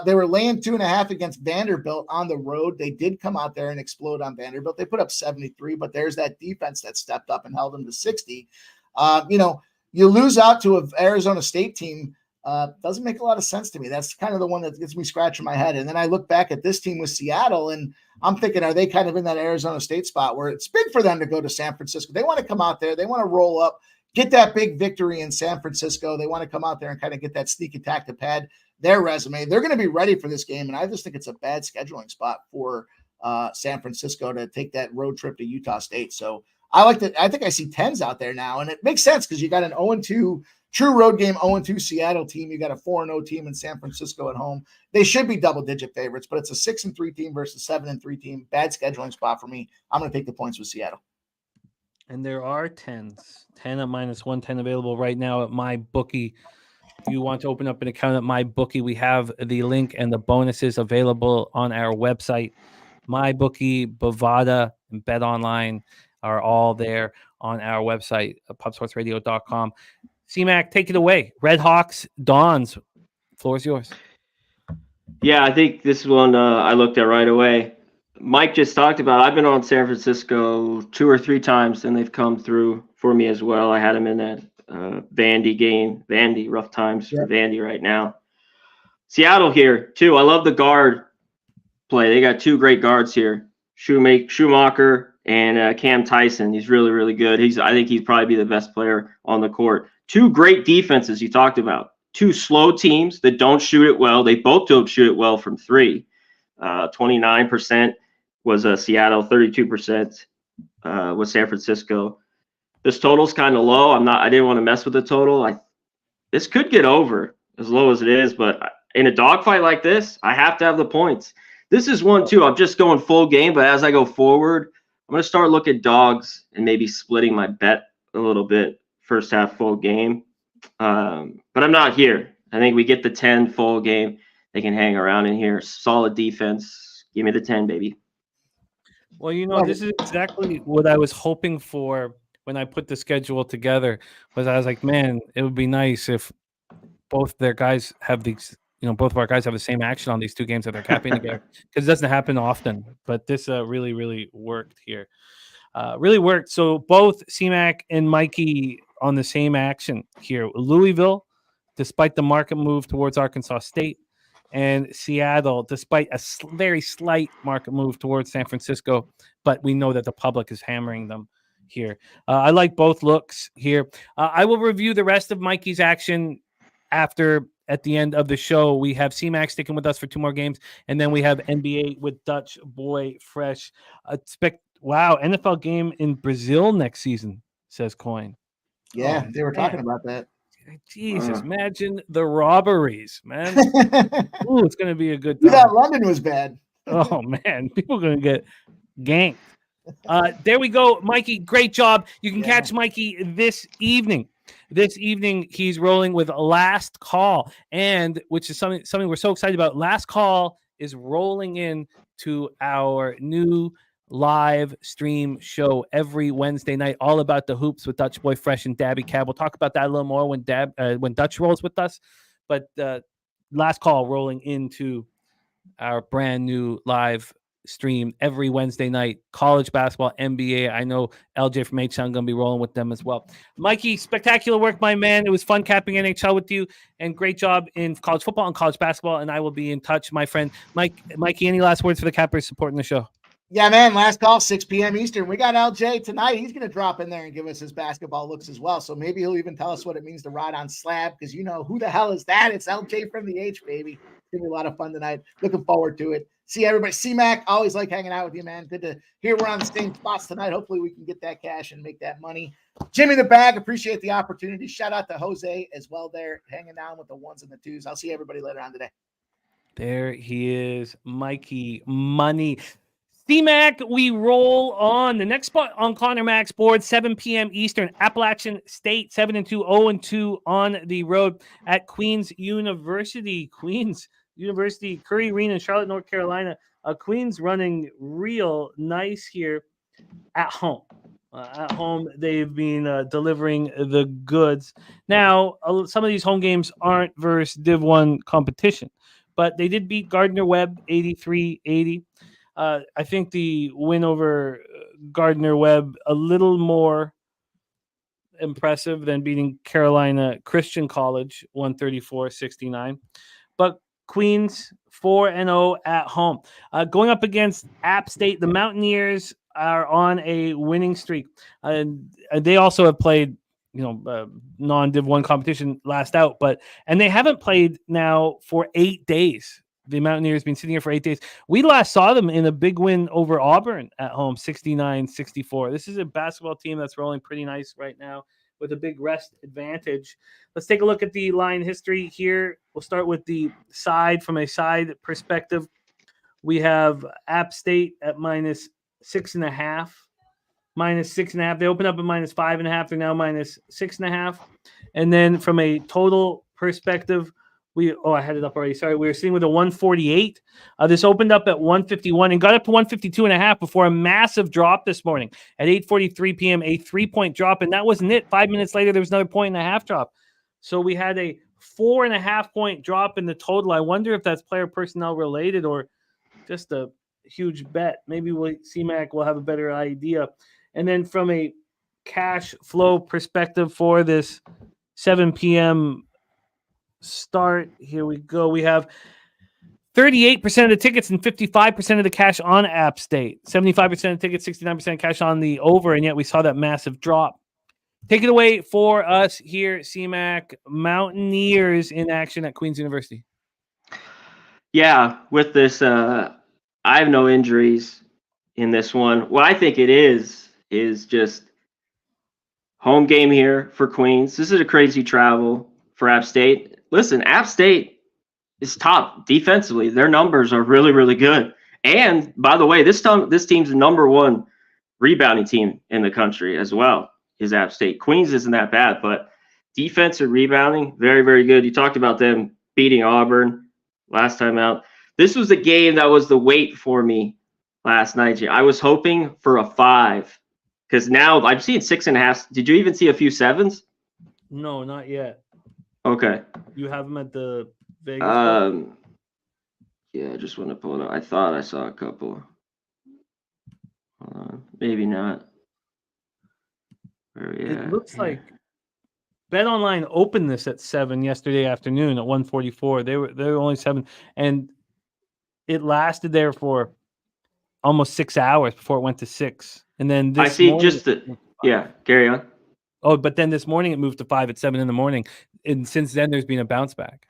They were laying 2.5 against Vanderbilt on the road. They did come out there and explode on Vanderbilt. They put up 73, but there's that defense that stepped up and held them to 60. You lose out to an Arizona State team. Doesn't make a lot of sense to me. That's kind of the one that gets me scratching my head. And then I look back at this team with Seattle, and I'm thinking, are they kind of in that Arizona State spot where it's big for them to go to San Francisco? They want to come out there. They want to roll up, get that big victory in San Francisco. They want to come out there and kind of get that sneak attack to pad their resume. They're going to be ready for this game, and I just think it's a bad scheduling spot for San Francisco to take that road trip to Utah State. So I like that. I think I see 10s out there now, and it makes sense because you got an 0-2 true road game, 0-2 Seattle team. You got a 4-0 team in San Francisco at home. They should be double-digit favorites, but it's a 6-3 team versus 7-3 team. Bad scheduling spot for me. I'm going to take the points with Seattle. And there are 10s, 10 at -110 available right now at MyBookie. If you want to open up an account at MyBookie, we have the link and the bonuses available on our website. MyBookie, Bovada, and BetOnline are all there on our website, pubsportsradio.com. C-Mac, take it away. Red Hawks, Dons. Floor is yours. Yeah, I think this one I looked at right away. Mike just talked about, I've been on San Francisco 2 or 3 times, and they've come through for me as well. I had them in that Vandy game. Vandy, rough times for Vandy right now. Seattle here, too. I love the guard play. They got 2 great guards here, Schumacher and Cam Tyson. He's really, really good. I think he'd probably be the best player on the court. 2 great defenses you talked about. 2 slow teams that don't shoot it well. They both don't shoot it well from 3. 29% was Seattle, 32% was San Francisco. This total's kind of low. I didn't want to mess with the total. This could get over as low as it is, but in a dogfight like this, I have to have the points. This is one too. I'm just going full game, but as I go forward, I'm going to start looking at dogs and maybe splitting my bet a little bit first half full game. But I'm not here. I think we get the 10 full game. They can hang around in here. Solid defense. Give me the 10, baby. Well, this is exactly what I was hoping for when I put the schedule together. I was like, man, it would be nice if both their guys have these, both of our guys have the same action on these 2 games that they're capping together, because it doesn't happen often. But this really, really worked here. Really worked. So both C-Mac and Mikey on the same action here. Louisville, despite the market move towards Arkansas State, and Seattle, despite a very slight market move towards San Francisco, but we know that the public is hammering them here. I like both looks here. I will review the rest of Mikey's action at the end of the show. We have C-Mac sticking with us for 2 more games, and then we have NBA with Dutch Boy Fresh. Wow, NFL game in Brazil next season, says Coin. Yeah, they were talking about that. Jesus, imagine the robberies, man. Ooh, it's going to be a good time. You thought London was bad. Oh, man. People are going to get ganked. There we go, Mikey. Great job. You can Yeah. catch Mikey this evening. This evening, he's rolling with Last Call, and which is something we're so excited about. Last Call is rolling in to our new live stream show every Wednesday night, all about the hoops with Dutch Boy Fresh and Dabby Cab. We'll talk about that a little more when Dutch rolls with us. But Last Call rolling into our brand new live stream every Wednesday night. College basketball, NBA. I know LJ from H-Town going to be rolling with them as well. Mikey, spectacular work, my man. It was fun capping NHL with you, and great job in college football and college basketball. And I will be in touch, my friend. Mikey, any last words for the cappers supporting the show? Yeah, man. Last call, 6 p.m. Eastern. We got LJ tonight. He's going to drop in there and give us his basketball looks as well. So maybe he'll even tell us what it means to ride on slab, because you know who the hell is that? It's LJ from the H, baby. It's going to be a lot of fun tonight. Looking forward to it. See everybody. C-Mac, always like hanging out with you, man. Good to hear we're on the same spots tonight. Hopefully we can get that cash and make that money. Jimmy the Bag, appreciate the opportunity. Shout out to Jose as well there, hanging down with the ones and the twos. I'll see everybody later on today. There he is, Mikey Money. C-Mac, we roll on. The next spot on Connor Mac's board, 7 p.m. Eastern. Appalachian State, 7-2, 0-2 on the road at Queens University. Queens University, Curry Arena in Charlotte, North Carolina. Queens running real nice here at home. At home, they've been delivering the goods. Now, some of these home games aren't versus Div 1 competition, but they did beat Gardner-Webb 83-80. I think the win over Gardner-Webb a little more impressive than beating Carolina Christian College 134-69. But Queens 4-0 at home. Going up against App State, the Mountaineers are on a winning streak. They also have played, non-Div 1 competition last out, and they haven't played now for 8 days. The Mountaineers been sitting here for 8 days. We last saw them in a big win over Auburn at home, 69-64. This is a basketball team that's rolling pretty nice right now with a big rest advantage. Let's take a look at the line history here. We'll start with the side. From a side perspective, we have App State at -6.5. -6.5. They opened up at -5.5. They're now -6.5. And then from a total perspective, I had it up already. Sorry. We were sitting with a 148. This opened up at 151 and got up to 152.5 before a massive drop this morning at 8:43 p.m., a 3-point drop. And that wasn't it. 5 minutes later, there was another 1.5 drop. So we had a 4.5 point drop in the total. I wonder if that's player personnel related or just a huge bet. Maybe C-Mac will have a better idea. And then from a cash flow perspective for this 7 p.m. start, here we go. We have 38% of the tickets and 55% of the cash on App State. 75% of tickets, 69% cash on the over, and yet we saw that massive drop. Take it away for us here, C-Mac. Mountaineers in action at Queens University. Yeah, with this, I have no injuries in this one. What I think it is just home game here for Queens. This is a crazy travel for App State. Listen, App State is top defensively. Their numbers are really, really good. And by the way, this team's the number one rebounding team in the country as well, is App State. Queens isn't that bad, but defensive rebounding, very, very good. You talked about them beating Auburn last time out. This was the game that was the wait for me last night. I was hoping for a 5 because now I'm seeing 6.5. Did you even see a few 7s? No, not yet. Okay. You have them at the Vegas? Yeah, I just want to pull it up. I thought I saw a couple. Maybe not. It looks like BetOnline opened this at 7 yesterday afternoon at 1:44. They were only 7, and it lasted there for almost 6 hours before it went to 6. And then this I see morning, carry on. Oh, but then this morning it moved to 5 at 7 in the morning. And since then, there's been a bounce back.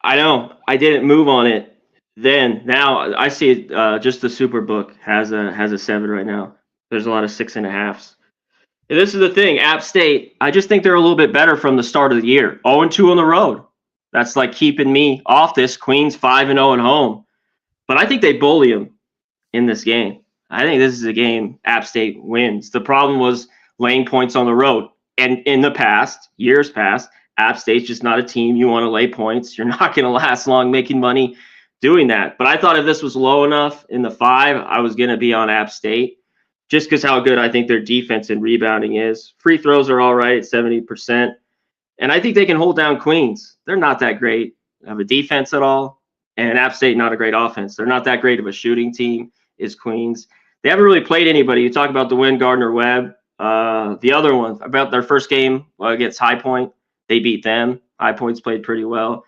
I know. I didn't move on it then. Now I see it. Just the Superbook has a 7 right now. There's a lot of 6.5s. And this is the thing. App State, I just think they're a little bit better from the start of the year. 0-2 on the road. That's like keeping me off this. Queens 5-0 at home. But I think they bully them in this game. I think this is a game App State wins. The problem was laying points on the road. And in the past, years past, App State's just not a team you want to lay points. You're not going to last long making money doing that. But I thought if this was low enough in the 5, I was going to be on App State just because how good I think their defense and rebounding is. Free throws are all right at 70%. And I think they can hold down Queens. They're not that great of a defense at all. And App State, not a great offense. They're not that great of a shooting team, is Queens. They haven't really played anybody. You talk about the win, Gardner-Webb. The other one, about their first game against High Point, they beat them. High Point's played pretty well.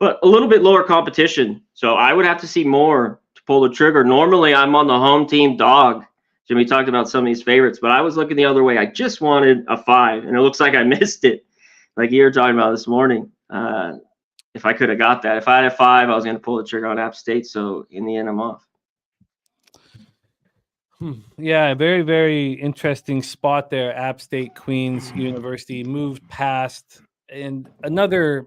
But a little bit lower competition. So I would have to see more to pull the trigger. Normally, I'm on the home team dog. Jimmy talked about some of these favorites, but I was looking the other way. I just wanted a 5, and it looks like I missed it, like you were talking about this morning. If I could have got that. If I had a 5, I was going to pull the trigger on App State. So in the end, I'm off. Yeah, very, very interesting spot there. App State, Queens University moved past. And another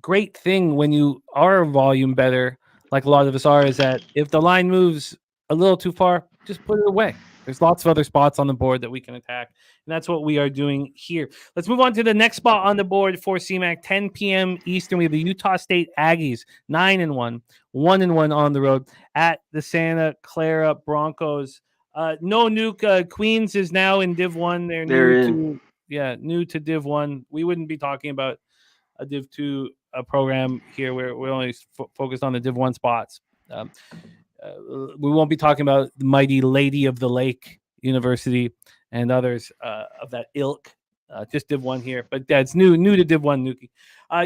great thing when you are volume better, like a lot of us are, is that if the line moves a little too far, just put it away. There's lots of other spots on the board that we can attack. And that's what we are doing here. Let's move on to the next spot on the board for CMAC, 10 p.m. Eastern. We have the Utah State Aggies, 9-1, 1-1 on the road at the Santa Clara Broncos. No nuke. Queens is now in Div 1. They're new to Div 1. We wouldn't be talking about a Div 2 program here. We're only focused on the Div 1 spots. We won't be talking about the mighty Lady of the Lake University and others of that ilk. Just Div 1 here, but that's new to Div 1. Nuki.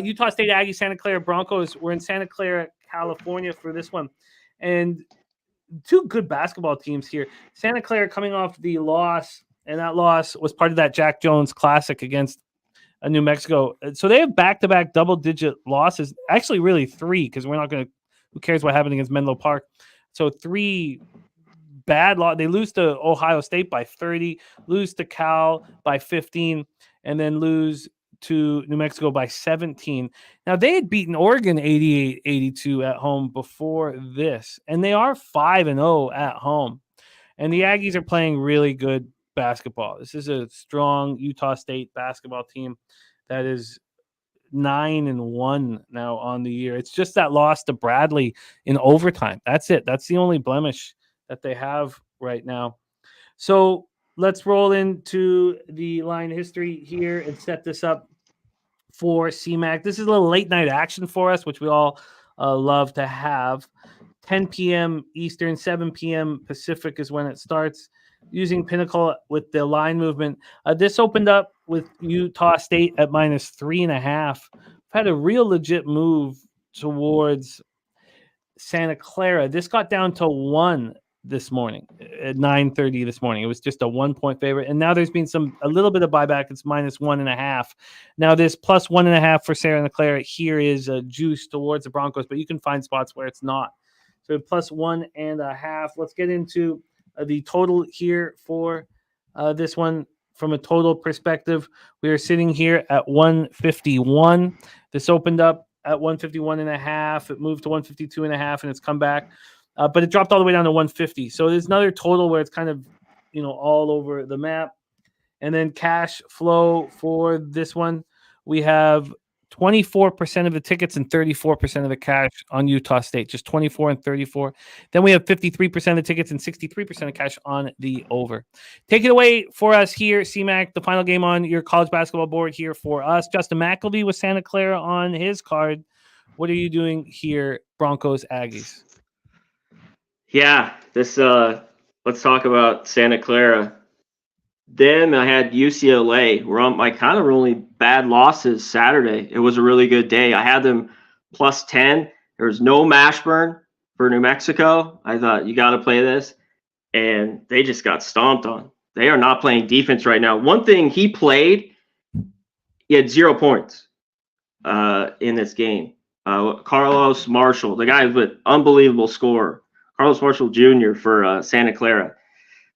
Utah State Aggie, Santa Clara Broncos. We're in Santa Clara, California for this one, and two good basketball teams here. Santa Clara coming off the loss, and that loss was part of that Jack Jones Classic against New Mexico. So they have back-to-back double-digit losses. Actually, really 3, because we're not going to. Who cares what happened against Menlo Park? So 3 bad loss. They lose to Ohio State by 30, lose to Cal by 15, and then lose to New Mexico by 17. Now, they had beaten Oregon 88-82 at home before this, and they are 5-0 at home. And the Aggies are playing really good basketball. This is a strong Utah State basketball team that is 9-1 now on the year. It's just that loss to Bradley in overtime. That's it. That's the only blemish that they have right now. So let's roll into the line history here and set this up for CMAC. This is a little late night action for us, which we all love to have. 10 p.m. Eastern, 7 p.m. Pacific is when it starts. Using Pinnacle with the line movement. This opened up with Utah State at -3.5. Had a real legit move towards Santa Clara. This got down to 1 this morning at 9:30 this morning. It was just a 1-point favorite. And now there's been a little bit of buyback. It's -1.5. Now this +1.5 for Santa Clara here is a juice towards the Broncos, but you can find spots where it's not. So +1.5. Let's get into the total here for this one. From a total perspective, we are sitting here at 151. This opened up at 151.5. It moved to 152.5, and it's come back. But it dropped all the way down to 150. So there's another total where it's kind of, all over the map. And then cash flow for this one, we have 24% of the tickets and 34% of the cash on Utah State, just 24 and 34. Then we have 53% of the tickets and 63% of cash on the over. Take it away for us here, CMAC, the final game on your college basketball board here for us. Justin McElvey with Santa Clara on his card. What are you doing here, Broncos Aggies? Yeah, let's talk about Santa Clara. Then I had UCLA, where my kind of only bad losses Saturday. It was a really good day. I had them +10. There was no Mashburn for New Mexico. I thought, you got to play this. And they just got stomped on. They are not playing defense right now. One thing he played, he had 0 points in this game. Carlos Marshall, the guy with unbelievable score. Carlos Marshall Jr. for Santa Clara.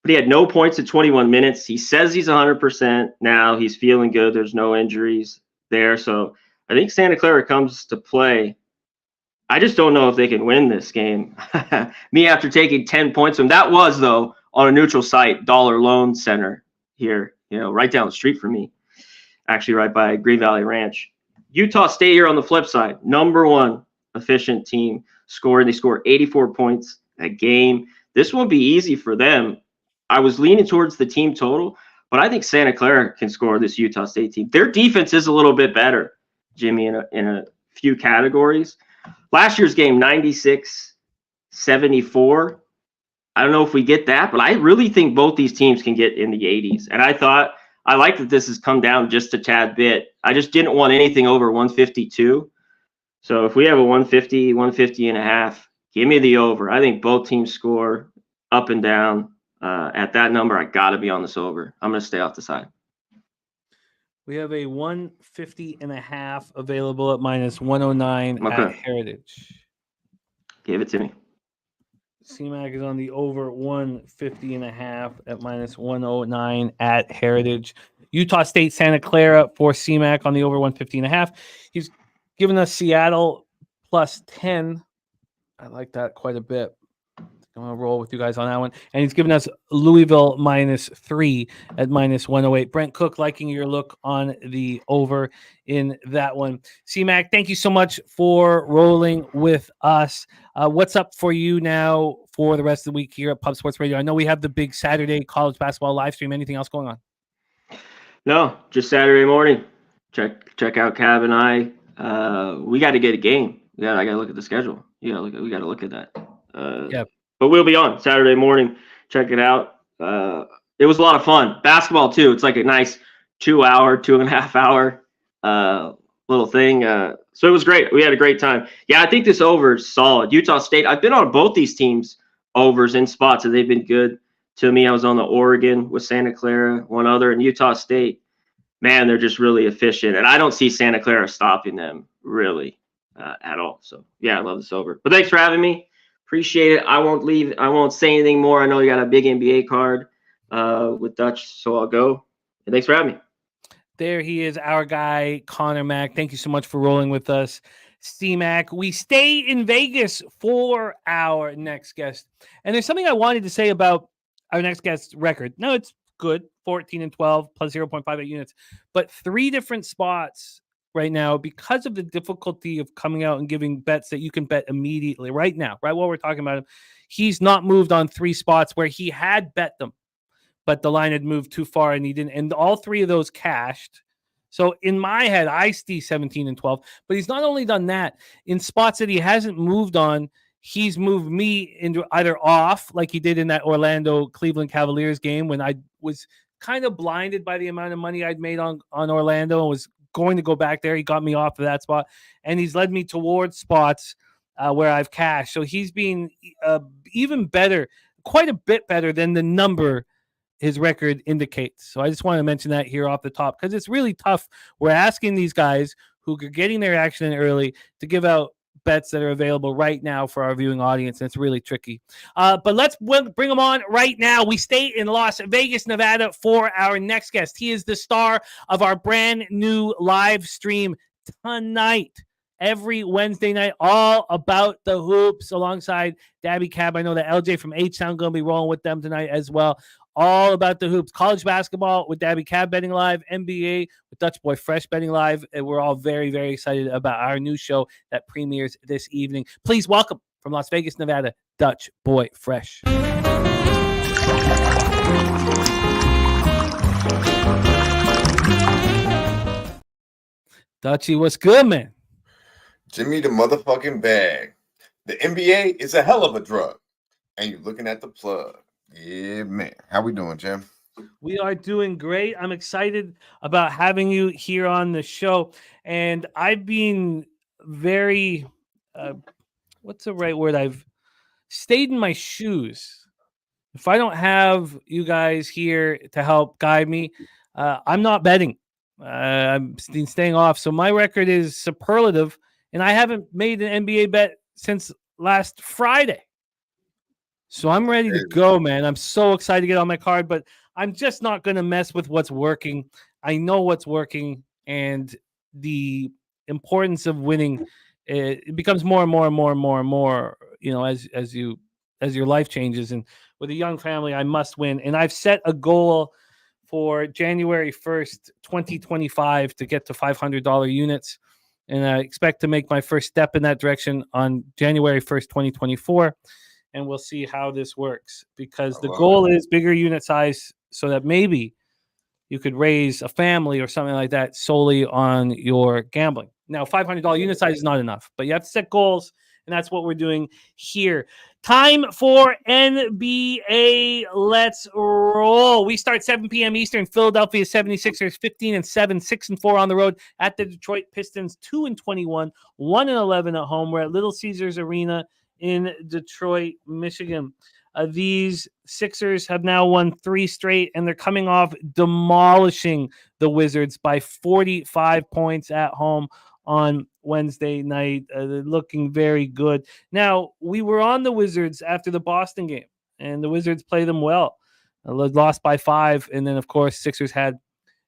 But he had no points in 21 minutes. He says he's 100% now. He's feeling good. There's no injuries there. So I think Santa Clara comes to play. I just don't know if they can win this game. Me, after taking 10 points from that was, though, on a neutral site, Dollar Loan Center here, right down the street from me, actually right by Green Valley Ranch. Utah State here on the flip side, number one efficient team scoring. They score 84 points a game. This won't be easy for them. I was leaning towards the team total, but I think Santa Clara can score this Utah State team. Their defense is a little bit better, Jimmy, in a few categories. Last year's game, 96-74. I don't know if we get that, but I really think both these teams can get in the 80s. And I like that this has come down just a tad bit. I just didn't want anything over 152. So if we have a 150, 150 and a half, give me the over. I think both teams score up and down. At that number, I got to be on this over. I'm going to stay off the side. We have a 150 and a half available at minus 109 at Heritage. Give it to me. CMAC is on the over 150 and a half at minus 109 at Heritage. Utah State, Santa Clara for CMAC on the over 150 and a half. He's given us Seattle plus 10. I like that quite a bit. I'm going to roll with you guys on that one. And he's given us Louisville minus 3 at minus 108. Brent Cook, liking your look on the over in that one. CMAC, thank you so much for rolling with us. What's up for you now for the rest of the week here at Pub Sports Radio? I know we have the big Saturday college basketball live stream. Anything else going on? No, just Saturday morning. Check out Cab and I. We got to get a game. I got to look at the schedule. We got to look at that. Yeah. But we'll be on Saturday morning. Check it out. It was a lot of fun. Basketball, too. It's like a nice 2.5 hour little thing. So it was great. We had a great time. Yeah, I think this over is solid. Utah State, I've been on both these teams' overs in spots, and they've been good to me. I was on the Oregon with Santa Clara, one other, and Utah State. Man, they're just really efficient. And I don't see Santa Clara stopping them, really, at all. So, yeah, I love this over. But thanks for having me. Appreciate it. I won't say anything more. I know you got a big NBA card with Dutch, so I'll go. And thanks for having me. There he is, our guy, Connor Mack. Thank you so much for rolling with us, C-Mac. We stay in Vegas for our next guest. And there's something I wanted to say about our next guest's record. No, it's good, 14-12 plus 0.58 units. But 3 different spots right now because of the difficulty of coming out and giving bets that you can bet immediately right now, right while we're talking about him. He's not moved on 3 spots where he had bet them, but the line had moved too far and he didn't. And all 3 of those cashed. So in my head, I see 17-12, but he's not only done that in spots that he hasn't moved on. He's moved me into either off like he did in that Orlando Cleveland Cavaliers game when I was kind of blinded by the amount of money I'd made on Orlando and was going to go back there. He got me off of that spot, and he's led me towards spots where I've cashed. So he's been even better, quite a bit better than the number his record indicates. So I just want to mention that here off the top because it's really tough. We're asking these guys who are getting their action in early to give out bets that are available right now for our viewing audience, and it's really tricky. But let's bring them on right now. We stay in Las Vegas, Nevada for our next guest. He is the star of our brand new live stream tonight, every Wednesday night, all about the hoops alongside Dabby Cab. I know that LJ from H-Town going to be rolling with them tonight as well. All about the hoops, college basketball with Dabby Cab betting live, NBA with Dutch Boy Fresh betting live. And we're all very, very excited about our new show that premieres this evening. Please welcome from Las Vegas, Nevada, Dutch Boy Fresh. Dutchy, what's good, man? Jimmy the motherfucking bag. The NBA is a hell of a drug. And you're looking at the plug. Yeah, man. How we doing, Jim? We are doing great. I'm excited about having you here on the show. And I've been very, what's the right word? I've stayed in my shoes. If I don't have you guys here to help guide me, I'm not betting. I'm staying off. So my record is superlative, and I haven't made an NBA bet since last Friday. So I'm ready to go, man. I'm so excited to get on my card, but I'm just not going to mess with what's working. I know what's working, and the importance of winning, it becomes more and more and more and more and more, you know, as your life changes. And with a young family, I must win. And I've set a goal for January 1st, 2025 to get to $500 units. And I expect to make my first step in that direction on January 1st, 2024. And we'll see how this works, because the goal is bigger unit size so that maybe you could raise a family or something like that solely on your gambling. Now, $500 unit size is not enough, but you have to set goals, and that's what we're doing here. Time for NBA. Let's roll. We start 7 p.m. Eastern. Philadelphia 76ers 15-7, 6-4 on the road at the Detroit Pistons, 2-21, 1-11 at home. We're at Little Caesars Arena in Detroit, Michigan. These Sixers have now won 3 straight, and they're coming off demolishing the Wizards by 45 points at home on Wednesday night. They're looking very good. Now, we were on the Wizards after the Boston game, and the Wizards played them well. Lost by 5, and then, of course, Sixers had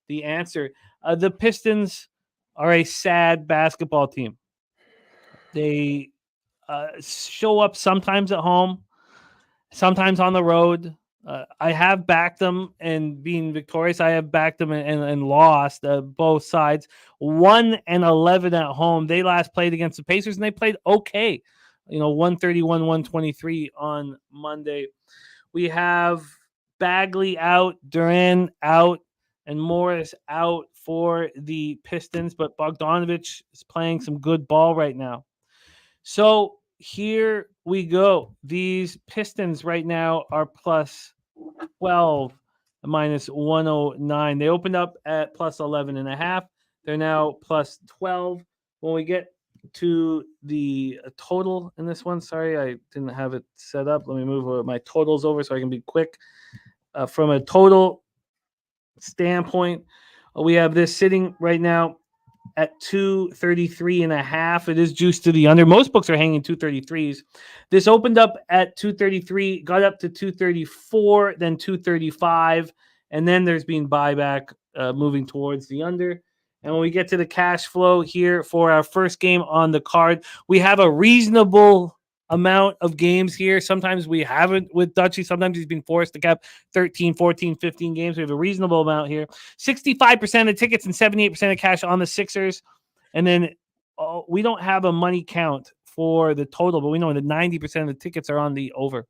the answer. The Pistons are a sad basketball team. They show up sometimes at home, sometimes on the road. I have backed them and being victorious. I have backed them and lost both sides. 1-11 at home. They last played against the Pacers, and they played okay. 131, 123 on Monday. We have Bagley out, Durant out, and Morris out for the Pistons, but Bogdanović is playing some good ball right now. So here we go. These Pistons right now are plus 12, minus 109. They opened up at plus 11.5. They're now plus 12. When we get to the total in this one, sorry, I didn't have it set up. Let me move my totals over so I can be quick. From a total standpoint, we have this sitting right now at 233.5. It is juiced to the under. Most books are hanging 233s. This opened up at 233, got up to 234, then 235, and then there's been buyback moving towards the under. And when we get to the cash flow here for our first game on the card, we have a reasonable amount of games here. Sometimes we haven't with Dutchy. Sometimes he's been forced to cap 13, 14, 15 games. We have a reasonable amount here. 65% of tickets and 78% of cash on the Sixers. And then we don't have a money count for the total, but we know that 90% of the tickets are on the over.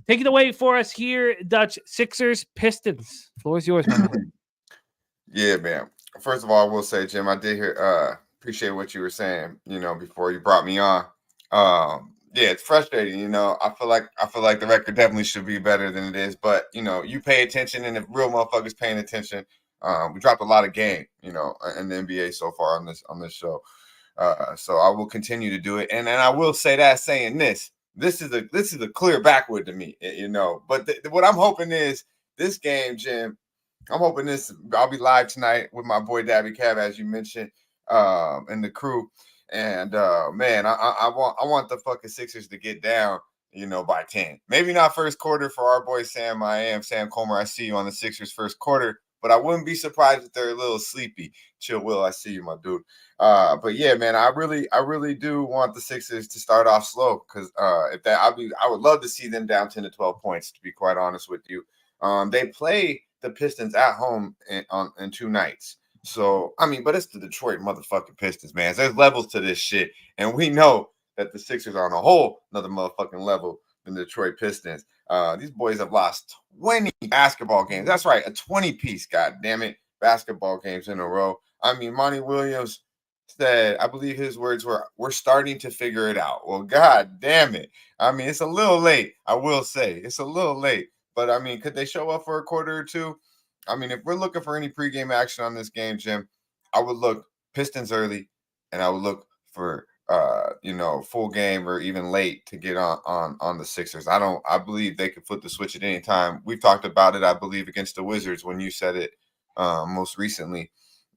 Take it away for us here, Dutch. Sixers, Pistons. Floor is yours, my man. Yeah, man. First of all, I will say, Jim, I did hear appreciate what you were saying, before you brought me on. Yeah, it's frustrating. I feel like the record definitely should be better than it is, but you pay attention, and if real motherfuckers paying attention, we dropped a lot of game, in the NBA so far on this show. So I will continue to do it, and I will say that saying this is a clear backward to me, But what I'm hoping is this game, Jim. I'm hoping I'll be live tonight with my boy Dabby Cav, as you mentioned, and the crew. And man, I want the fucking Sixers to get down, by 10. Maybe not first quarter for our boy Sam Comer. I see you on the Sixers first quarter, but I wouldn't be surprised if they're a little sleepy. Chill, Will, I see you, my dude. But yeah, man, I really do want the Sixers to start off slow, because I would love to see them down 10 to 12 points. To be quite honest with you, they play the Pistons at home in 2 nights. So, but it's the Detroit motherfucking Pistons, man. There's levels to this shit. And we know that the Sixers are on a whole another motherfucking level than the Detroit Pistons. These boys have lost 20 basketball games. That's right, a 20-piece, goddammit, basketball games in a row. Monty Williams said, I believe his words were, "We're starting to figure it out." Well, god damn it. It's a little late, I will say. It's a little late. But, could they show up for a quarter or two? If we're looking for any pregame action on this game, Jim, I would look Pistons early, and I would look for, full game or even late to get on the Sixers. I believe they could flip the switch at any time. We've talked about it, I believe, against the Wizards when you said it most recently.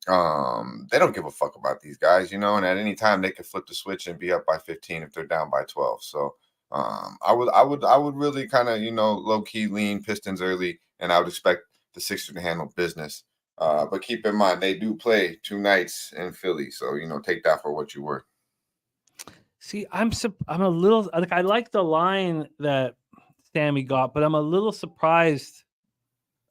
They don't give a fuck about these guys, and at any time they could flip the switch and be up by 15 if they're down by 12. So, I would really kind of, low key lean Pistons early, and I would expect the Sixers to handle business. But keep in mind, they do play 2 nights in Philly, so take that for what you were. See, I'm a little like, I like the line that Sammy got, but I'm a little surprised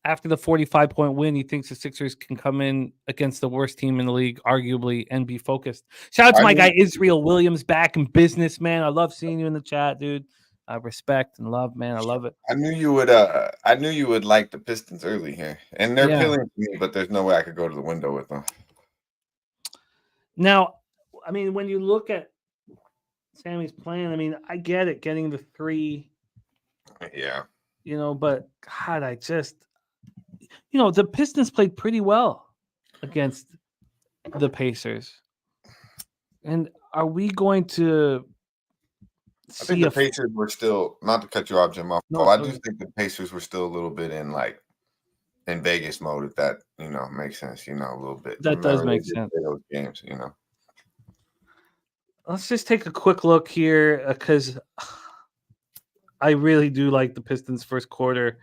after the 45-point win. He thinks the Sixers can come in against the worst team in the league, arguably, and be focused. Shout out to my guy Israel Williams, back in business, man. I love seeing you in the chat, dude. I respect and love, man. I love it. I knew you would like the Pistons early here, and they're appealing to me, but there's no way I could go to the window with them. Now, I mean, when you look at Sammy's plan, I mean, I get it, getting the 3. Yeah. But God, the Pistons played pretty well against the Pacers. And are we going to I think the Pacers were still, not to cut you off, Jim. I do think the Pacers were still a little bit in Vegas mode, if that, makes sense, a little bit. That does make sense. Those games, Let's just take a quick look here because I really do like the Pistons first quarter.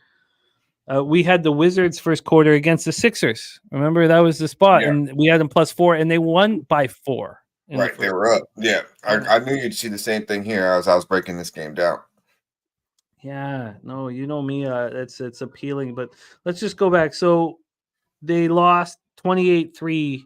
We had the Wizards first quarter against the Sixers. Remember, that was the spot, and we had them +4, and they won by 4. Right, they were up. Yeah, I knew you'd see the same thing here as I was breaking this game down. Yeah, no, you know me. It's appealing, but let's just go back. So they lost 28-3.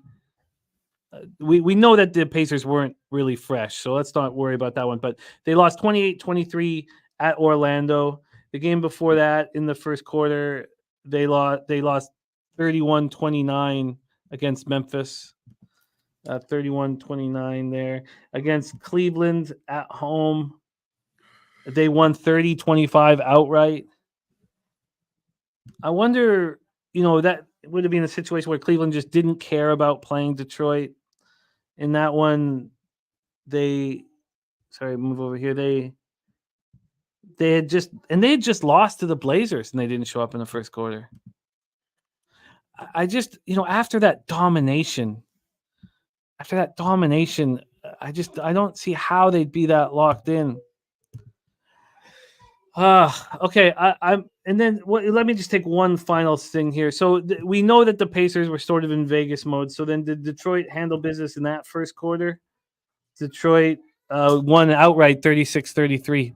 We know that the Pacers weren't really fresh, so let's not worry about that one. But they lost 28-23 at Orlando. The game before that, in the first quarter, they lost 31-29 against Memphis. 31-29 there. Against Cleveland at home, they won 30-25 outright. I wonder, that would have been a situation where Cleveland just didn't care about playing Detroit. In that one, move over here. They had just lost to the Blazers, and they didn't show up in the first quarter. I just, after that domination, I don't see how they'd be that locked in. Okay. Let me just take one final thing here. So we know that the Pacers were sort of in Vegas mode. So then did Detroit handle business in that first quarter? Detroit won outright 36-33.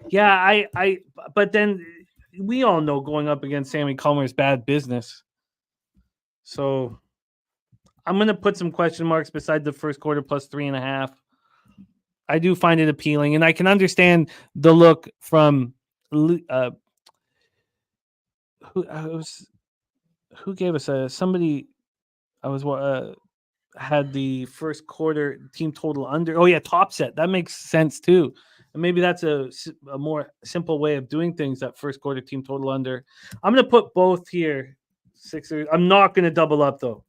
Yeah, but then we all know going up against Sammy Culmer is bad business. So I'm going to put some question marks beside the first quarter +3.5. I do find it appealing, and I can understand the look from who gave us somebody. I was had the first quarter team total under. Oh yeah, Top Set. That makes sense too. And maybe that's a more simple way of doing things. That first quarter team total under. I'm going to put both here. Sixers. I'm not going to double up though.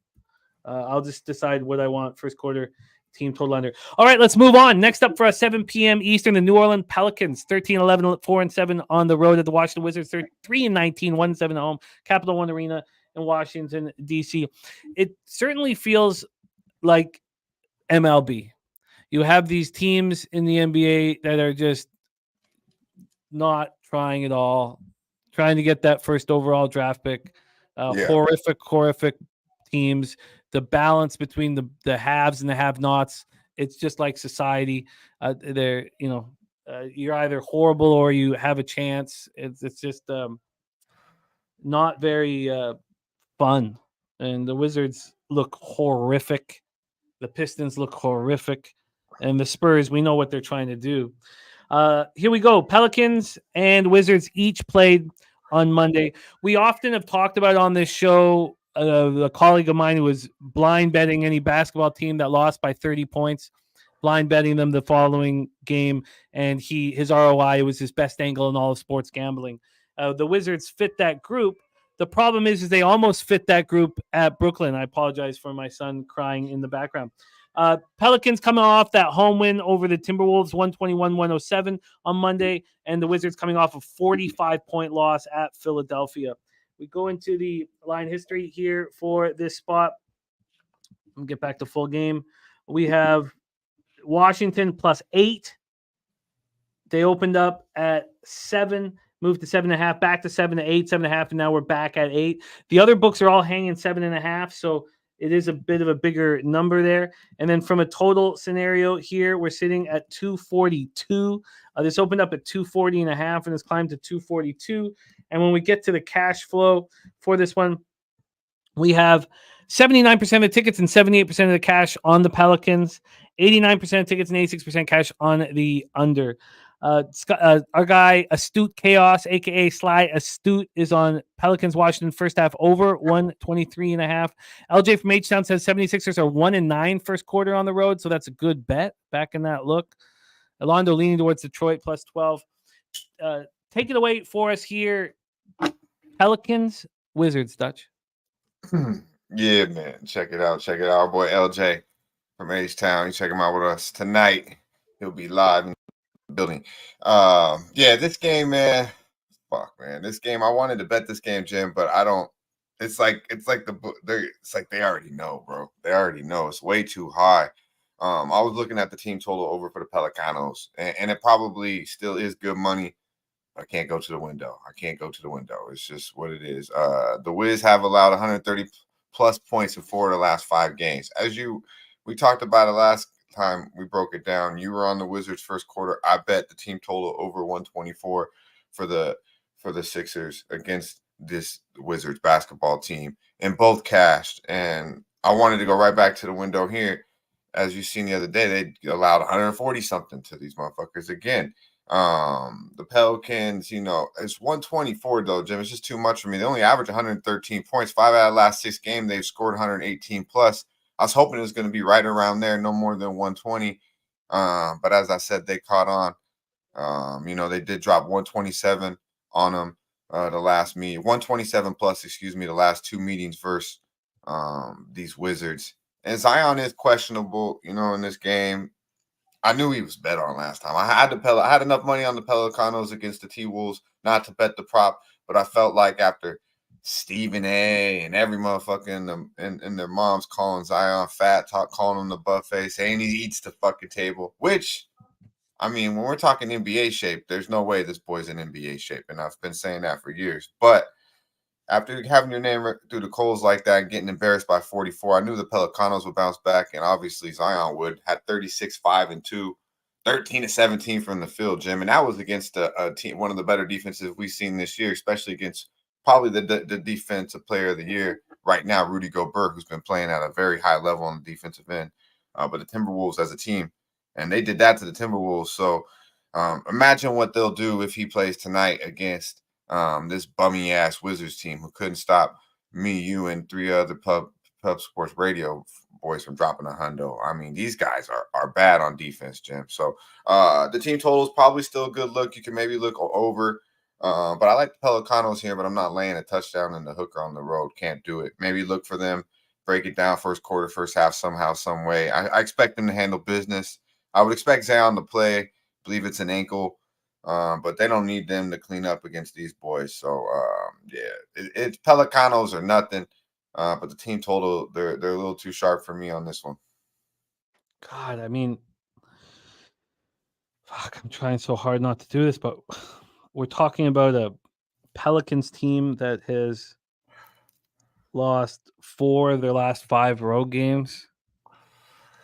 I'll just decide what I want. First quarter team total under. All right, let's move on. Next up for us, 7 p.m. Eastern, the New Orleans Pelicans, 13-11, 4-7 on the road at the Washington Wizards, 3-19, 1-7 at home, Capital One Arena in Washington, D.C. It certainly feels like MLB. You have these teams in the NBA that are just not trying at all, trying to get that first overall draft pick. Horrific teams. The balance between the haves and the have-nots, it's just like society. You're either horrible or you have a chance. It's just not very fun. And the Wizards look horrific. The Pistons look horrific. And the Spurs, we know what they're trying to do. Here we go. Pelicans and Wizards each played on Monday. We often have talked about on this show a colleague of mine who was blind betting any basketball team that lost by 30 points, blind betting them the following game, and his ROI was his best angle in all of sports gambling. The Wizards fit that group. The problem is they almost fit that group at Brooklyn. I apologize for my son crying in the background. Pelicans coming off that home win over the Timberwolves, 121-107 on Monday, and the Wizards coming off a 45-point loss at Philadelphia. We go into the line history here for this spot. Let me get back to full game. We have Washington +8. They opened up at 7, moved to 7.5, back to 7 to 8, 7.5, and now we're back at 8. The other books are all hanging 7.5. So it is a bit of a bigger number there. And then from a total scenario here, we're sitting at 242. This opened up at 240 and a half and has climbed to 242. And when we get to the cash flow for this one, we have 79% of the tickets and 78% of the cash on the Pelicans, 89% of tickets and 86% cash on the under. Our guy Astute Chaos, aka Sly Astute, is on Pelicans Washington first half over 123.5. LJ from H-Town says 76ers are 1-9 first quarter on the road, so that's a good bet back in that look. Alondo leaning towards Detroit plus 12. Take it away for us here. Pelicans, Wizards, Dutch. Yeah, man. Check it out. Check it out. Our boy LJ from H-Town. You check him out with us tonight. He'll be live in the building. Yeah, this game, man. Fuck, man. This game, I wanted to bet this game, Jim, but I don't. It's like they already know, bro. They already know. It's way too high. I was looking at the team total over for the Pelicanos, and it probably still is good money. I can't go to the window. It's just what it is. The Wiz have allowed 130 plus points in 4 of the last 5 games. We talked about it last time we broke it down. You were on the Wizards first quarter. I bet the team total over 124 for the Sixers against this Wizards basketball team, and both cashed. And I wanted to go right back to the window here. As you seen the other day, they allowed 140 something to these motherfuckers again. The Pelicans, it's 124 though, Jim. It's just too much for me. They only average 113 points. 5 out of the last 6 games, they've scored 118 plus. I was hoping it was going to be right around there, no more than 120. But as I said, they caught on. They did drop 127 on them the last meeting, 127 plus, the last 2 meetings versus these Wizards. And Zion is questionable, in this game. I knew he was bet on last time. I had enough money on the Pelicanos against the T-Wolves not to bet the prop, but I felt like after Stephen A. and every motherfucker in their moms calling Zion fat, calling him the buffet, saying he eats the fucking table, which, I mean, when we're talking NBA shape, there's no way this boy's in NBA shape, and I've been saying that for years. But after having your name through the coals like that and getting embarrassed by 44, I knew the Pelicanos would bounce back, and obviously Zion would. Had 36, 5, and 2, 13 to 17 from the field, Jim. And that was against a team, one of the better defenses we've seen this year, especially against probably the defensive player of the year right now, Rudy Gobert, who's been playing at a very high level on the defensive end. But the Timberwolves as a team, and they did that to the Timberwolves. So imagine what they'll do if he plays tonight against this bummy ass Wizards team who couldn't stop me, you, and 3 other Pub Sports Radio boys from dropping a hundo. I mean, these guys are bad on defense, Jim. So the team total is probably still a good look. You can maybe look over, but I like the Pelicanos here, but I'm not laying a touchdown in the hooker on the road. Can't do it. Maybe look for them, break it down first quarter, first half somehow, some way. I expect them to handle business. I would expect Zion to play. I believe it's an ankle. But they don't need them to clean up against these boys. So, it's Pelicanos or nothing. But the team total, they're a little too sharp for me on this one. God, I mean, fuck, I'm trying so hard not to do this, but we're talking about a Pelicans team that has lost 4 of their last 5 road games.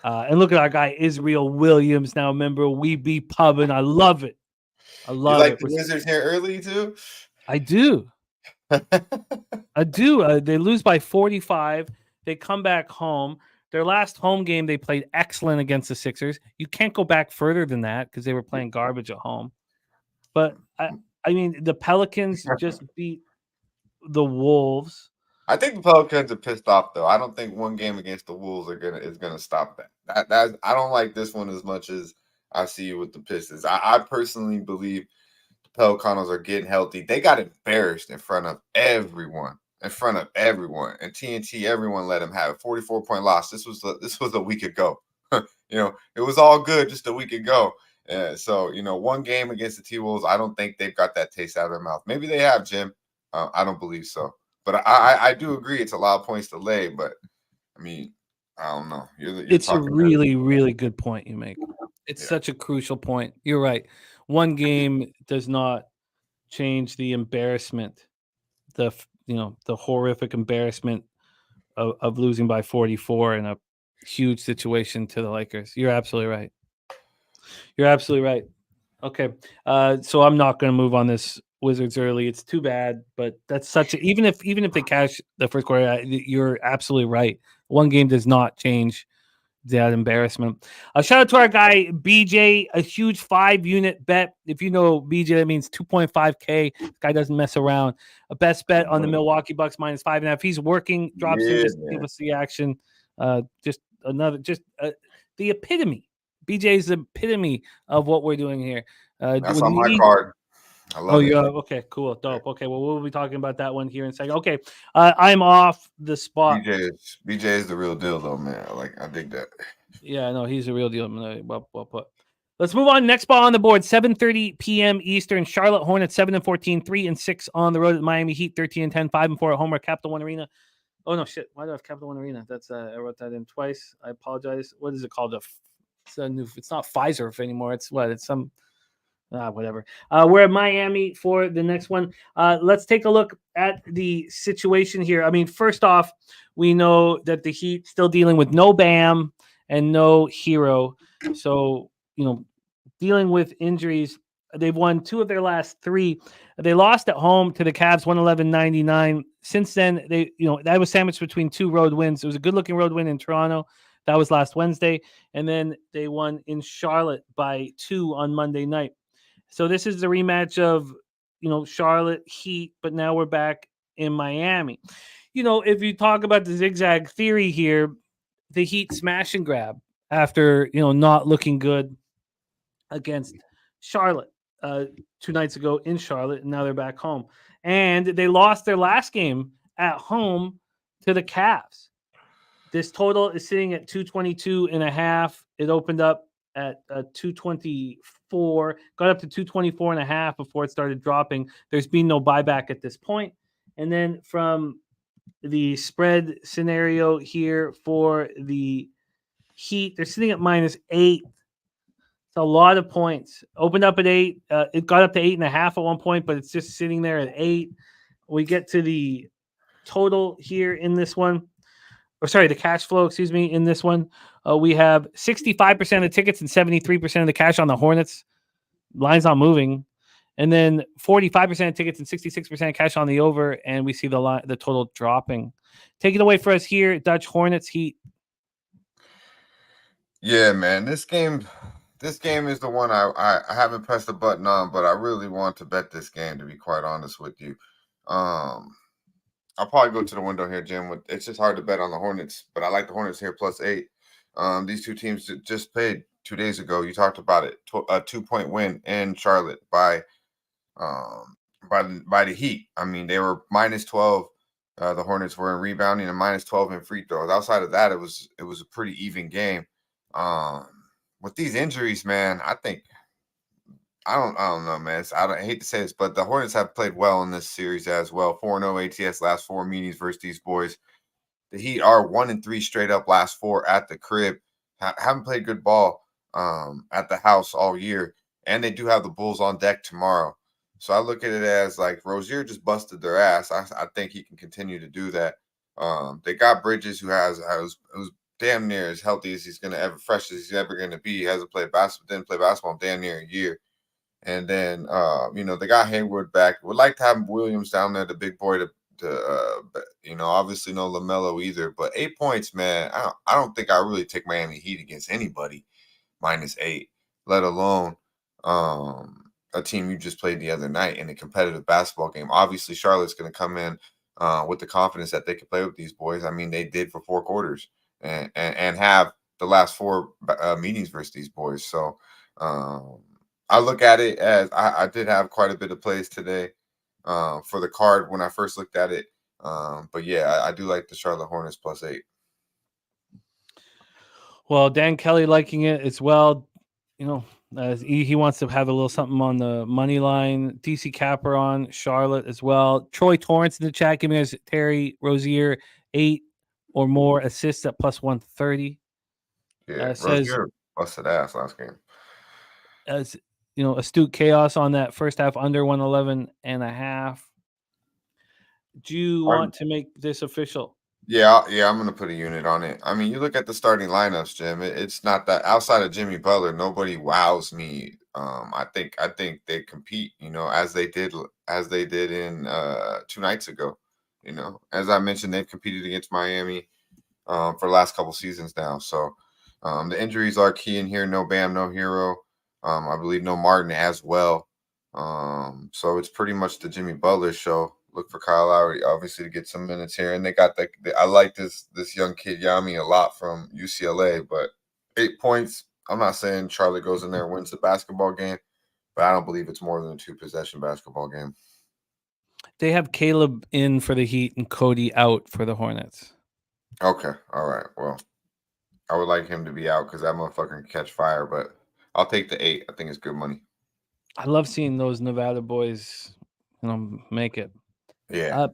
And look at our guy, Israel Williams, now a member of We Be Pubbin'. I love it. I love you like it. The Wizards here early too? I do. I do. They lose by 45. They come back home. Their last home game, they played excellent against the Sixers. You can't go back further than that because they were playing garbage at home. But I mean, the Pelicans just beat the Wolves. I think the Pelicans are pissed off though. I don't think one game against the Wolves is gonna stop that. I don't like this one as much as I see you with the Pistons. I personally believe the Pelicanos are getting healthy. They got embarrassed in front of everyone. And TNT, everyone let them have a 44-point loss. This was a week ago. It was all good just a week ago. So one game against the T-Wolves, I don't think they've got that taste out of their mouth. Maybe they have, Jim. I don't believe so. But I do agree it's a lot of points to lay. But I mean, I don't know. It's a really, really good point you make. It's such a crucial point. You're right. One game does not change the embarrassment, the horrific embarrassment of losing by 44 in a huge situation to the Lakers. You're absolutely right. You're absolutely right. Okay. So I'm not going to move on this Wizards early. It's too bad, but that's such a, even if they cash the first quarter, you're absolutely right. One game does not change that embarrassment. Shout out to our guy BJ, a huge 5-unit bet. If you know BJ, that means 2.5K. This guy doesn't mess around. A best bet on the Milwaukee Bucks minus 5.5. He's working, drops in just to give us the action. Just the epitome. BJ is the epitome of what we're doing here. That's on my card. I love it. Okay, cool, dope. Okay, well, we'll be talking about that one here in a second. Okay, I'm off the spot. BJ is the real deal, though, man. I dig that. Yeah, no, he's a real deal. Well put. Let's move on. Next ball on the board, 7:30 p.m. Eastern. Charlotte Hornets 7-14, 3-6 on the road at Miami Heat, 13-10, 5-4 at home at Capital One Arena. Oh no, shit! Why do I have Capital One Arena? That's I wrote that in twice. I apologize. What is it called? It's not Pfizer anymore. It's what? It's some. Whatever. We're at Miami for the next one. Let's take a look at the situation here. I mean, first off, we know that the Heat still dealing with no Bam and no Hero. So, dealing with injuries. They've won 2 of their last 3. They lost at home to the Cavs 111-99. Since then, that was sandwiched between 2 road wins. It was a good-looking road win in Toronto. That was last Wednesday. And then they won in Charlotte by 2 on Monday night. So this is the rematch of, Charlotte Heat, but now we're back in Miami. If you talk about the zigzag theory here, the Heat smash and grab after, not looking good against Charlotte 2 nights ago in Charlotte, and now they're back home. And they lost their last game at home to the Cavs. This total is sitting at 222.5. It opened up at 224, got up to 224.5 before it started dropping. There's been no buyback at this point. And then from the spread scenario here for the Heat, they're sitting at -8. It's a lot of points. Opened up at 8. It got up to 8.5 at one point, but it's just sitting there at 8. We get to the total here in this one. The cash flow, in this one. We have 65% of the tickets and 73% of the cash on the Hornets. Line's not moving. And then 45% of tickets and 66% of cash on the over, and we see the total dropping. Take it away for us here, Dutch. Hornets, Heat. Yeah, man. This game is the one I haven't pressed the button on, but I really want to bet this game, to be quite honest with you. I'll probably go to the window here, Jim. It's just hard to bet on the Hornets, but I like the Hornets here +8. These 2 teams just played 2 days ago. You talked about it. A 2-point win in Charlotte by the Heat. I mean, they were -12. The Hornets were in rebounding and -12 in free throws. Outside of that, it was a pretty even game. With these injuries, man, I think. I don't know, man. I hate to say this, but the Hornets have played well in this series as well. 4-0 ATS last 4 meetings versus these boys. The Heat are 1-3 straight up last 4 at the crib. Haven't played good ball at the house all year, and they do have the Bulls on deck tomorrow. So I look at it as like Rozier just busted their ass. I think he can continue to do that. They got Bridges, who who's damn near as healthy as he's gonna ever, fresh as he's ever gonna be. He hasn't played basketball, didn't play basketball in damn near a year. And then, they got Hayward back. Would like to have Williams down there, the big boy, obviously no LaMelo either. But 8 points, man, I don't think I really take Miami Heat against anybody -8, let alone a team you just played the other night in a competitive basketball game. Obviously, Charlotte's going to come in with the confidence that they can play with these boys. I mean, they did for 4 quarters and have the last 4 meetings versus these boys. So, I look at it as I did have quite a bit of plays today for the card when I first looked at it. But yeah, I do like the Charlotte Hornets +8. Well, Dan Kelly liking it as well. He wants to have a little something on the money line. DC Capper on Charlotte as well. Troy Torrance in the chat giving us Terry Rozier 8 or more assists at +130. Yeah, Rozier busted ass last game. As Astute Chaos on that first half under 111.5. Do you want to make this official? Yeah, I'm gonna put a unit on it. I mean, you look at the starting lineups, Jim. It's not that outside of Jimmy Butler, nobody wows me. I think they compete, as they did in 2 nights ago. As I mentioned, they've competed against Miami for the last couple seasons now. So the injuries are key in here. No Bam, no Hero. I believe no Martin as well. So it's pretty much the Jimmy Butler show. Look for Kyle Lowry, obviously, to get some minutes here. And they got I like this young kid Yami a lot from UCLA, but 8 points. I'm not saying Charlotte goes in there and wins the basketball game, but I don't believe it's more than a 2-possession basketball game. They have Caleb in for the Heat and Cody out for the Hornets. Okay, all right. Well, I would like him to be out because that motherfucker can catch fire, but I'll take the 8. I think it's good money. I love seeing those Nevada boys, make it. Yeah.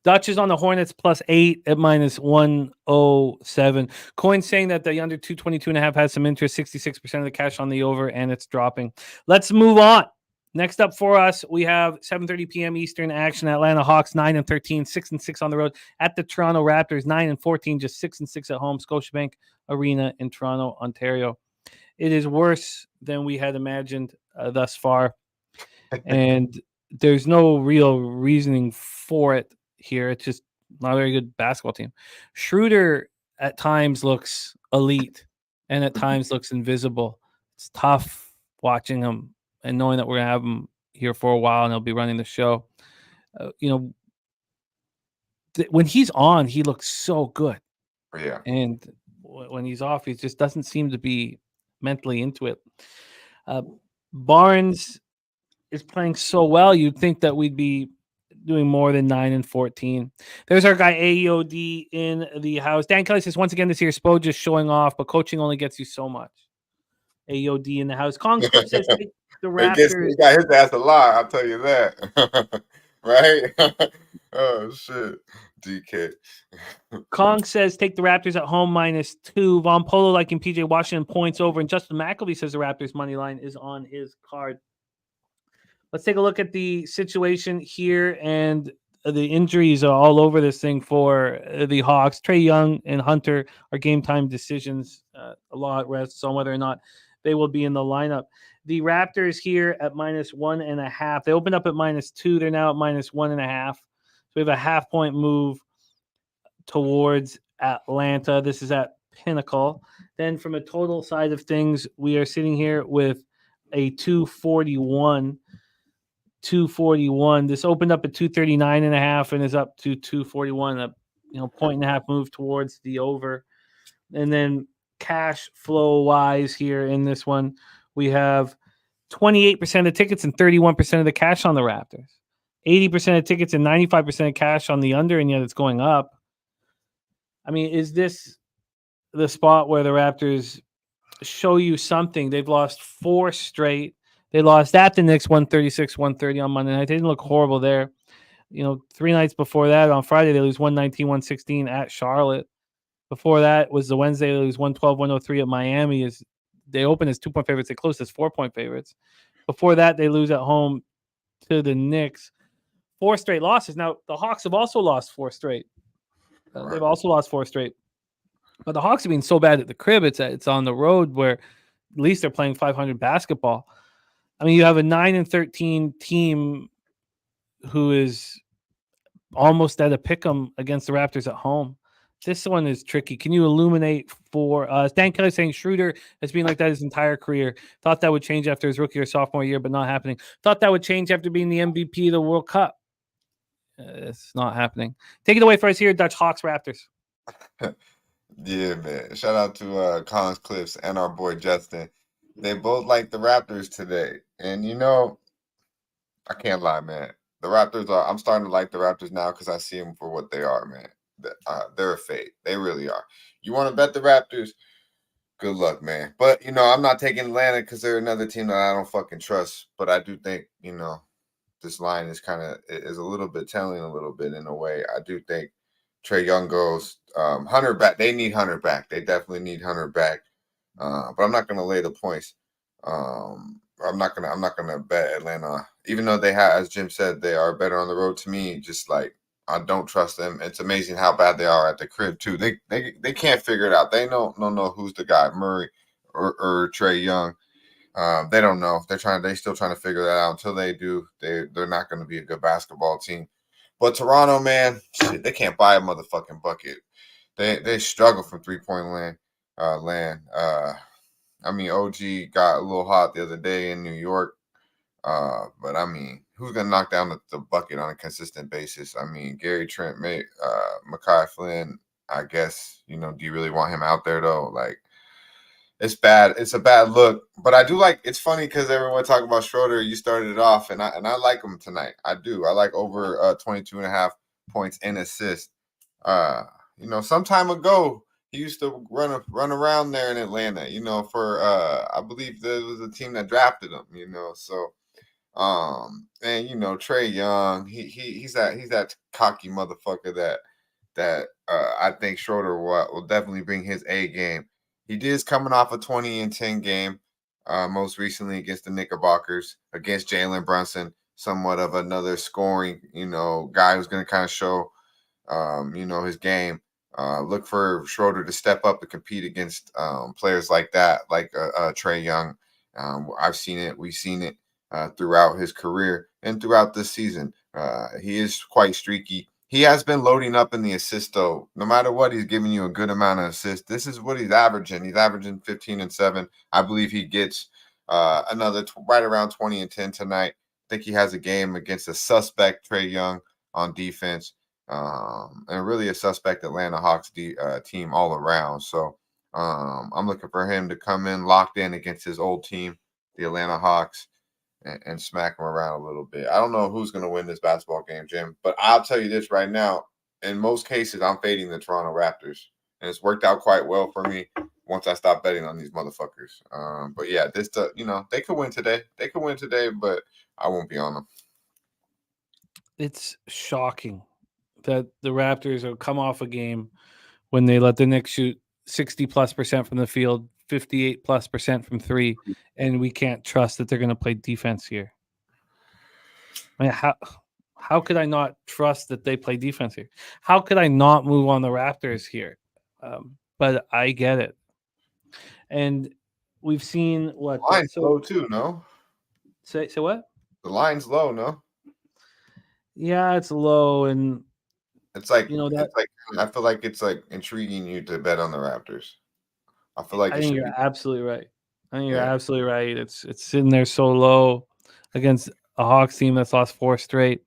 Dutch is on the Hornets +8 at -107. Coin saying that the under 222.5 has some interest, 66% of the cash on the over, and it's dropping. Let's move on. Next up for us, we have 7:30 p.m. Eastern action. Atlanta Hawks 9-13, 6-6 on the road at the Toronto Raptors, 9-14, just 6-6 at home. Scotiabank Arena in Toronto, Ontario. It is worse than we had imagined thus far, and there's no real reasoning for it here. It's just not a very good basketball team. Schroeder at times looks elite and at times looks invisible. It's tough watching him and knowing that we're going to have him here for a while and he'll be running the show. When he's on, he looks so good. Yeah. And when he's off, he just doesn't seem to be mentally into it. Barnes is playing so well, you'd think that we'd be doing more than 9-14. There's our guy AOD in the house. Dan Kelly says, once again this year, Spo just showing off, but coaching only gets you so much. AOD in the house. Kong says, take the Raptors. He got his ass a lot, I'll tell you that. Right? Oh, shit. DK. Kong says, take the Raptors at home -2. Von Polo liking PJ Washington points over. And Justin McElvey says the Raptors money line is on his card. Let's take a look at the situation here, and the injuries are all over this thing for the Hawks. Trae Young and Hunter are game time decisions. A lot rests on whether or not they will be in the lineup. The Raptors here at -1.5. They opened up at -2. They're now at -1.5. So we have a half-point move towards Atlanta. This is at Pinnacle. Then from a total side of things, we are sitting here with a 241. 241. This opened up at 239.5 and is up to 241. A point and a half move towards the over. And then cash flow wise here in this one, we have 28% of tickets and 31% of the cash on the Raptors. 80% of tickets and 95% of cash on the under, and yet it's going up. I mean, is this the spot where the Raptors show you something? They've lost 4 straight. They lost at the Knicks 136-130 on Monday night. They didn't look horrible there. 3 nights before that, on Friday, they lose 119-116 at Charlotte. Before that was the Wednesday, they lose 112-103 at Miami. They open as 2-point favorites. They close as 4-point favorites. Before that, they lose at home to the Knicks. 4 straight losses. Now, the Hawks have also lost 4 straight. Right. They've also lost 4 straight. But the Hawks have been so bad at the crib, it's on the road where at least they're playing 500 basketball. I mean, you have a 9-13 team who is almost at a pick'em against the Raptors at home. This one is tricky. Can you illuminate for us? Dan Kelly saying Schroeder has been like that his entire career. Thought that would change after his rookie or sophomore year, but not happening. Thought that would change after being the MVP of the World Cup. It's not happening. Take it away for us here, Dutch. Hawks, Raptors. Yeah, man. Shout out to Collins Clips and our boy Justin. They both like the Raptors today. And, I can't lie, man. The Raptors I'm starting to like the Raptors now because I see them for what they are, man. They're a fade. They really are. You want to bet the Raptors? Good luck, man. But, I'm not taking Atlanta because they're another team that I don't fucking trust. But I do think, this line is is a little bit telling a little bit in a way. I do think Trae Young goes Hunter back. They need Hunter back. They definitely need Hunter back. But I'm not going to lay the points. I'm not gonna bet Atlanta, even though they have, as Jim said, they are better on the road to me. Just like I don't trust them. It's amazing how bad they are at the crib too. They can't figure it out. They don't know who's the guy, Murray or Trae Young. They don't know. They still trying to figure that out. Until they do, they're not going to be a good basketball team. But Toronto, man, shit, they can't buy a motherfucking bucket. They struggle from 3-point land. I mean, OG got a little hot the other day in New York. But I mean, who's gonna knock down the bucket on a consistent basis? I mean, Gary Trent, Mekhi Flynn. I guess, do you really want him out there though? Like, it's bad. It's a bad look. But I do like. It's funny because everyone talking about Schroeder. You started it off, and I like him tonight. I do. I like over 22.5 points and assists. Some time ago, he used to run around there in Atlanta, for I believe there was a team that drafted him, so and Trae Young, he's that cocky motherfucker that I think Schroeder will definitely bring his A game. He is coming off a 20-10 game, most recently against the Knickerbockers, against Jalen Brunson, somewhat of another scoring, guy who's going to kind of show his game. Look for Schroeder to step up and compete against players like that, like Trae Young. I've seen it. We've seen it throughout his career and throughout this season. He is quite streaky. He has been loading up in the assist, though. No matter what, he's giving you a good amount of assists. This is what he's averaging. He's averaging 15 and 7. I believe he gets another right around 20 and 10 tonight. I think he has a game against a suspect Trae Young on defense. And really a suspect Atlanta Hawks team all around. So I'm looking for him to come in locked in against his old team, the Atlanta Hawks, and smack him around a little bit. I don't know who's going to win this basketball game, Jim, but I'll tell you this right now. In most cases, I'm fading the Toronto Raptors, and it's worked out quite well for me once I stopped betting on these motherfuckers. But yeah, they could win today. They could win today, but I won't be on them. It's shocking that the Raptors will come off a game when they let the Knicks shoot 60+% from the field, 58+% from three, and we can't trust that they're going to play defense here. I mean, how could I not trust that they play defense here? How could I not move on the Raptors here? But I get it. And we've seen what the line's low too, no? Say what? The line's low, no? Yeah, it's low, and it's like I feel like it's like intriguing you to bet on the Raptors. I feel like I think you're absolutely right. Absolutely right. It's sitting there so low against a Hawks team that's lost 4 straight.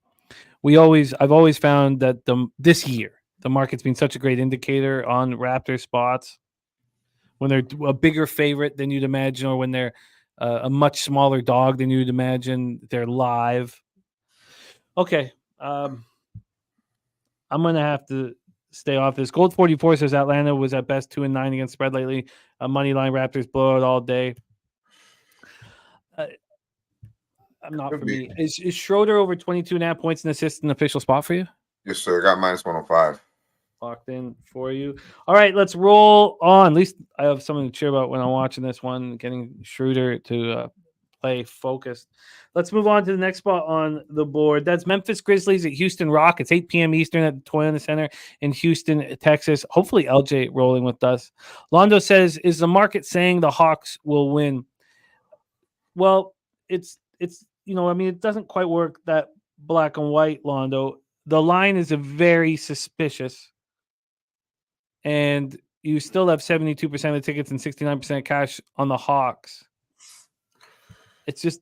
I've always found that this year the market's been such a great indicator on Raptor spots when they're a bigger favorite than you'd imagine, or when they're a much smaller dog than you'd imagine. They're live. Okay. I'm going to have to stay off this. Gold 44 says Atlanta was at best 2-9 against spread lately. Money line Raptors blow it all day. I'm not for me. Is Schroeder over 22.5 points and assists an official spot for you? Yes, sir. Got -105. Locked in for you. All right, let's roll on. At least I have something to cheer about when I'm watching this one, getting Schroeder to play focused. Let's move on to the next spot on the board. That's Memphis Grizzlies at Houston Rockets, 8 p.m. Eastern at the Toyota Center in Houston, Texas. Hopefully LJ rolling with us. Londo says, is the market saying the Hawks will win? Well, it's it doesn't quite work that black and white, Londo. The line is a very suspicious, and you still have 72% of the tickets and 69% cash on the Hawks. It's just,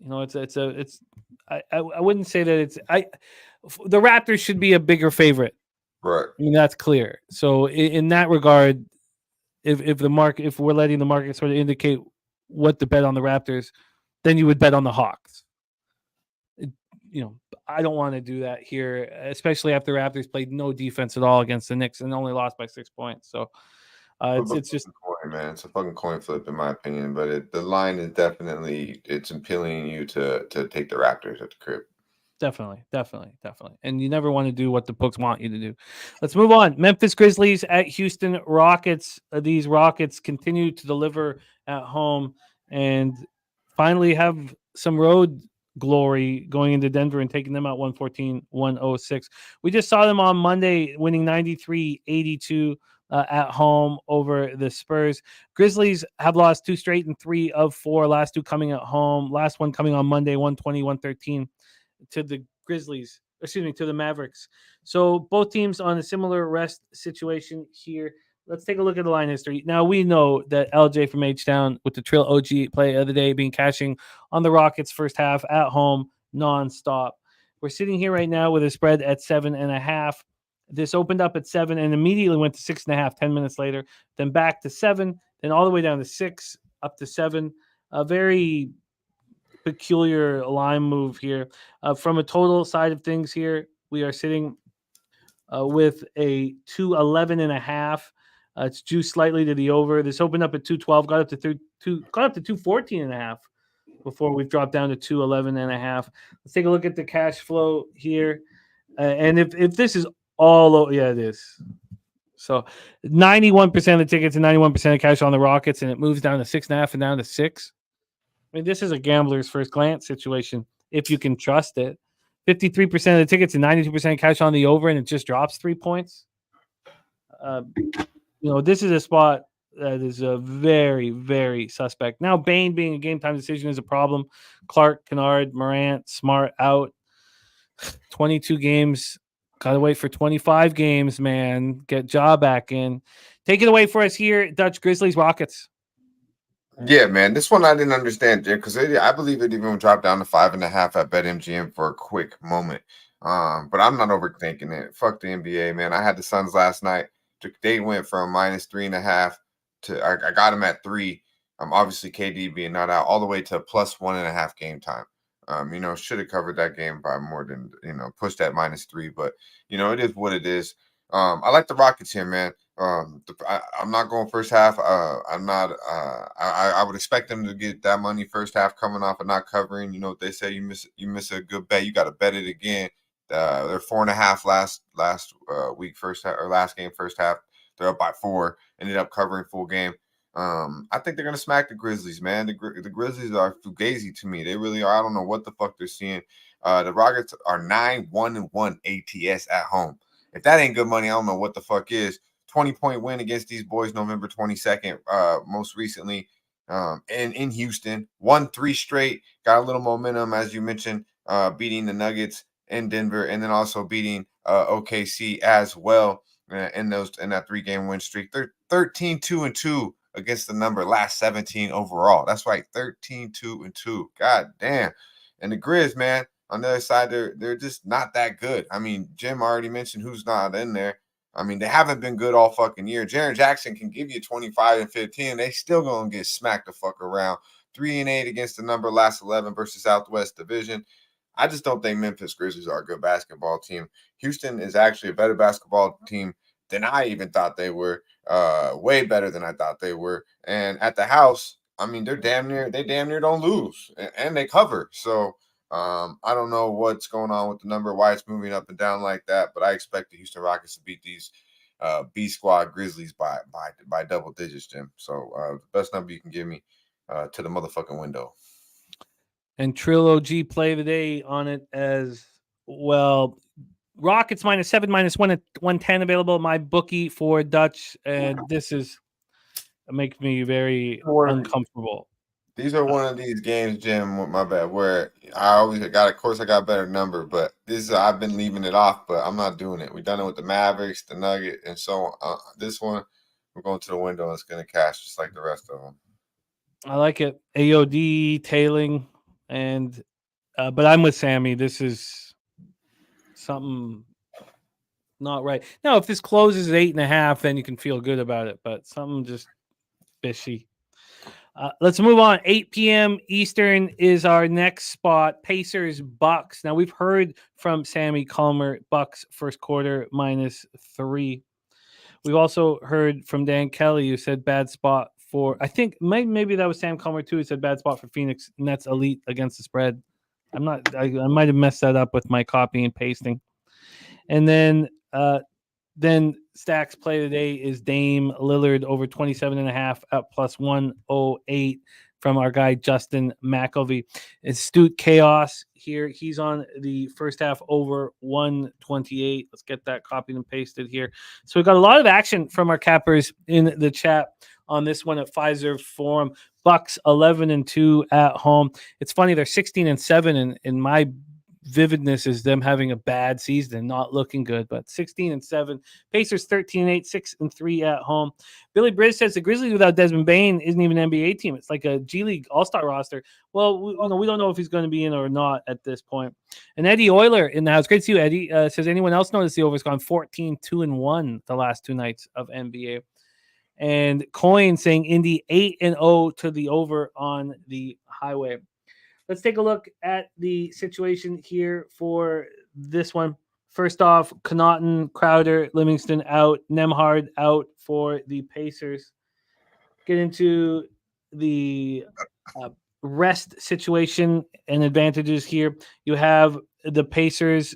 I wouldn't say that the Raptors should be a bigger favorite. Right. I mean, that's clear. So in that regard, if we're letting the market sort of indicate what to bet on the Raptors, then you would bet on the Hawks. I don't want to do that here, especially after the Raptors played no defense at all against the Knicks and only lost by 6 points. So it's just coin, man. It's a fucking coin flip in my opinion, but the line is definitely impelling you to take the Raptors at the crib. Definitely. And you never want to do what the books want you to do. Let's move on. Memphis Grizzlies at Houston Rockets. These Rockets continue to deliver at home and finally have some road glory going into Denver and taking them out 114-106. We just saw them on Monday winning 93-82 at home over the Spurs. Grizzlies have lost 2 straight and 3 of 4. Last 2 coming at home. Last one coming on Monday, 120-113 to the Grizzlies. Excuse me, to the Mavericks. So both teams on a similar rest situation here. Let's take a look at the line history. Now, we know that LJ from H-Town with the Trill OG play of the day being cashing on the Rockets first half at home nonstop. We're sitting here right now with a spread at 7.5. This opened up at 7 and immediately went to 6.5 10 minutes later, then back to 7, then all the way down to 6, up to 7. A very peculiar line move here. From a total side of things here, we are sitting with a 211.5. It's juiced slightly to the over. This opened up at 212, got up to 214.5 before we've dropped down to 211.5. Let's take a look at the cash flow here. And if this is all, yeah, it is. So 91% of the tickets and 91% of cash on the Rockets, and it moves down to 6.5 and down to 6. I mean, this is a gambler's first glance situation, if you can trust it. 53% of the tickets and 92% cash on the over, and it just drops 3 points. This is a spot that is a very, very suspect. Now, Bane being a game time decision is a problem. Clark, Kennard, Morant, Smart out. 22 games. Got to wait for 25 games, man. Get Ja back in. Take it away for us here, Dutch. Grizzlies, Rockets. Yeah, man. This one I didn't understand, Jim, because I believe it even dropped down to 5.5 at BetMGM for a quick moment. But I'm not overthinking it. Fuck the NBA, man. I had the Suns last night. They went from -3.5 to I got them at 3. Obviously KD being not out, all the way to +1.5 game time. Should have covered that game by more than pushed that -3, but it is what it is. I like the Rockets here, man. I'm not going first half. I would expect them to get that money first half coming off of not covering. You know what they say, you miss a good bet, you got to bet it again. They're 4.5 last week first half, or last game first half. They're up by 4. Ended up covering full game. I think they're gonna smack the Grizzlies, man. The Grizzlies are fugazi to me. They really are. I don't know what the fuck they're seeing. The Rockets are 9-1-1 ATS at home. If that ain't good money, I don't know what the fuck is. 20-point win against these boys November 22nd, most recently in Houston. Won 3 straight, got a little momentum, as you mentioned, beating the Nuggets in Denver, and then also beating OKC as well in that 3-game win streak. They're 13-2-2 against the number last 17 overall. That's right, 13-2-2. God damn. And the Grizz, man, on the other side, they're just not that good. I mean, Jim already mentioned who's not in there. I mean, they haven't been good all fucking year. Jaren Jackson can give you 25 and 15. They still gonna get smacked the fuck around. 3-8 against the number last 11 versus Southwest Division. I just don't think Memphis Grizzlies are a good basketball team. Houston is actually a better basketball team than I even thought they were. Way better than I thought they were. And at the house, I mean, they damn near don't lose, and they cover. So I don't know what's going on with the number, why it's moving up and down like that, but I expect the Houston Rockets to beat these B squad Grizzlies by double digits, Jim. So the best number you can give me to the motherfucking window. And Trill OG play of the day on it as well. Rockets -7, -1 at 110 available at my bookie for Dutch, and this is makes me very uncomfortable. These are one of these games, Jim, with my bad, where I always got, of course, I got a better number, but this I've been leaving it off, but I'm not doing it. We've done it with the Mavericks, the Nugget, and so on. This one, we're going to the window, and it's going to cash just like the rest of them. I like it. AOD tailing, and but I'm with Sammy. This is something not right. Now, if this closes at 8.5, then you can feel good about it, but something just fishy. Let's move on. 8 p.m. Eastern is our next spot. Pacers, Bucks. Now, we've heard from Sammy Calmer, Bucks first quarter -3. We've also heard from Dan Kelly, who said bad spot for, I think maybe that was Sam Calmer too. He said bad spot for Phoenix. Nets elite against the spread. I might have messed that up with my copy and pasting. And then Stacks play today is Dame Lillard over 27.5 at +108 from our guy Justin McElvey. Astute Chaos here. He's on the first half over 128. Let's get that copied and pasted here. So we've got a lot of action from our cappers in the chat on this one at Pfizer Forum. Bucks 11-2 at home. It's funny, they're 16-7, and in my vividness is them having a bad season and not looking good, but 16-7. Pacers 13-8, 6-3 at home. Billy Briz says the Grizzlies without Desmond Bane isn't even an NBA team. It's like a G League All-Star roster. Well, we don't know if he's going to be in or not at this point. And Eddie Euler in the house. Great to see you, Eddie. Says anyone else notice the over's gone 14-2-1 the last 2 nights of NBA. And Coin saying Indy 8-0 to the over on the highway. Let's take a look at the situation here for this one. First off, Connaughton, Crowder, Livingston out, Nembhard out for the Pacers. Get into the rest situation and advantages here. You have the Pacers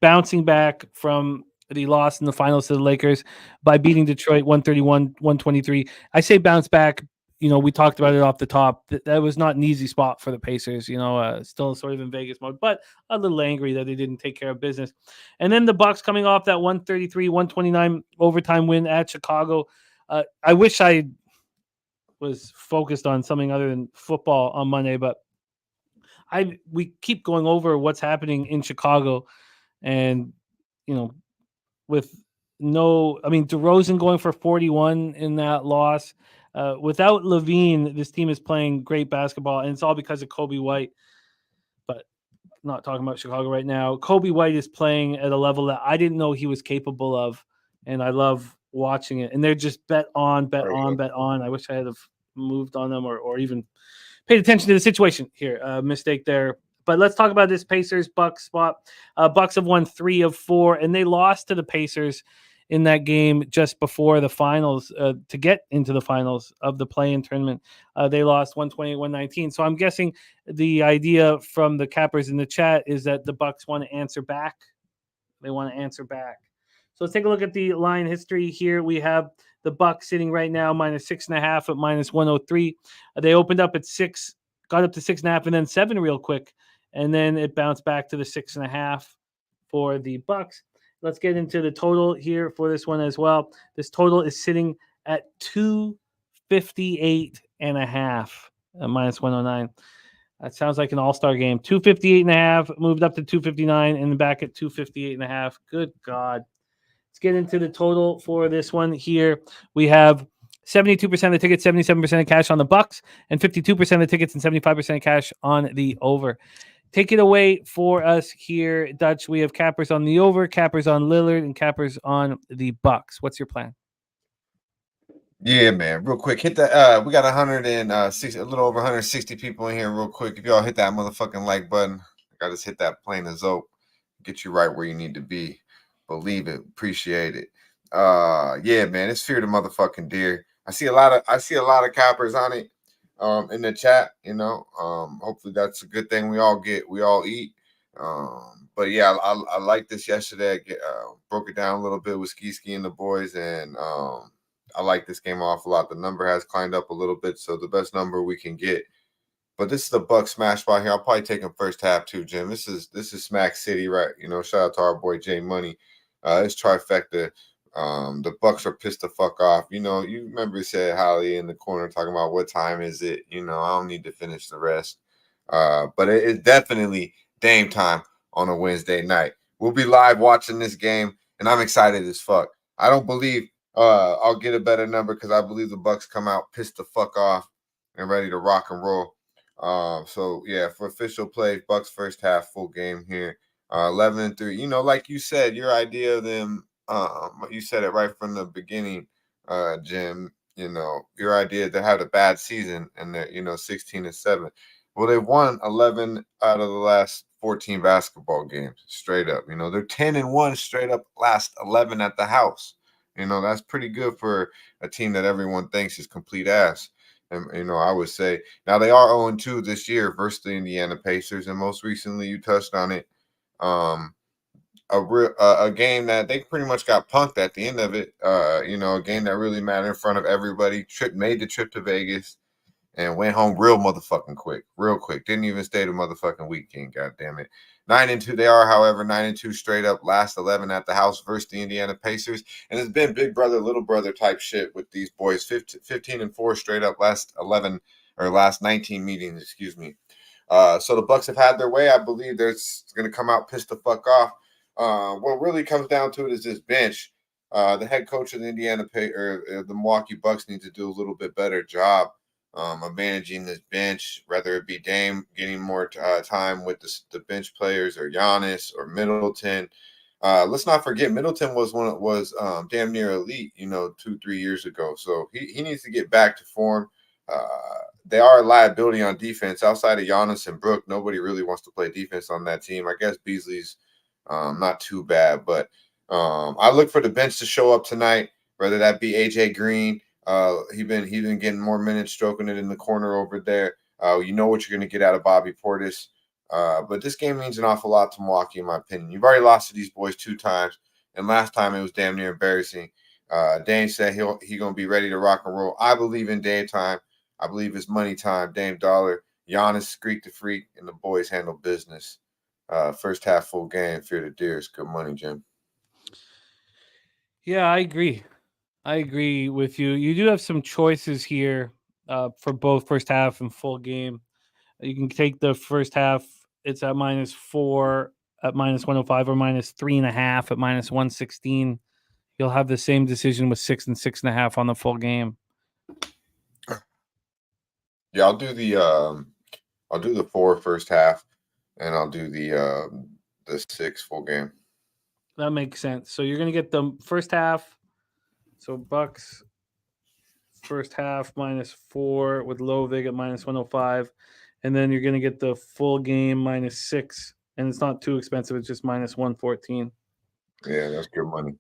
bouncing back from the loss in the finals to the Lakers by beating Detroit 131-123. I say bounce back. We talked about it off the top. That was not an easy spot for the Pacers, still sort of in Vegas mode, but a little angry that they didn't take care of business. And then the Bucks coming off that 133-129 overtime win at Chicago. I wish I was focused on something other than football on Monday, but we keep going over what's happening in Chicago, and with DeRozan going for 41 in that loss. Without Levine, this team is playing great basketball, and it's all because of Kobe White. But not talking about Chicago right now. Kobe White is playing at a level that I didn't know he was capable of, and I love watching it. And they're just bet on. I wish I had have moved on them or even paid attention to the situation here. Mistake there. But let's talk about this Pacers-Bucks spot. Bucks have won 3 of 4, and they lost to the Pacers in that game just before the finals to get into the finals of the play-in tournament. They lost 128-119. So I'm guessing the idea from the cappers in the chat is that the Bucks want to answer back. They want to answer back. So let's take a look at the line history here. We have the Bucks sitting right now -6.5 at -103. They opened up at 6, got up to 6.5, and then 7 real quick. And then it bounced back to the 6.5 for the Bucks. Let's get into the total here for this one as well. This total is sitting at 258.5 -109. That sounds like an all-star game. 258.5 moved up to 259 and back at 258.5. Good God. Let's get into the total for this one here. We have 72% of the tickets, 77% of cash on the Bucks, and 52% of the tickets and 75% of cash on the over. Take it away for us here, Dutch. We have cappers on the over, cappers on Lillard, and cappers on the Bucks. What's your plan? Yeah, man. Real quick, hit that. We got 160, a little over 160 people in here. Real quick, if y'all hit that motherfucking like button, I gotta just hit that plain as oak. Get you right where you need to be. Believe it. Appreciate it. Yeah, man. It's Fear the motherfucking Deer. I see a lot of cappers on it. In the chat, hopefully that's a good thing. We all eat. But yeah, I liked this yesterday. I broke it down a little bit with Ski and the boys, and I like this game off a lot. The number has climbed up a little bit, so the best number we can get. But this is the Bucks smash spot here. I'll probably take him first half too, Jim. This is Smack City, right? Shout out to our boy Jay Money. It's trifecta. The Bucks are pissed the fuck off. You remember he said Holly in the corner talking about what time is it? I don't need to finish the rest. But it's definitely Dame time on a Wednesday night. We'll be live watching this game, and I'm excited as fuck. I don't believe I'll get a better number because I believe the Bucks come out pissed the fuck off and ready to rock and roll. So yeah, for official play, Bucks first half full game here. 11-3. Like you said, your idea of them. You said it right from the beginning, Jim. Your idea they had a bad season and they're 16-7. Well, they've won 11 out of the last 14 basketball games straight up. They're 10-1 straight up last 11 at the house. That's pretty good for a team that everyone thinks is complete ass. And I would say now they are 0-2 this year versus the Indiana Pacers, and most recently you touched on it. A game that they pretty much got punked at the end of it. A game that really mattered in front of everybody. Made the trip to Vegas. and went home real motherfucking quick, real quick. Didn't even stay the motherfucking weekend. God damn it. 9-2 they are, however, 9-2 straight up. Last 11 at the house versus the Indiana Pacers, and it's been big brother, little brother type shit with these boys. 15-4 straight up. Last 11 or last 19 meetings, excuse me. So the Bucks have had their way. I believe they're going to come out pissed the fuck off. What really comes down to it is this bench. The head coach of the the Milwaukee Bucks needs to do a little bit better job of managing this bench, whether it be Dame getting more time with the bench players, or Giannis, or Middleton. Let's not forget Middleton was damn near elite, 2-3 years ago. So he needs to get back to form. They are a liability on defense. Outside of Giannis and Brook, nobody really wants to play defense on that team. I guess Beasley's not too bad, but I look for the bench to show up tonight, whether that be AJ Green. He's been getting more minutes, stroking it in the corner over there. You know what you're going to get out of Bobby Portis. But this game means an awful lot to Milwaukee, in my opinion. You've already lost to these boys 2 times, and last time it was damn near embarrassing. Dame said he's going to be ready to rock and roll. I believe in Dame time. I believe it's money time. Dame Dollar, Giannis, Squeak the Freak, and the boys handle business. First half full game, fear the deers. Good money, Jim. Yeah, I agree. I agree with you. You do have some choices here for both first half and full game. You can take the first half. It's at -4 at -105, or -3.5 at -116. You'll have the same decision with 6 and 6.5 on the full game. Yeah, I'll do the 4 first half, and I'll do the 6 full game. That makes sense. So you're going to get the first half. So Bucks first half -4 with Lovig at -105. And then you're going to get the full game -6. And it's not too expensive. It's just -114. Yeah, that's good money.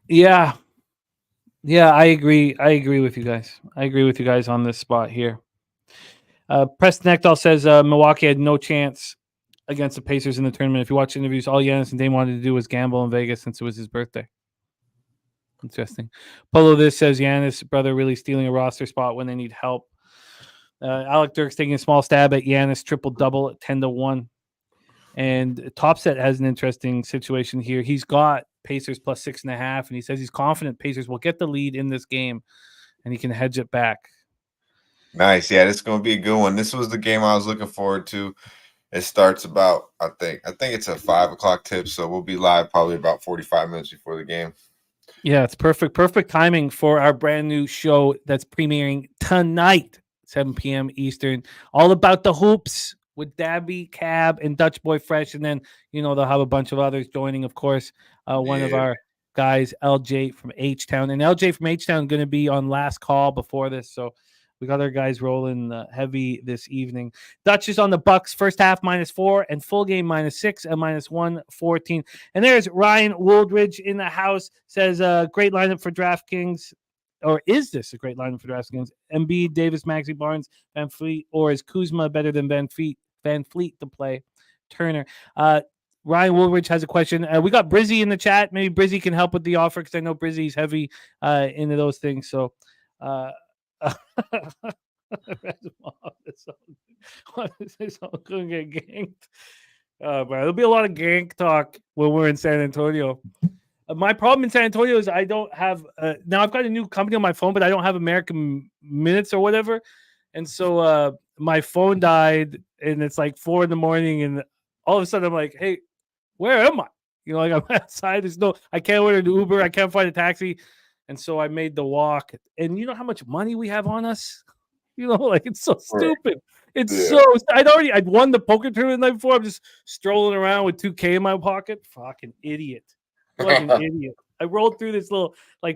Yeah. Yeah, I agree. I agree with you guys. I agree with you guys on this spot here. Preston Ekdahl says Milwaukee had no chance against the Pacers in the tournament. If you watch interviews, all Giannis and Dame wanted to do was gamble in Vegas since it was his birthday. Interesting. Polo this says Giannis' brother really stealing a roster spot when they need help. Alec Dirks taking a small stab at Giannis triple-double at 10-1. And Topset has an interesting situation here. He's got Pacers plus 6.5, and he says he's confident Pacers will get the lead in this game, and he can hedge it back. Nice. Yeah, this is going to be a good one. This was the game I was looking forward to. It starts about, I think it's a 5 o'clock tip, so we'll be live probably about 45 minutes before the game. Yeah, it's perfect timing for our brand new show that's premiering tonight, 7 p.m. Eastern. All about the hoops with Dabby, Cab, and Dutch Boy Fresh. And then, they'll have a bunch of others joining, of course. One of our guys, LJ from H-Town. And LJ from H-Town going to be on last call before this. So we got our guys rolling heavy this evening. Dutch is on the Bucks first half -4 and full game -6 and -114. And there's Ryan Wooldridge in the house. Says great lineup for DraftKings. Or is this a great lineup for DraftKings? Embiid, Davis, Maxey, Barnes, Van Fleet, or is Kuzma better than Van Fleet to play? Turner. Ryan Woolridge has a question. We got Brizzy in the chat. Maybe Brizzy can help with the offer because I know Brizzy's heavy into those things. So, this all going to get ganked. But there'll be a lot of gank talk when we're in San Antonio. My problem in San Antonio is I don't have now I've got a new company on my phone, but I don't have American Minutes or whatever. And so my phone died and it's like 4 a.m. and all of a sudden I'm like, hey, where am I? Like I'm outside. I can't order an Uber. I can't find a taxi. And so I made the walk. And you know how much money we have on us? It's so stupid. I'd won the poker tournament the night before. I'm just strolling around with $2K in my pocket. Fucking idiot. Like an idiot. I rolled through this little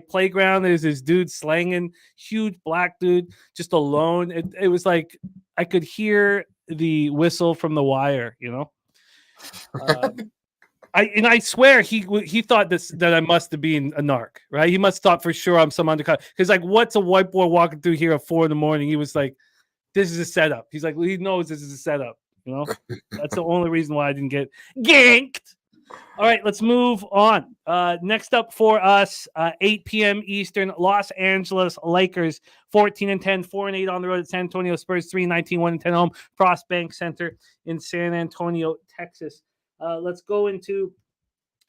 playground. There's this dude slanging, huge black dude, just alone. It was like I could hear the whistle from The Wire. I swear he thought that I must have been a narc, right? He must have thought for sure I'm some undercover. Because what's a white boy walking through here at 4 a.m? He was like, "This is a setup." He's like, he knows this is a setup. That's the only reason why I didn't get ganked. All right, let's move on. Next up for us, 8 p.m. Eastern, Los Angeles Lakers, 14-10, 4-8 on the road at San Antonio Spurs, 3-19, 1-10 home, Frost Bank Center in San Antonio, Texas. Let's go into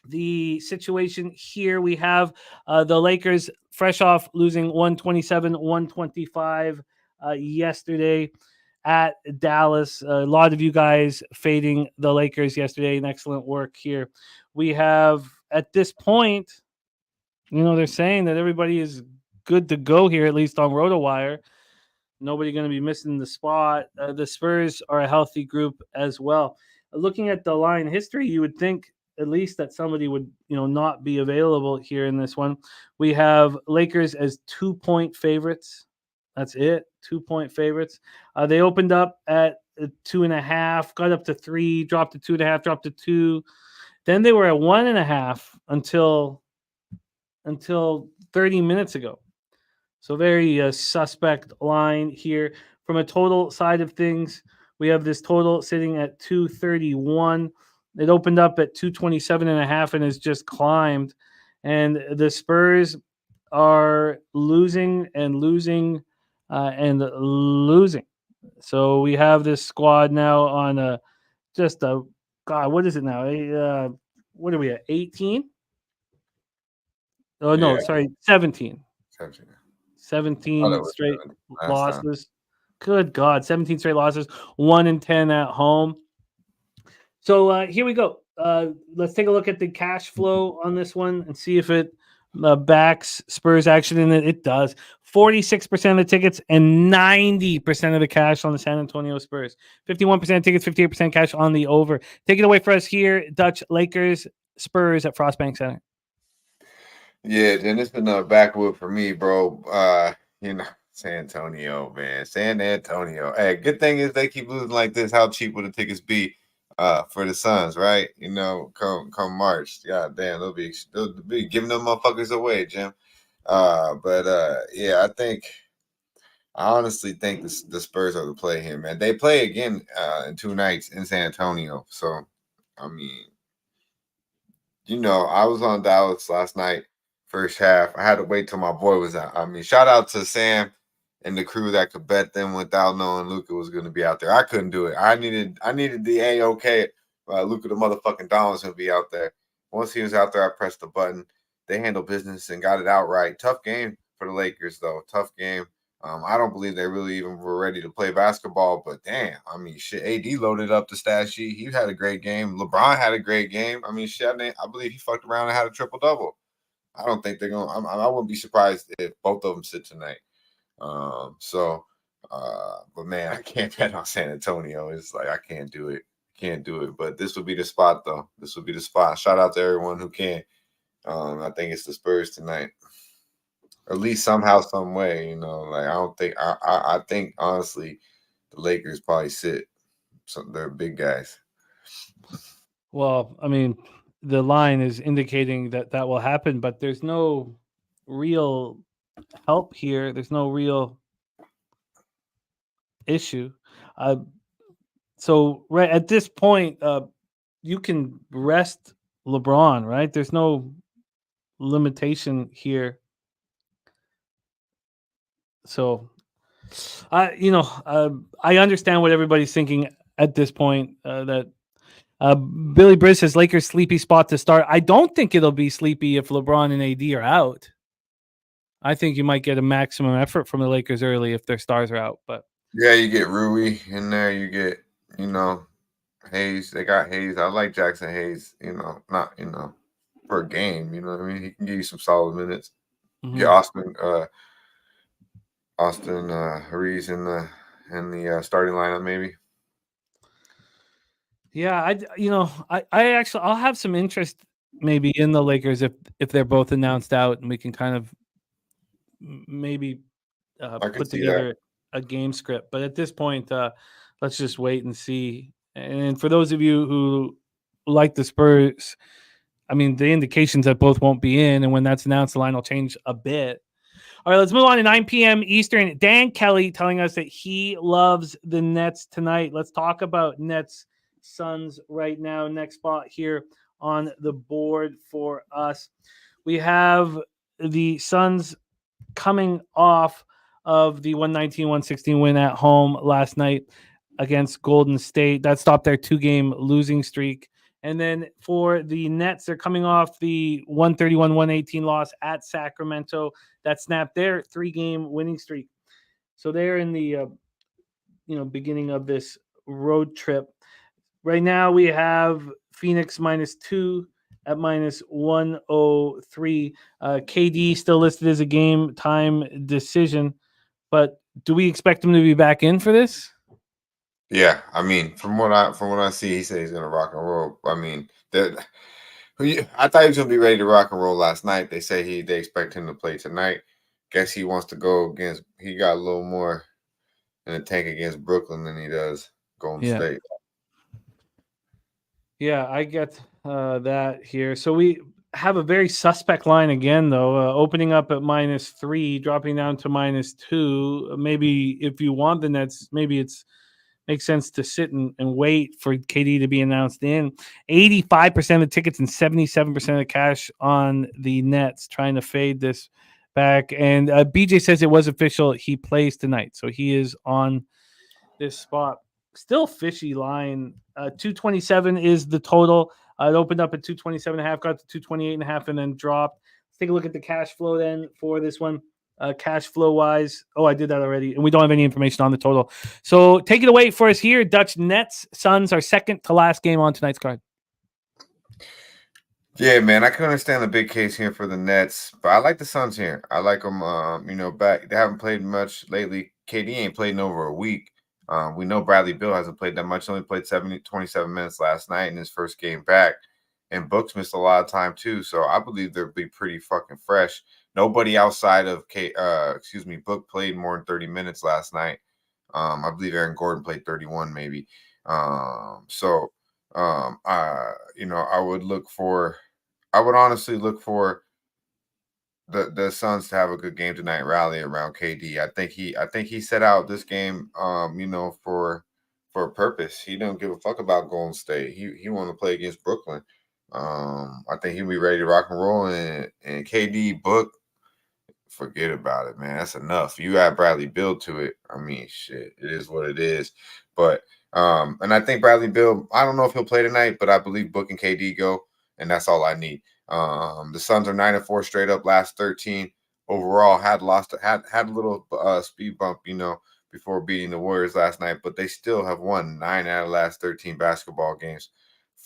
the situation here. We have the Lakers fresh off losing 127-125 yesterday at Dallas. A lot of you guys fading the Lakers yesterday, and excellent work here. We have, at this point, they're saying that everybody is good to go here, at least on RotoWire. Nobody going to be missing the spot. The Spurs are a healthy group as well. Looking at the line history, you would think at least that somebody would, not be available here in this one. We have Lakers as 2-point favorites. That's it. 2-point favorites. They opened up at 2.5, got up to 3, dropped to 2.5, dropped to 2. Then they were at 1.5 until 30 minutes ago. So very suspect line here. From a total side of things, we have this total sitting at 231. It opened up at 227.5 and has just climbed. And the Spurs are losing and losing and losing. So we have this squad now on what is it now? What are we at? 18? Oh, no, sorry, 17. 17 straight losses. Good God, 17 straight losses, 1-10 at home. So here we go. Let's take a look at the cash flow on this one and see if it backs Spurs action in it. It does. 46% of the tickets and 90% of the cash on the San Antonio Spurs. 51% of tickets, 58% cash on the over. Take it away for us here, Dutch. Lakers, Spurs at Frost Bank Center. Yeah, then it's been a backwood for me, bro. San Antonio, man. San Antonio. Hey, good thing is they keep losing like this. How cheap will the tickets be for the Suns, right? Come March. God damn, they'll be giving them motherfuckers away, Jim. Yeah, I honestly think the Spurs are the play here, man. They play again in 2 nights in San Antonio. So, I mean, I was on Dallas last night, first half. I had to wait till my boy was out. I mean, shout out to Sam and the crew that could bet them without knowing Luka was going to be out there. I couldn't do it. I needed the A-OK. Luka the motherfucking Don was going to be out there. Once he was out there, I pressed the button. They handled business and got it outright. Tough game for the Lakers, though. Tough game. I don't believe they really even were ready to play basketball, but damn, I mean, shit, AD loaded up the stat sheet. He had a great game. LeBron had a great game. I mean, shit, I believe he fucked around and had a triple-double. I don't think they're going to – I wouldn't be surprised if both of them sit tonight. But man, I can't bet on San Antonio. It's like I can't do it. But this would be the spot, though. This would be the spot. Shout out to everyone who can. I think it's the Spurs tonight. At least somehow, some way, I think honestly, the Lakers probably sit. So they're big guys. Well, I mean, the line is indicating that will happen, but there's no real help here. There's no real issue. So right at this point, you can rest LeBron, right? There's no limitation here. So, I understand what everybody's thinking at this point. That Billy Briz says Lakers sleepy spot to start. I don't think it'll be sleepy if LeBron and AD are out. I think you might get a maximum effort from the Lakers early if their stars are out. But yeah, you get Rui in there. You get Hayes. They got Hayes. I like Jackson Hayes. Not per game. You know what I mean? He can give you some solid minutes. Mm-hmm. Get Austin Reeves in the starting lineup, maybe. Yeah, I'll have some interest maybe in the Lakers if they're both announced out, and we can kind of maybe put together a game script. But at this point, let's just wait and see. And for those of you who like the Spurs, I mean, the indications that both won't be in, and when that's announced, the line will change a bit. All right, let's move on to 9 p.m. Eastern. Dan Kelly telling us that he loves the Nets tonight. Let's talk about Nets Suns right now. Next spot here on the board for us. We have the Suns coming off of the 119-116 win at home last night against Golden State. That stopped their 2-game losing streak. And then for the Nets, they're coming off the 131-118 loss at Sacramento that snapped their 3-game winning streak. So they're in the beginning of this road trip. Right now we have Phoenix -2 at -103. KD still listed as a game time decision, but do we expect him to be back in for this? Yeah, I mean, from what I see, he said he's gonna rock and roll. I mean, I thought he was gonna be ready to rock and roll last night. They say they expect him to play tonight. Guess he wants to go against. He got a little more in the tank against Brooklyn than he does Golden State. Yeah, I get that here. So we have a very suspect line again, though, opening up at -3, dropping down to -2. Maybe if you want the Nets, maybe it's makes sense to sit and wait for KD to be announced in. 85% of the tickets and 77% of the cash on the Nets, trying to fade this back. And BJ says it was official. He plays tonight, so he is on this spot. Still fishy line. 227 is the total. It opened up at 227.5, got to 228.5, and then dropped. Let's take a look at the cash flow then for this one. Cash flow wise. Oh, I did that already. And we don't have any information on the total. So take it away for us here. Dutch. Nets, Suns, our second to last game on tonight's card. Yeah, man, I can understand the big case here for the Nets, but I like the Suns here. I like them, back. They haven't played much lately. KD ain't played in over a week. We know Bradley Beal hasn't played that much. Only played 27 minutes last night in his first game back. And Book's missed a lot of time too. So I believe they'll be pretty fucking fresh. Nobody outside of Book played more than 30 minutes last night. I believe Aaron Gordon played 31 maybe. I would honestly look for the Suns to have a good game tonight, rally around KD. I think he set out this game for a purpose. He don't give a fuck about Golden State. He want to play against Brooklyn. I think he'll be ready to rock and roll, and KD, Book, forget about it, man. That's enough. You add Bradley Beal to it. I mean, shit, it is what it is. But and I think Bradley Beal, I don't know if he'll play tonight, but I believe Book and KD go, and that's all I need. The Suns are 9-4 straight up last 13 overall. Had a little speed bump, before beating the Warriors last night, but they still have won 9 out of the last 13 basketball games.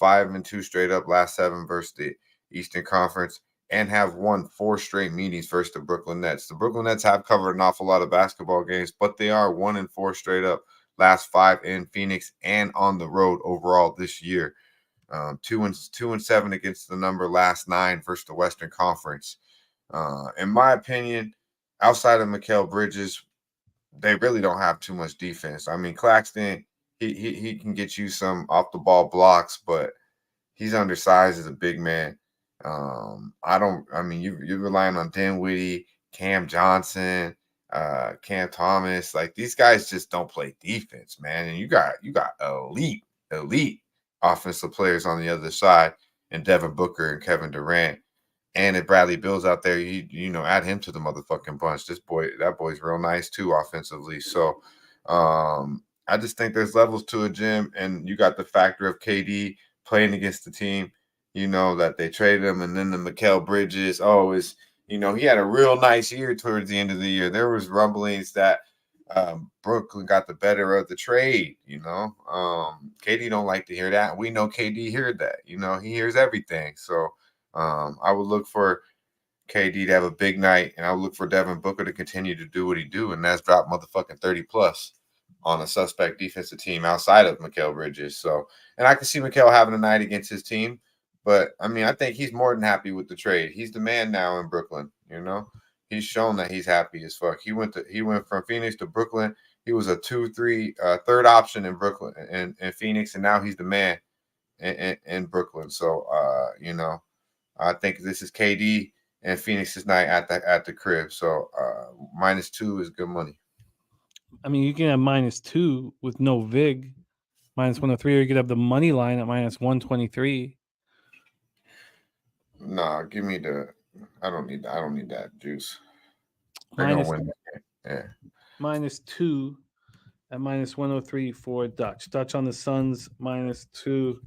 5-2 straight up last 7 versus the Eastern Conference, and have won 4 straight meetings versus the Brooklyn Nets. The Brooklyn Nets have covered an awful lot of basketball games, but they are 1-4 straight up last 5 in Phoenix and on the road overall this year. 2-7 against the number last 9 versus the Western Conference. In my opinion, outside of Mikal Bridges, they really don't have too much defense. I mean, Claxton, he can get you some off the ball blocks, but he's undersized as a big man. You're relying on Dinwiddie, Cam Johnson, Cam Thomas. Like, these guys just don't play defense, man. And you got elite offensive players on the other side, and Devin Booker and Kevin Durant. And if Bradley Beal's out there, add him to the motherfucking bunch. That boy's real nice too offensively. So I just think there's levels to it, Jim. And you got the factor of KD playing against the team, that they traded him, and then the Mikal Bridges. He had a real nice year towards the end of the year. There was rumblings that Brooklyn got the better of the trade. KD don't like to hear that. We know KD heard that. He hears everything. So I would look for KD to have a big night, and I would look for Devin Booker to continue to do what he do, and that's drop motherfucking 30+ on a suspect defensive team outside of Mikal Bridges. So, and I can see Mikal having a night against his team, but I mean, I think he's more than happy with the trade. He's the man now in Brooklyn. He's shown that he's happy as fuck. He went from Phoenix to Brooklyn. He was a 2-3 third option in Brooklyn and Phoenix, and now he's the man in Brooklyn. So I think this is KD and Phoenix's night at the crib. So -2 is good money. I mean, you can have -2 with no VIG, -103, or you could have the money line at -123. Nah, give me the. I don't need that juice. They're gonna win. Yeah. -2 at -103 for Dutch. Dutch on the Suns -2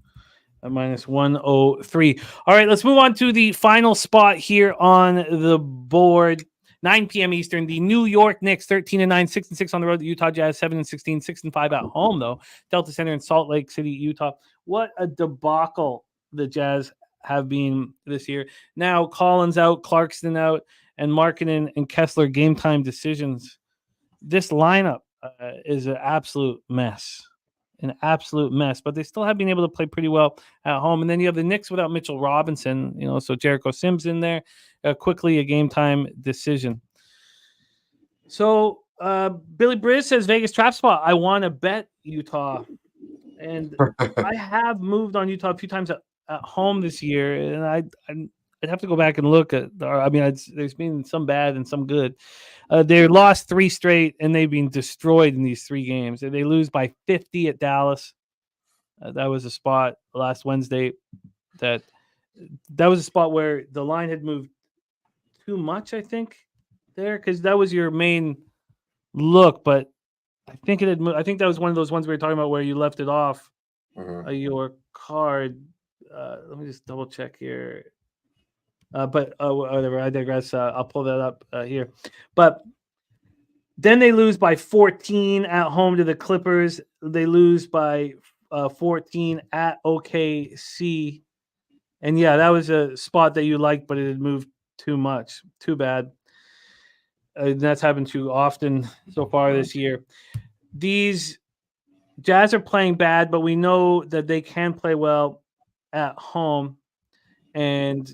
at -103. All right, let's move on to the final spot here on the board. 9 p.m. Eastern. The New York Knicks 13-9, 6-6 on the road. The Utah Jazz 7-16, 6-5 at home though. Delta Center in Salt Lake City, Utah. What a debacle the Jazz have been this year. Now Collins out, Clarkson out, and Markkanen and Kessler game time decisions. This lineup is an absolute mess. An absolute mess, but they still have been able to play pretty well at home. And then you have the Knicks without Mitchell Robinson, so Jericho Sims in there. Quickly a game time decision. So Billy Briz says Vegas trap spot. I want to bet Utah, and I have moved on Utah a few times at home this year, and I'd have to go back and look at. There's been some bad and some good. They lost 3 straight, and they've been destroyed in these 3 games. They lose by 50 at Dallas. That was a spot last Wednesday. That was a spot where the line had moved too much, I think, there, because that was your main look. But I think it had. I think that was one of those ones we were talking about where you left it off your card. Let me just double check here. But whatever, I digress. I'll pull that up here. But then they lose by 14 at home to the Clippers. They lose by 14 at OKC. And yeah, that was a spot that you liked, but it had moved too much. Too bad. That's happened too often so far this year. These Jazz are playing bad, but we know that they can play well at home. And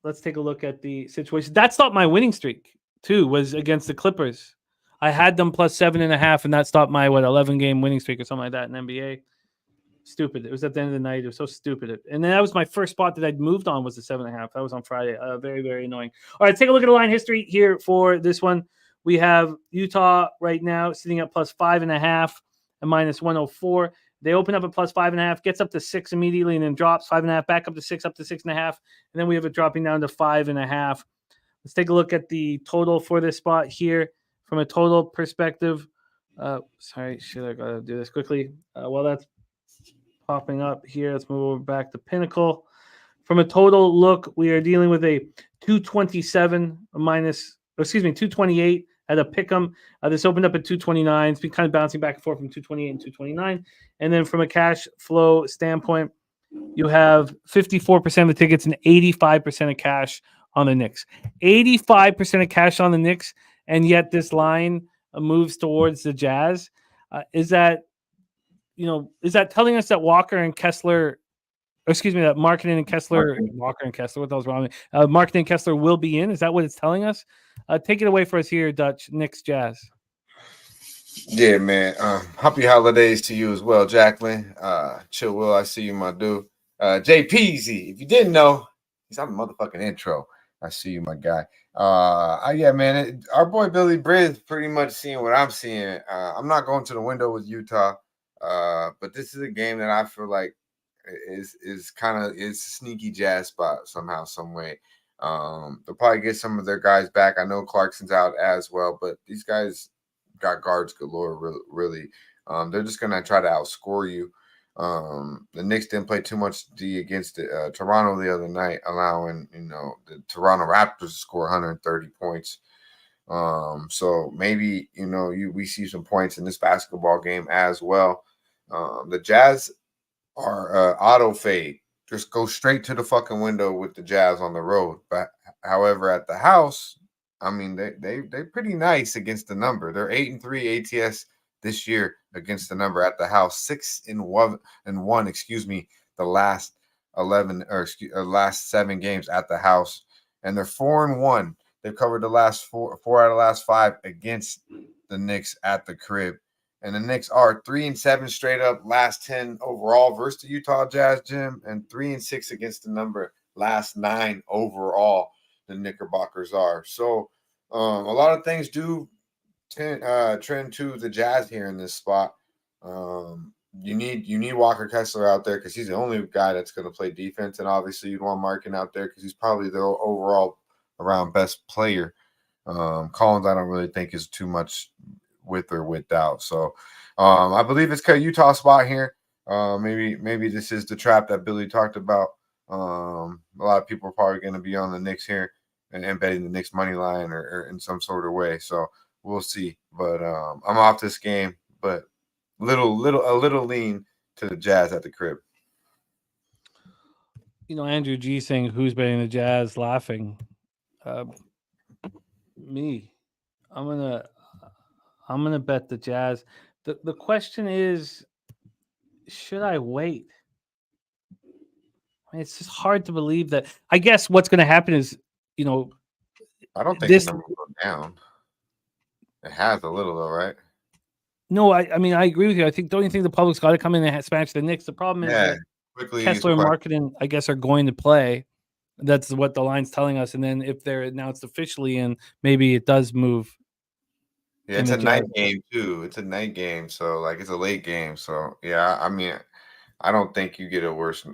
let's take a look at the situation. That stopped my winning streak, too, was against the Clippers. I had them plus 7.5, and that stopped my, 11-game winning streak or something like that in NBA. Stupid. It was at the end of the night. It was so stupid. And then that was my first spot that I'd moved on was the 7.5. That was on Friday. Very, very annoying. All right, take a look at the line history here for this one. We have Utah right now sitting at plus 5.5 and -104. They open up at plus 5.5, gets up to 6 immediately, and then drops 5.5, back up to 6, up to 6.5. And then we have it dropping down to 5.5. Let's take a look at the total for this spot here from a total perspective. I got to do this quickly. While that's popping up here, let's move over back to Pinnacle. From a total look, we are dealing with a 228 at a pick'em. This opened up at 229. It's been kind of bouncing back and forth from 228 and 229. And then from a cash flow standpoint, you have 54% of the tickets and 85% of cash on the Knicks. 85% of cash on the Knicks, and yet this line moves towards the Jazz. Is that telling us that Markkanen and Kessler, what the hell's wrong? Markkanen and Kessler will be in. Is that what it's telling us? Take it away for us here, Dutch. Knicks Jazz. Yeah, man. Happy holidays to you as well, Jacqueline. Chill Will, I see you, my dude. Jay Peasy, if you didn't know, he's on the motherfucking intro. I see you, my guy. Yeah, man. Our boy Billy Briz pretty much seeing what I'm seeing. I'm not going to the window with Utah, but this is a game that I feel like is a sneaky Jazz spot somehow, some way. They'll probably get some of their guys back. I know Clarkson's out as well, but these guys got guards galore. Really, they're just gonna try to outscore you. The Knicks didn't play too much D against Toronto the other night, allowing the Toronto Raptors to score 130 points. So maybe we see some points in this basketball game as well. The Jazz are auto fade. Just go straight to the fucking window with the Jazz on the road. But however, at the house, I mean, they're pretty nice against the number. They're 8-3 ATS this year against the number at the house. 6-1, the last 7 games at the house, and they're 4-1. They've covered the last four out of the last 5 against the Knicks at the crib. And the Knicks are 3-7 straight up, last 10 overall versus the Utah Jazz, Jim, and 3-6 against the number, last 9 overall. The Knickerbockers are. So a lot of things do trend to the Jazz here in this spot. you need Walker Kessler out there because he's the only guy that's going to play defense, and obviously you'd want Markin out there because he's probably the overall around best player. Collins, I don't really think is too much with or without. So I believe it's Utah spot here. Maybe this is the trap that Billy talked about. A lot of people are probably going to be on the Knicks here and betting the Knicks money line or in some sort of way. So we'll see. But I'm off this game, but a little lean to the Jazz at the crib. Andrew G saying who's betting the Jazz, laughing. Me. I'm gonna bet the Jazz. The question is, should I wait? I mean, it's just hard to believe that. I guess what's going to happen is, I don't think this the number will go down. It has a little though, right? No, I mean I agree with you. Don't you think the public's got to come in and smash the Knicks? The problem is that quickly Kessler and Marketing, I guess, are going to play. That's what the line's telling us. And then if they're announced officially, and maybe it does move. Yeah, it's a night game too. It's a night game, so like it's a late game. So yeah, I mean, I don't think you get a worse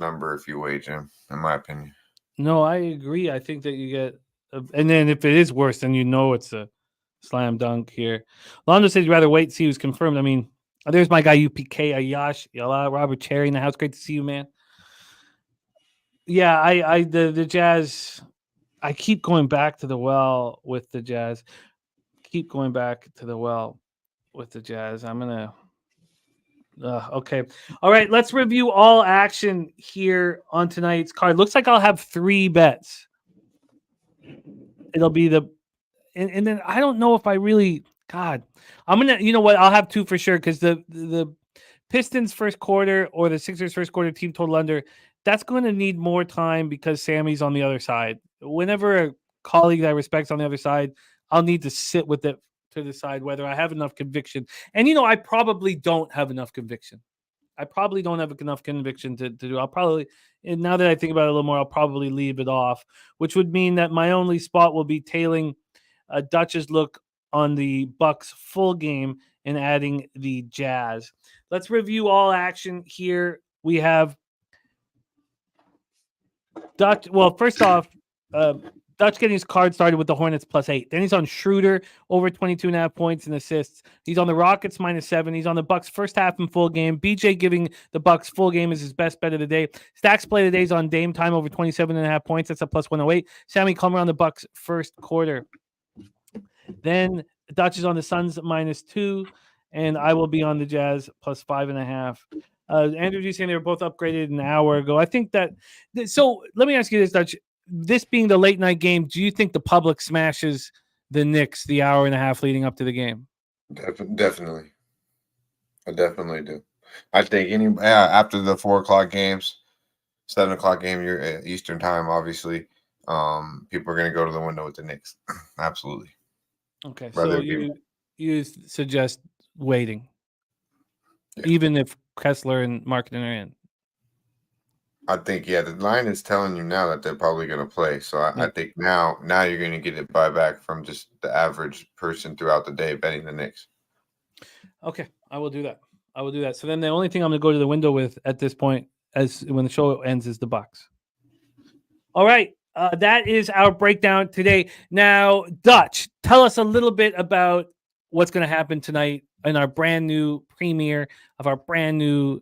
number if you wait, Jim. In my opinion. No, I agree. I think that you get, and then if it is worse, then it's a slam dunk here. Londo says you'd rather wait and see who's confirmed. I mean, there's my guy UPK Ayash, Robert Cherry in the house. Great to see you, man. Yeah, the Jazz. I keep going back to the well with the Jazz. I'm gonna. Okay. All right. Let's review all action here on tonight's card. Looks like I'll have 3 bets. It'll be and then I don't know if I really. God, I'm gonna. You know what? I'll have 2 for sure because the Pistons first quarter or the Sixers first quarter team total under. That's going to need more time because Sammy's on the other side. Whenever a colleague that I respect's on the other side, I'll need to sit with it to decide whether I have enough conviction. And, I probably don't have enough conviction. To do. I'll probably, and now that I think about it a little more, I'll probably leave it off, which would mean that my only spot will be tailing Dutch's look on the Bucks full game and adding the Jazz. Let's review all action here. We have Dutch. Well, first off, Dutch getting his card started with the Hornets +8. Then he's on Schroeder over 22.5 points and assists. He's on the Rockets -7. He's on the Bucks first half and full game. BJ giving the Bucks full game is his best bet of the day. Stacks play of the day is on Dame time over 27.5 points. That's a +108. Sammy Comer on the Bucks first quarter. Then Dutch is on the Suns -2, and I will be on the Jazz +5.5. Andrew G saying they were both upgraded an hour ago. I think that. So let me ask you this, Dutch. This being the late night game, do you think the public smashes the Knicks the hour and a half leading up to the game? Definitely. I definitely do. I think after the 4:00 games, 7:00 game, your Eastern time, obviously, people are going to go to the window with the Knicks. Absolutely. Okay, so you suggest waiting, even if Kessler and Marketing are in. I think, the line is telling you now that they're probably going to play. So I think now you're going to get it buyback from just the average person throughout the day betting the Knicks. Okay, I will do that. So then the only thing I'm going to go to the window with at this point, as when the show ends, is the Bucks. All right, that is our breakdown today. Now, Dutch, tell us a little bit about what's going to happen tonight in our brand new premiere of our brand new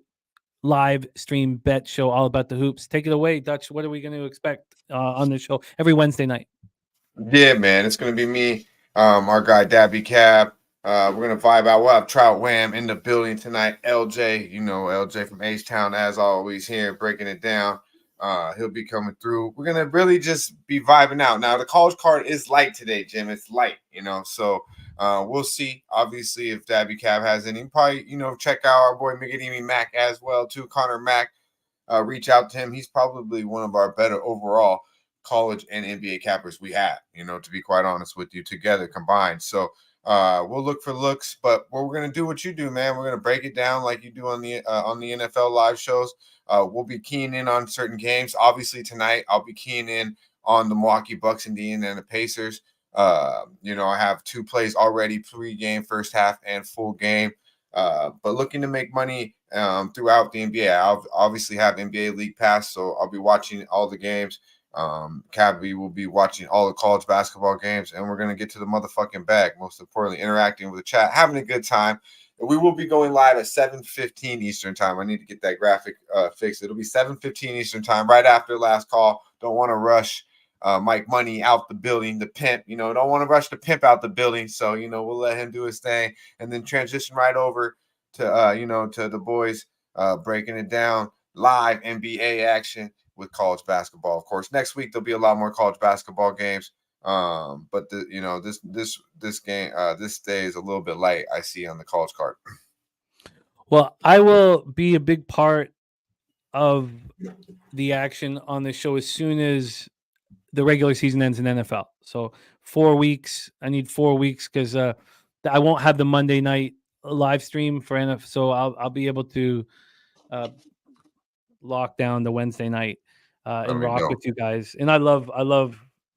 live stream bet show all about the hoops. Take it away, Dutch. What are we going to expect on the show every Wednesday night? Yeah, man, it's going to be me, our guy Dabby Cab. We're going to vibe out. We'll have Trout Wham in the building tonight. LJ, LJ from H-Town, as always, here breaking it down. He'll be coming through. We're going to really just be vibing out. Now, the college card is light today, Jim. It's light, so we'll see, obviously, if Dabby Cab has any. Probably, check out our boy Migadimi Mac as well, too. Connor Mack, reach out to him. He's probably one of our better overall college and NBA cappers we have, to be quite honest with you, together, combined. So we'll look for looks, but we're going to do what you do, man. We're going to break it down like you do on the NFL live shows. We'll be keying in on certain games. Obviously, tonight, I'll be keying in on the Milwaukee Bucks and the Pacers. I have 2 plays already, pre-game, first half, and full game. But looking to make money throughout the NBA. I'll obviously have NBA League Pass, so I'll be watching all the games. Cabby will be watching all the college basketball games, and we're going to get to the motherfucking bag. Most importantly, interacting with the chat, having a good time. We will be going live at 7:15 Eastern time. I need to get that graphic fixed. It'll be 7:15 Eastern time, right after last call. Don't want to rush Mike Money out the building, the pimp. Don't want to rush the pimp out the building. So, we'll let him do his thing and then transition right over to, to the boys breaking it down live NBA action with college basketball. Of course, next week there'll be a lot more college basketball games. But this game, this day is a little bit light, I see on the college card. Well, I will be a big part of the action on the show as soon as the regular season ends in NFL. So 4 weeks. I need 4 weeks because I won't have the Monday night live stream for NFL. So I'll be able to lock down the Wednesday night and rock with you guys. And I love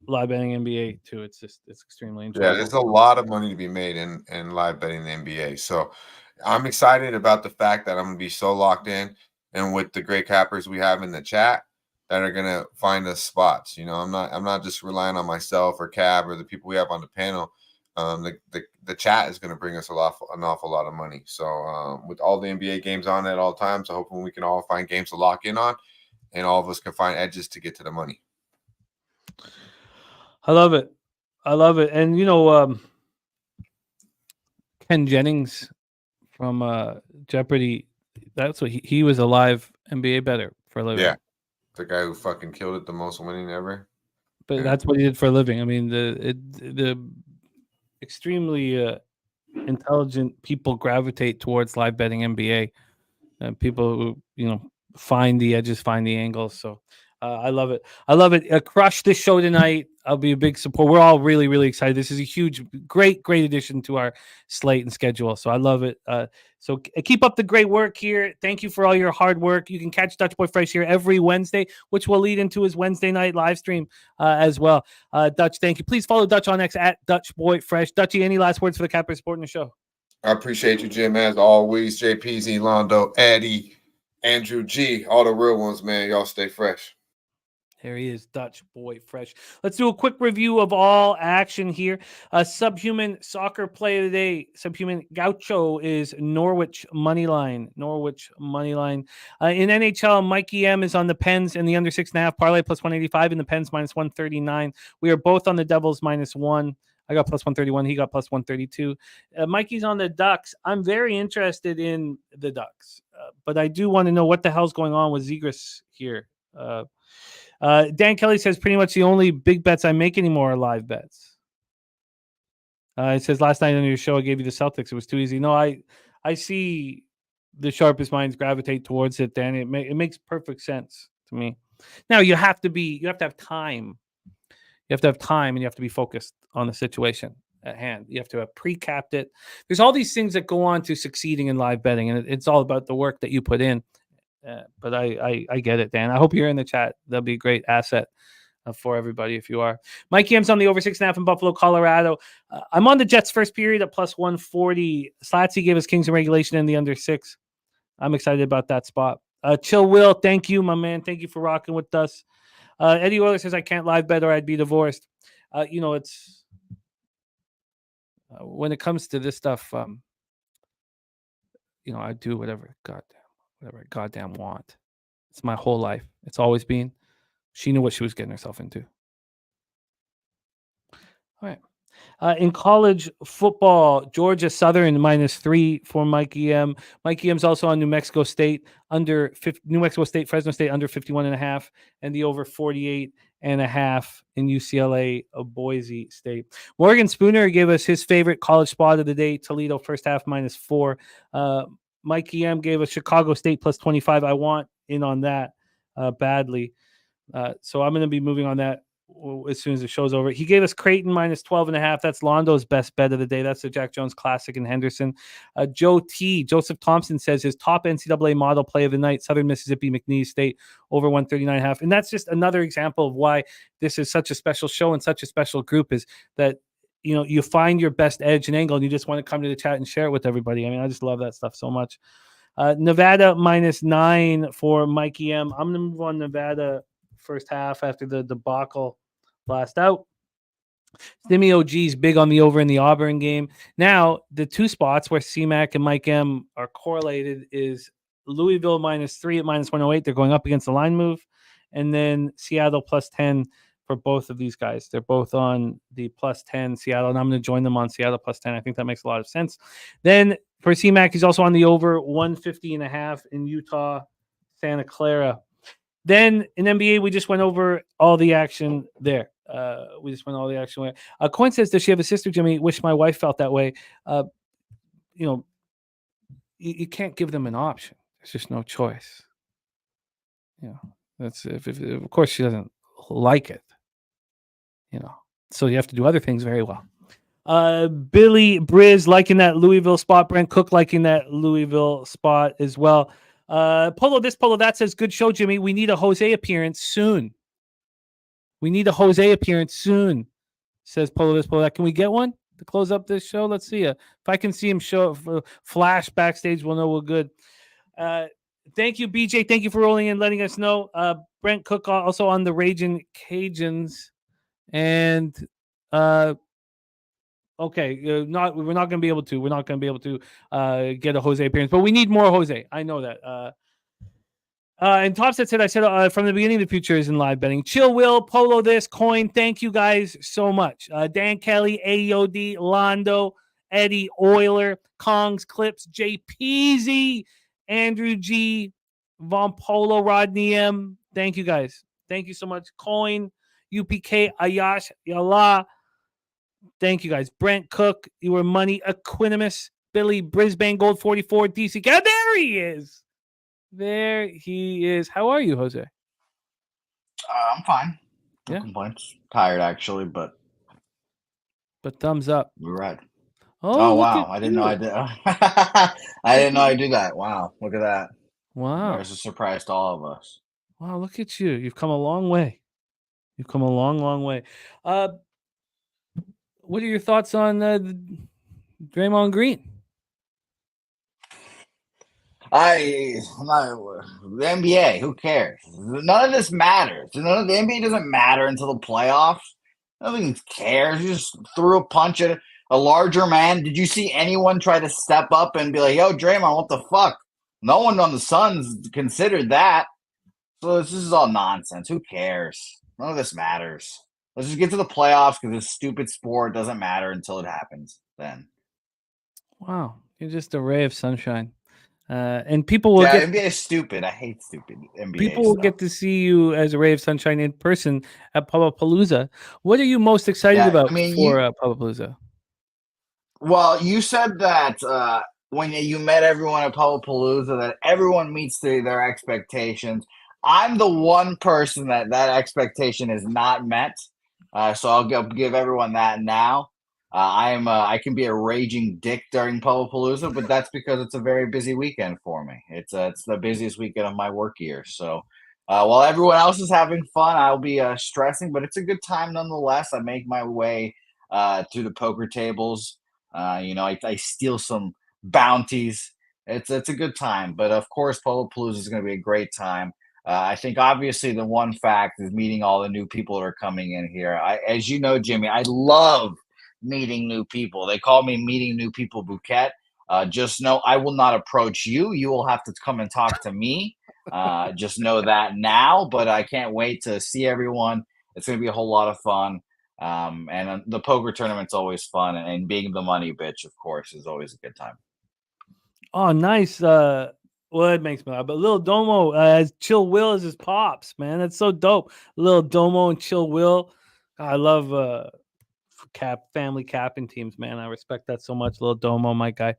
live betting NBA too. It's extremely enjoyable. Yeah, there's a lot of money to be made in live betting the NBA. So I'm excited about the fact that I'm going to be so locked in and with the great cappers we have in the chat that are going to find us spots. I'm not just relying on myself or Cab or the people we have on the panel. The chat is going to bring us an awful lot of money. So with all the NBA games on at all times, I hope we can all find games to lock in on, and all of us can find edges to get to the money. I love it. And Ken Jennings from Jeopardy, that's what he was a live NBA bettor for a living. Yeah, the guy who fucking killed it, the most winning ever. But that's what he did for a living. I mean, the extremely intelligent people gravitate towards live betting NBA, and people who find the edges, find the angles. So I love it. Crush this show tonight. I'll be a big support. We're all really, really excited. This is a huge, great addition to our slate and schedule. So I love it. So keep up the great work here. Thank you for all your hard work. You can catch Dutch Boy Fresh here every Wednesday, which will lead into his Wednesday night live stream as well. Dutch, thank you. Please follow Dutch on X at Dutch Boy Fresh. Dutchy, any last words for the Capper supporting the show? I appreciate you, Jim, as always. JPZ, Londo, Eddie, Andrew G, all the real ones, man. Y'all stay fresh. There he is, Dutch Boy Fresh. Let's do a quick review of all action here. Subhuman soccer play of the day. Subhuman Gaucho is Norwich Moneyline. In NHL, Mikey M is on the Pens and the under 6.5 parlay plus 185 and the Pens minus 139. We are both on the Devils -1. I got plus 131. He got plus 132. Mikey's on the Ducks. I'm very interested in the Ducks, but I do want to know what the hell's going on with Zegras here. Dan Kelly says pretty much the only big bets I make anymore are live bets. It says last night on your show I gave you the Celtics. It was too easy. No, I see the sharpest minds gravitate towards it, Dan. It makes perfect sense to me. Now you have to have time. You have to have time and you have to be focused on the situation at hand. You have to have pre-capped it. There's all these things that go on to succeeding in live betting, and it's all about the work that you put in. But I get it, Dan. I hope you're in the chat. That'll be a great asset for everybody if you are. Mike M's on the over 6.5 in Buffalo, Colorado. I'm on the Jets first period at plus 140. Slatsy gave us Kings in regulation in the under 6. I'm excited about that spot. Chill Will, thank you, my man. Thank you for rocking with us. Eddie Euler says I can't live bet or I'd be divorced. It's when it comes to this stuff, I do whatever I goddamn want. It's my whole life. It's always been. She knew what she was getting herself into. All right. In college football, Georgia Southern -3 for Mikey M. Mikey M's also on New Mexico State Fresno State under 51.5 and the over 48.5 in UCLA Boise State. Morgan Spooner gave us his favorite college spot of the day, Toledo first half -4. Mikey M gave us Chicago State plus 25. I want in on that badly. So I'm going to be moving on that as soon as the show's over. He gave us Creighton -12.5. That's Londo's best bet of the day. That's the Jack Jones Classic in Henderson. Joseph Thompson says his top NCAA model play of the night, Southern Mississippi McNeese State over 139.5. And that's just another example of why this is such a special show and such a special group, is that you find your best edge and angle, and you just want to come to the chat and share it with everybody. I mean, I just love that stuff so much. Nevada -9 for Mikey M. I'm gonna move on Nevada first half after the debacle last out. Stimmy OG's big on the over in the Auburn game. Now, the two spots where CMAC and Mike M are correlated is Louisville -3 at -108. They're going up against the line move. And then Seattle +10 for both of these guys. They're both on the +10 Seattle, and I'm going to join them on Seattle +10. I think that makes a lot of sense. Then for CMAC, he's also on the over 150.5 in Utah, Santa Clara. Then in NBA, we just went over all the action there. Coin says, does she have a sister, Jimmy? Wish my wife felt that way. You can't give them an option. There's just no choice. That's if of course she doesn't like it. So you have to do other things very well. Billy Briz liking that Louisville spot. Brent Cook liking that Louisville spot as well. Polo this, Polo that says, good show, Jimmy. We need a Jose appearance soon. Says Polo this, Polo that. Can we get one to close up this show? Let's see. If I can see him flash backstage, we'll know we're good. Thank you, BJ. Thank you for rolling in, letting us know. Brent Cook also on the Raging Cajuns. And we're not going to be able to. We're not going to be able to get a Jose appearance, but we need more Jose. I know that. And Topset said, I said from the beginning, the future is in live betting. Chill Will, Polo this, Coin. Thank you guys so much. Dan Kelly, AOD, Londo, Eddie, Euler, Kongs, Clips, JPZ, Andrew G, Von Polo, Rodney M. Thank you guys. Thank you so much. Coin, UPK, Ayash, Yala. Thank you guys. Brent Cook, you were money. Equinimus, Billy, Brisbane Gold 44, DC. There he is. There he is. How are you, Jose? I'm fine. No complaints. Tired actually, but thumbs up. We're right. Oh wow! I didn't know I did. I didn't know I do that. Wow! Look at that. Wow! There's a surprise to all of us. Wow! Look at you. You've come a long way. You've come a long, long way. What are your thoughts on Draymond Green? The NBA, who cares? None of this matters. The NBA doesn't matter until the playoffs. Nothing cares. You just threw a punch at a larger man. Did you see anyone try to step up and be like, yo, Draymond, what the fuck? No one on the Suns considered that. So this is all nonsense. Who cares? None of this matters. Let's just get to the playoffs because this stupid sport doesn't matter until it happens then. Wow. You're just a ray of sunshine. And people will get NBA is stupid. I hate stupid NBA. People will get to see you as a ray of sunshine in person at Pubapalooza. What are you most excited about for Pubapalooza? Well, you said that when you met everyone at Pubapalooza, that everyone meets their expectations. I'm the one person that expectation is not met. So I'll give everyone that now. I can be a raging dick during Pubapalooza, but that's because it's a very busy weekend for me. It's the busiest weekend of my work year. So while everyone else is having fun, I'll be stressing, but it's a good time nonetheless. I make my way to the poker tables. I steal some bounties. It's a good time, but of course, Pubapalooza is going to be a great time. I think obviously the one fact is meeting all the new people that are coming in here. As you know, Jimmy, I love meeting new people. They call me Meeting New People Bouquet. Just know I will not approach you. You will have to come and talk to me. Just know that now, but I can't wait to see everyone. It's going to be a whole lot of fun. And the poker tournament's always fun. And being the money bitch, of course, is always a good time. Oh, nice. Well, it makes me laugh. But Lil Domo as Chill Will is his pops, man. That's so dope. Lil Domo and Chill Will. I love family capping teams, man. I respect that so much. Lil Domo, my guy.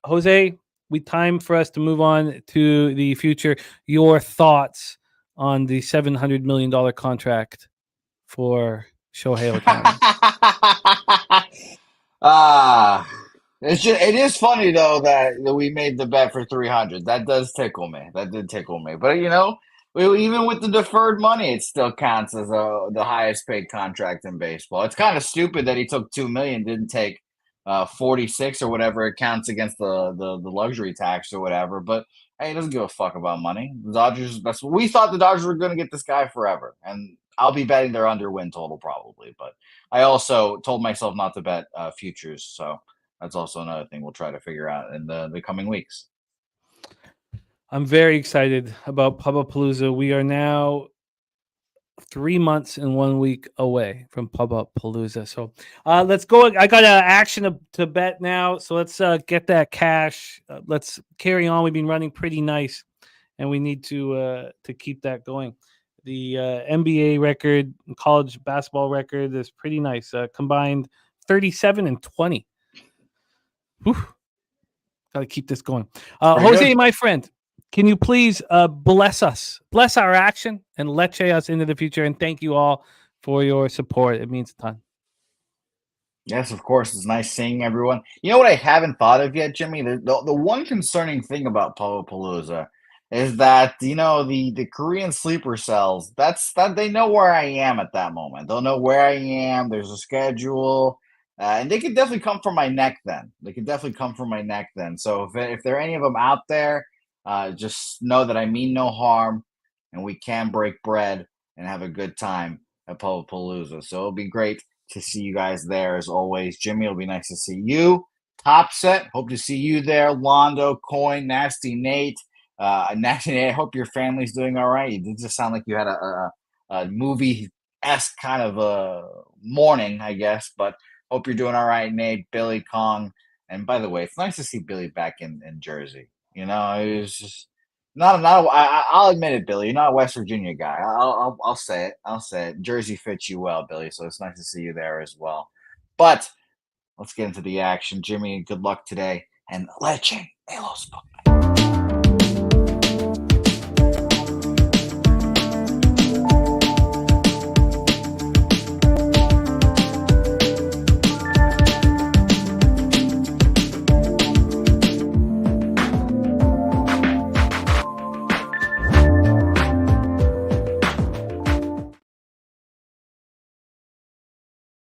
Jose, time for us to move on to the future. Your thoughts on the $700 million contract for Shohei Ohtani? It is funny though that we made the bet for 300. That does tickle me. That did tickle me. But Well, even with the deferred money, it still counts as the highest paid contract in baseball. It's kind of stupid that he took $2 million, didn't take 46 or whatever it counts against the luxury tax or whatever. But hey, he doesn't give a fuck about money. The Dodgers. That's what we thought. The Dodgers were going to get this guy forever, and I'll be betting their under win total probably. But I also told myself not to bet futures, so that's also another thing we'll try to figure out in the coming weeks. I'm very excited about Pubapalooza. We are now 3 months and 1 week away from Pubapalooza. So let's go. I got an action to bet now. So let's get that cash. Let's carry on. We've been running pretty nice, and we need to keep that going. The NBA record, college basketball record is pretty nice. Combined 37 and 20. Got to keep this going. Jose, good. my friend, can you please bless us, bless our action, and leche us into the future? And thank you all for your support. It means a ton. Yes, of course. It's nice seeing everyone. You know what I haven't thought of yet, Jimmy? The one concerning thing about Pubapalooza is that, the Korean sleeper cells, that they know where I am at that moment. They'll know where I am. There's a schedule. And they could definitely come from my neck then. So if there are any of them out there, just know that I mean no harm, and we can break bread and have a good time at Pubapalooza. So it'll be great to see you guys there as always. Jimmy, it'll be nice to see you. Top Set, hope to see you there. Londo, Coin, Nasty Nate. Nasty Nate, I hope your family's doing all right. You did just sound like you had a movie-esque kind of a morning, I guess, but hope you're doing all right, Nate, Billy, Kong. And by the way, it's nice to see Billy back in Jersey. It was just I'll admit it, Billy. You're not a West Virginia guy. I'll say it. Jersey fits you well, Billy. So it's nice to see you there as well. But let's get into the action. Jimmy, good luck today. And leche, los.